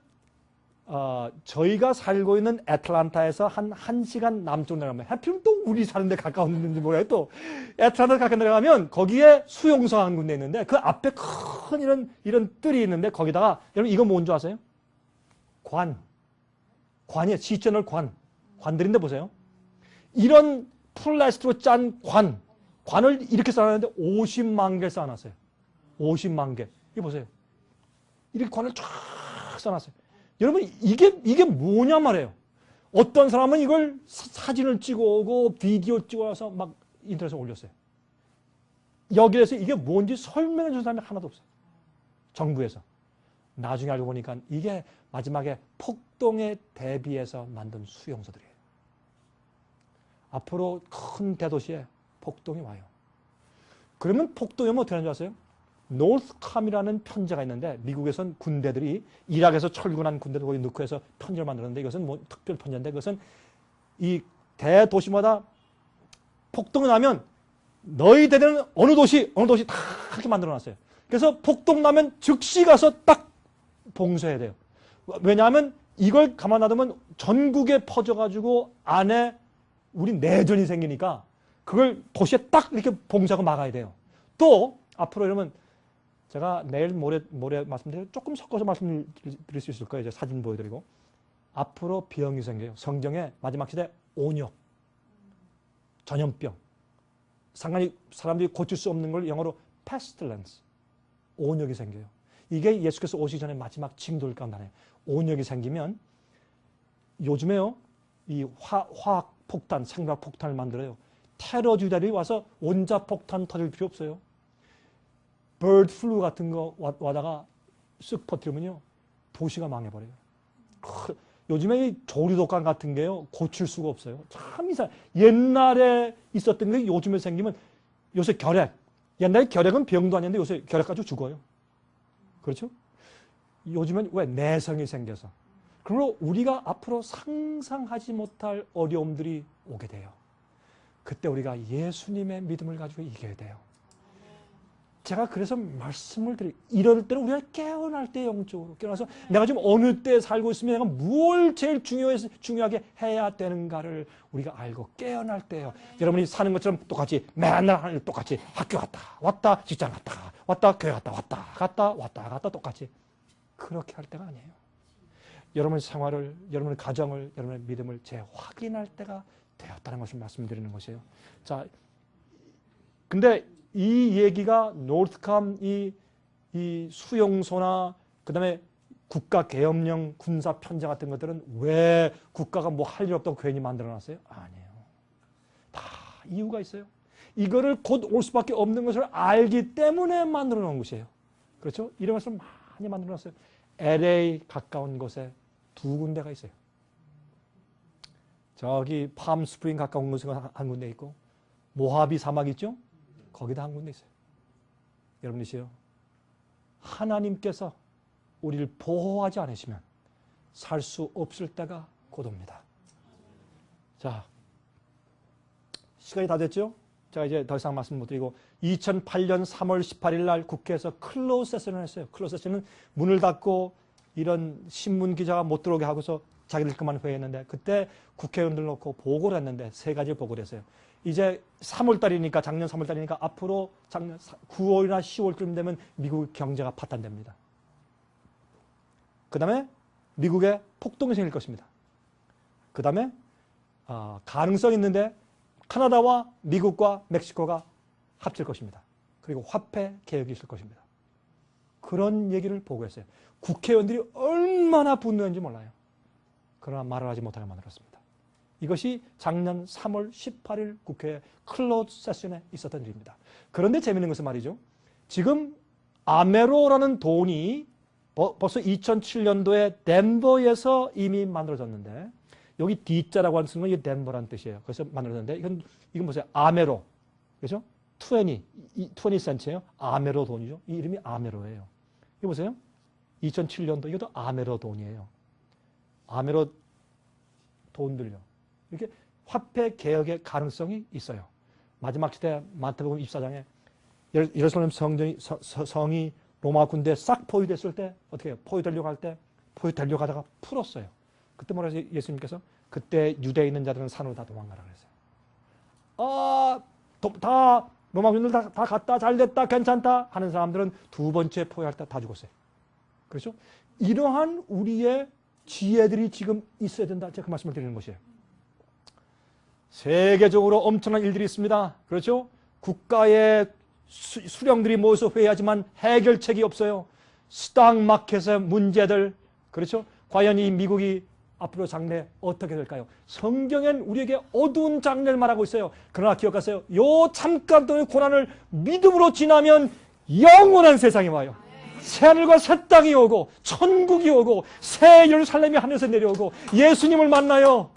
저희가 살고 있는 애틀란타에서 한 1시간 남쪽으로 내려가면 하필 또 우리 사는 데 가까웠는지 모르겠어요. 또 애틀란타 가까이 내려가면 거기에 수용소 한 군데 있는데 그 앞에 큰 이런 뜰이 있는데 거기다가 여러분 이거 뭔 줄 아세요? 관이에요. 시저널 관들인데 보세요. 이런 플라스틱으로 짠 관을 이렇게 쌓아놨는데 50만 개를 쌓아놨어요. 50만 개. 이거 보세요. 이렇게 관을 쫙 쌓아놨어요. 여러분 이게 뭐냐 말이에요. 어떤 사람은 이걸 사진을 찍어오고 비디오 찍어와서 막 인터넷에 올렸어요. 여기에서 이게 뭔지 설명해 준 사람이 하나도 없어요. 정부에서. 나중에 알고 보니까 이게 마지막에 폭동에 대비해서 만든 수용소들이에요. 앞으로 큰 대도시에 폭동이 와요. 그러면 폭동이 오면 어떻게 하는 줄 아세요? 노스캄이라는 편제가 있는데 미국에선 군대들이 이락에서 철군한 군대들 거기 넣고 해서 편제를 만들었는데 이것은 뭐 특별 편제인데 그것은 이 대도시마다 폭동이 나면 너희들은 어느 도시 다 그렇게 만들어놨어요. 그래서 폭동 나면 즉시 가서 딱 봉쇄해야 돼요. 왜냐하면 이걸 가만 놔두면 전국에 퍼져가지고 안에 우리 내전이 생기니까 그걸 도시에 딱 이렇게 봉쇄하고 막아야 돼요. 또 앞으로 이러면 제가 내일 모레 말씀드리고 조금 섞어서 말씀드릴 수 있을 거예요. 이제 사진 보여드리고. 앞으로 병이 생겨요. 성경에 마지막 시대 온역, 전염병. 상당히 사람들이 고칠 수 없는 걸 영어로 pestilence, 온역이 생겨요. 이게 예수께서 오시기 전에 마지막 징조일 가운데 하나예요. 온역이 생기면 요즘에요. 이 화학 폭탄, 생化폭탄을 만들어요. 테러주들이 와서 원자폭탄 터질 필요 없어요. bird flu 같은 거 와다가 쓱 퍼뜨리면요. 도시가 망해버려요. 요즘에 이 조류독감 같은 게요. 고칠 수가 없어요. 참 이상. 옛날에 있었던 게 요즘에 생기면 요새 결핵. 옛날에 결핵은 병도 아닌데 요새 결핵 가지고 죽어요. 그렇죠? 요즘엔 왜? 내성이 생겨서. 그리고 우리가 앞으로 상상하지 못할 어려움들이 오게 돼요. 그때 우리가 예수님의 믿음을 가지고 이겨야 돼요. 제가 그래서 말씀을 드려요. 이럴 때는 우리가 깨어날 때 영적으로 깨어나서 내가 지금 어느 때 살고 있으면 내가 뭘 제일 중요하게 해야 되는가를 우리가 알고 깨어날 때예요. 여러분이 사는 것처럼 똑같이 맨날 똑같이 학교 왔다 직장 왔다 교회 왔다 똑같이 그렇게 할 때가 아니에요. 여러분의 생활을, 여러분의 가정을, 여러분의 믿음을 재확인할 때가 되었다는 것을 말씀드리는 것이에요. 자, 근데 이 얘기가 노스캄 이 수용소나 그다음에 국가계엄령 군사 편제 같은 것들은 왜 국가가 뭐 할 일 없다고 괜히 만들어놨어요? 아니에요. 다 이유가 있어요. 이거를 곧 올 수밖에 없는 것을 알기 때문에 만들어놓은 것이에요. 그렇죠? 이런 것을 많이 만들어놨어요. LA 가까운 곳에 2군데가 있어요. 저기 팜스프링 가까운 곳에 한 군데 있고 모하비 사막 있죠? 거기다 한 군데 있어요. 여러분이시요. 하나님께서 우리를 보호하지 않으시면 살 수 없을 때가 곧 옵니다. 자, 시간이 다 됐죠? 제가 이제 더 이상 말씀 못 드리고 2008년 3월 18일 날 국회에서 클로즈 세션을 했어요. 클로즈 세션은 문을 닫고 이런 신문 기자가 못 들어오게 하고서 자기들 그만 회의했는데 그때 국회의원들 놓고 보고를 했는데 3가지 보고를 했어요. 이제 3월달이니까 작년 3월달이니까 앞으로 작년 9월이나 10월쯤 되면 미국 경제가 파탄됩니다. 그 다음에 미국에 폭동이 생길 것입니다. 그 다음에 가능성이 있는데 카나다와 미국과 멕시코가 합칠 것입니다. 그리고 화폐 개혁이 있을 것입니다. 그런 얘기를 보고했어요. 국회의원들이 얼마나 분노했는지 몰라요. 그러나 말을 하지 못하게 만들었습니다. 이것이 작년 3월 18일 국회 클로즈 세션에 있었던 일입니다. 그런데 재미있는 것은 말이죠. 지금 아메로라는 돈이 벌써 2007년도에 덴버에서 이미 만들어졌는데 여기 D자라고 쓰는 건 이게 덴버라는 뜻이에요. 그래서 만들어졌는데 이건 보세요. 아메로. 그렇죠? 20 센트예요. 아메로 돈이죠. 이 이름이 아메로예요. 이거 보세요. 2007년도 이것도 아메로 돈이에요. 아메로 돈 들여. 이렇게 화폐 개혁의 가능성이 있어요. 마지막 시대 마태복음 24장에 예루살렘 성이 로마 군대에 싹 포위됐을 때 어떻게 해요? 포위되려고 할 때 포위되려고 하다가 풀었어요. 그때 뭐라 하세요? 예수님께서 그때 유대에 있는 자들은 산으로 다 도망가라 그랬어요. 다 로마 군인들 다 갔다 잘됐다 괜찮다 하는 사람들은 두 번째 포위할 때 다 죽었어요. 그렇죠? 이러한 우리의 지혜들이 지금 있어야 된다. 제가 그 말씀을 드리는 것이에요. 세계적으로 엄청난 일들이 있습니다. 그렇죠? 국가의 수령들이 모여서 회의하지만 해결책이 없어요. 스탁마켓의 문제들, 그렇죠? 과연 이 미국이 앞으로 장래 어떻게 될까요? 성경엔 우리에게 어두운 장래를 말하고 있어요. 그러나 기억하세요. 요 잠깐 동안의 고난을 믿음으로 지나면 영원한 세상이 와요. 새하늘과 새 땅이 오고 천국이 오고 새 예루살렘이 하늘에서 내려오고 예수님을 만나요.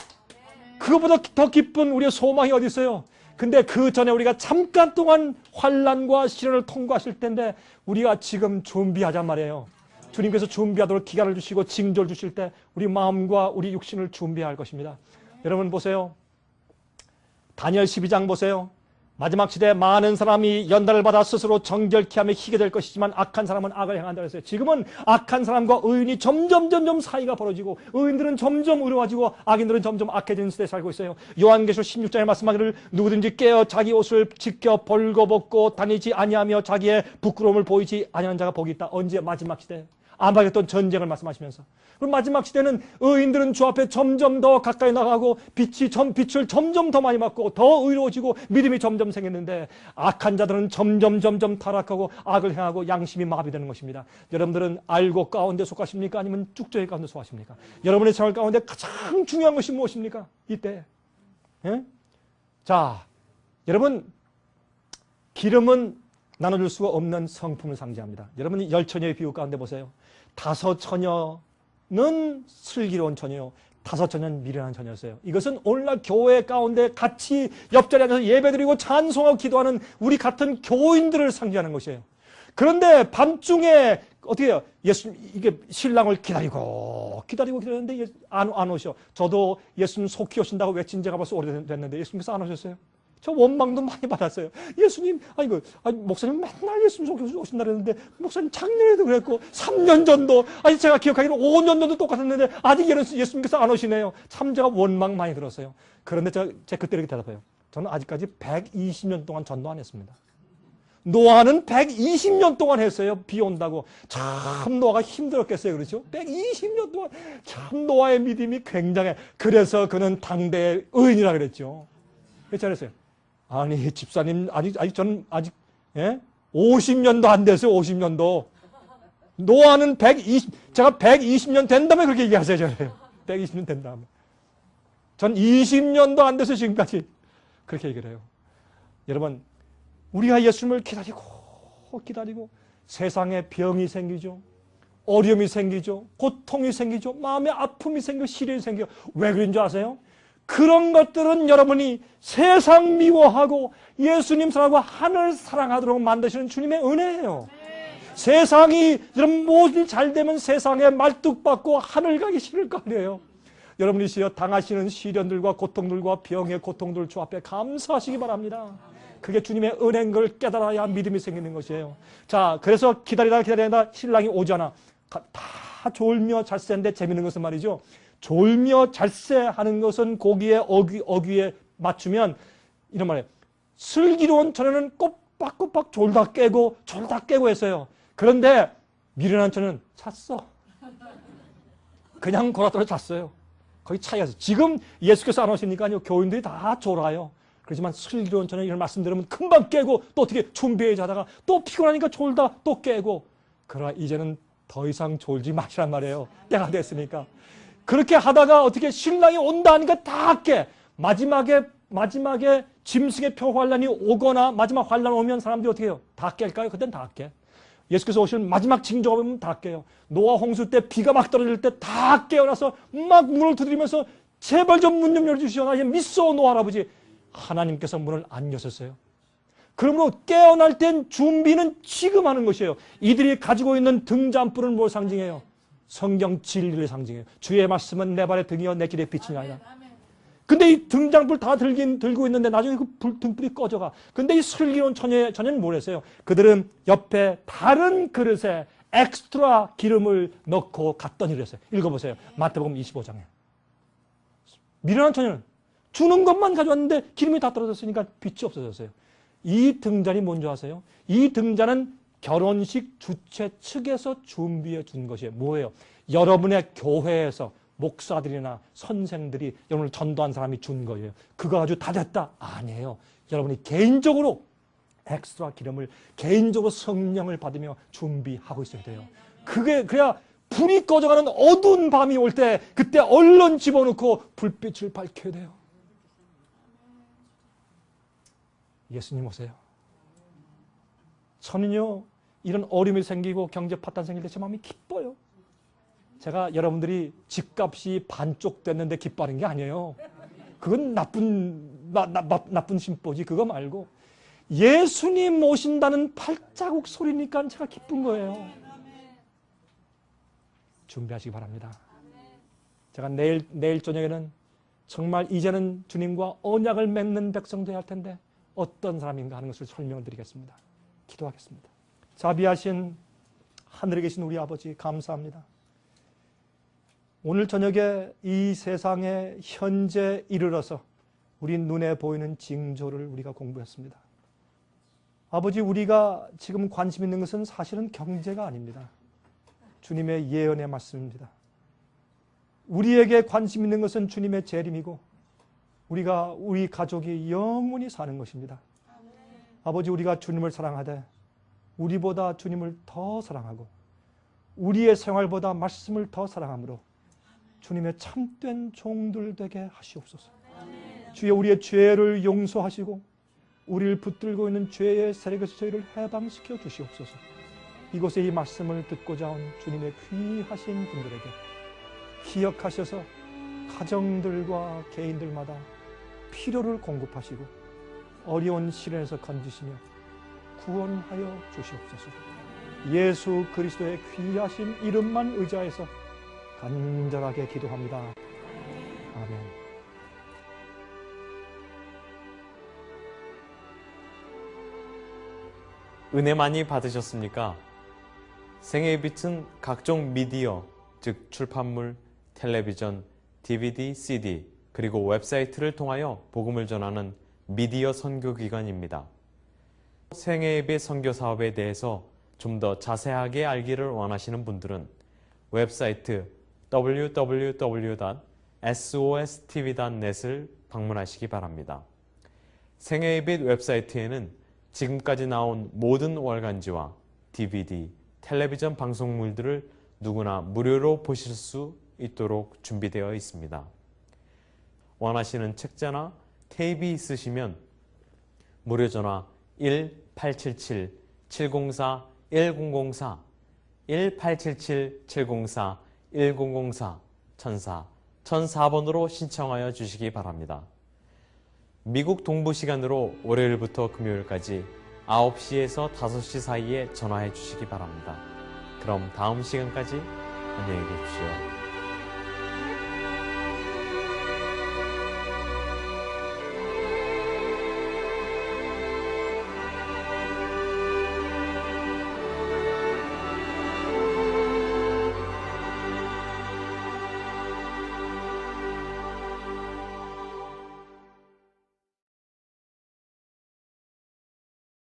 그거보다 더 기쁜 우리의 소망이 어디 있어요? 근데 그 전에 우리가 잠깐 동안 환난과 시련을 통과하실 텐데 우리가 지금 준비하잔 말이에요. 주님께서 준비하도록 기간을 주시고 징조를 주실 때 우리 마음과 우리 육신을 준비해야 할 것입니다. 여러분 보세요. 다니엘 12장 보세요. 마지막 시대에 많은 사람이 연단을 받아 스스로 정결케 하며 희게 될 것이지만 악한 사람은 악을 행한다 그랬어요. 지금은 악한 사람과 의인이 점점 사이가 벌어지고 의인들은 점점 의로워지고 악인들은 점점 악해지는 시대에 살고 있어요. 요한계시록 16장에 말씀하기를 누구든지 깨어 자기 옷을 지켜 벌거벗고 다니지 아니하며 자기의 부끄러움을 보이지 아니하는 자가 복이 있다. 언제? 마지막 시대. 아마겟돈 전쟁을 말씀하시면서. 그럼 마지막 시대는 의인들은 주 앞에 점점 더 가까이 나가고 빛을 점점 더 많이 받고 더 의로워지고 믿음이 점점 생겼는데 악한 자들은 점점 타락하고 악을 행하고 양심이 마비되는 것입니다. 여러분들은 알고 가운데 속하십니까? 아니면 쭉저기 가운데 속하십니까? 여러분의 생활 가운데 가장 중요한 것이 무엇입니까? 이때. 예? 자, 여러분 기름은 나눠줄 수가 없는 성품을 상징합니다. 여러분이 10처녀의 비유 가운데 보세요. 5처녀는 슬기로운 처녀요. 5처녀는 미련한 처녀였어요. 이것은 오늘날 교회 가운데 같이 옆자리에 앉아서 예배드리고 찬송하고 기도하는 우리 같은 교인들을 상징하는 것이에요. 그런데 밤중에 어떻게 해요? 예수님 이게 신랑을 기다리는데 안 오셔. 저도 예수님 속히 오신다고 외친 지가 벌써 오래됐는데 예수님께서 안 오셨어요. 저 원망도 많이 받았어요. 예수님, 목사님 맨날 예수님 속에 오신다 그랬는데, 목사님 작년에도 그랬고, 3년 전도, 제가 기억하기로 5년 전도 똑같았는데, 아직 예수님께서 안 오시네요. 참 제가 원망 많이 들었어요. 그런데 제가 그때 이렇게 대답해요. 저는 아직까지 120년 동안 전도 안 했습니다. 노아는 120년 동안 했어요. 비 온다고. 참 노아가 힘들었겠어요. 그렇죠? 120년 동안. 참 노아의 믿음이 굉장해. 그래서 그는 당대의 의인이라 그랬죠. 잘했어요. 아니 집사님 저는 아직 50년도 안 됐어요. 50년도. 노아는 제가 120년 된 다음에 그렇게 얘기하세요. 저는 120년 된 다음에. 전 20년도 안 돼서 지금까지 그렇게 얘기를 해요. 여러분 우리가 예수님을 기다리고 세상에 병이 생기죠. 어려움이 생기죠. 고통이 생기죠. 마음의 아픔이 생기고 시련이 생겨요. 왜 그런 줄 아세요? 그런 것들은 여러분이 세상 미워하고 예수님 사랑하고 하늘 사랑하도록 만드시는 주님의 은혜예요. 세상이 여러분 모든 잘 되면 세상에 말뚝박고 하늘 가기 싫을 거 아니에요. 여러분이 당하시는 시련들과 고통들과 병의 고통들 주 앞에 감사하시기 바랍니다. 그게 주님의 은혜인 걸 깨달아야 믿음이 생기는 것이에요. 자, 그래서 기다리다 신랑이 오지 않아. 다 졸며 잘새인데 재밌는 것은 말이죠. 졸며 잘새하는 것은 고기의 어귀에 맞추면 이런 말이에요. 슬기로운 처녀는 꼬박꼬박 졸다 깨고 했어요. 그런데 미련한 처녀는 잤어. 그냥 골아떨어 잤어요. 거기 차이가 있어요. 지금 예수께서 안 오시니까요. 교인들이 다 졸아요. 그렇지만 슬기로운 처녀는 이런 말씀 들으면 금방 깨고 또 어떻게 준비해 자다가 또 피곤하니까 졸다 또 깨고. 그러나 이제는 더 이상 졸지 마시란 말이에요. 때가 됐으니까. 그렇게 하다가 어떻게 신랑이 온다 하니까 다 깨. 마지막에 짐승의 표 환란이 오거나 마지막 환란 오면 사람들이 어떻게 해요? 다 깰까요? 그땐 다 깨. 예수께서 오시는 마지막 징조가 오면 다 깨요. 노아 홍수 때 비가 막 떨어질 때 다 깨어나서 막 문을 두드리면서 제발 좀 문 좀 열어주시오. 나 이제 믿소 노아 할아버지. 하나님께서 문을 안 여셨어요. 그러므로 깨어날 땐 준비는 지금 하는 것이에요. 이들이 가지고 있는 등잔불은 뭘 상징해요? 성경 진리를 상징해요. 주의 말씀은 내 발의 등이요 내 길의 빛이니 아니라. 근데 이 등잔불 다 들고 있는데 나중에 그 등불이 꺼져가. 근데 이 슬기로운 처녀는 뭘 했어요? 그들은 옆에 다른 그릇에 엑스트라 기름을 넣고 갔더니 이랬어요. 읽어보세요. 마태복음 25장에. 미련한 처녀는 주는 것만 가져왔는데 기름이 다 떨어졌으니까 빛이 없어졌어요. 이 등잔이 뭔지 아세요? 이 등잔은 결혼식 주최 측에서 준비해 준 것이에요. 뭐예요? 여러분의 교회에서 목사들이나 선생들이 여러분을 전도한 사람이 준 거예요. 그거 가지고 다 됐다? 아니에요. 여러분이 개인적으로 엑스트라 기름을 개인적으로 성령을 받으며 준비하고 있어야 돼요. 그래야 불이 꺼져가는 어두운 밤이 올 때 그때 얼른 집어넣고 불빛을 밝혀야 돼요. 예수님 오세요. 저는요, 이런 어려움이 생기고 경제 파탄 생길 때 제 마음이 기뻐요. 제가 여러분들이 집값이 반쪽 됐는데 기뻐하는 게 아니에요. 그건 나쁜 심보지. 그거 말고 예수님 오신다는 발자국 소리니까 제가 기쁜 거예요. 준비하시기 바랍니다. 제가 내일 저녁에는 정말 이제는 주님과 언약을 맺는 백성 되어야 할 텐데 어떤 사람인가 하는 것을 설명을 드리겠습니다. 기도하겠습니다. 자비하신 하늘에 계신 우리 아버지 감사합니다. 오늘 저녁에 이 세상에 현재 이르러서 우리 눈에 보이는 징조를 우리가 공부했습니다. 아버지, 우리가 지금 관심 있는 것은 사실은 경제가 아닙니다. 주님의 예언의 말씀입니다. 우리에게 관심 있는 것은 주님의 재림이고 우리 가족이 영원히 사는 것입니다. 아버지, 우리가 주님을 사랑하되 우리보다 주님을 더 사랑하고 우리의 생활보다 말씀을 더 사랑함으로 주님의 참된 종들 되게 하시옵소서. 주여, 우리의 죄를 용서하시고 우리를 붙들고 있는 죄의 세력에서 저희를 해방시켜 주시옵소서. 이곳에 이 말씀을 듣고자 온 주님의 귀하신 분들에게 기억하셔서 가정들과 개인들마다 필요를 공급하시고 어려운 시련에서 건지시며 구원하여 주시옵소서. 예수 그리스도의 귀하신 이름만 의지하여서 간절하게 기도합니다. 아멘. 은혜 많이 받으셨습니까? 생애의 빛은 각종 미디어, 즉 출판물, 텔레비전, DVD, CD, 그리고 웹사이트를 통하여 복음을 전하는 미디어 선교기관입니다. 생애의 빛 선교사업에 대해서 좀 더 자세하게 알기를 원하시는 분들은 웹사이트 www.sostv.net을 방문하시기 바랍니다. 생애의 빛 웹사이트에는 지금까지 나온 모든 월간지와 DVD, 텔레비전 방송물들을 누구나 무료로 보실 수 있도록 준비되어 있습니다. 원하시는 책자나 테이프 있으시면 무료 전화 1-877-704-1004 1-877-704-1004 1004번으로 신청하여 주시기 바랍니다. 미국 동부 시간으로 월요일부터 금요일까지 9시에서 5시 사이에 전화해 주시기 바랍니다. 그럼 다음 시간까지 안녕히 계십시오.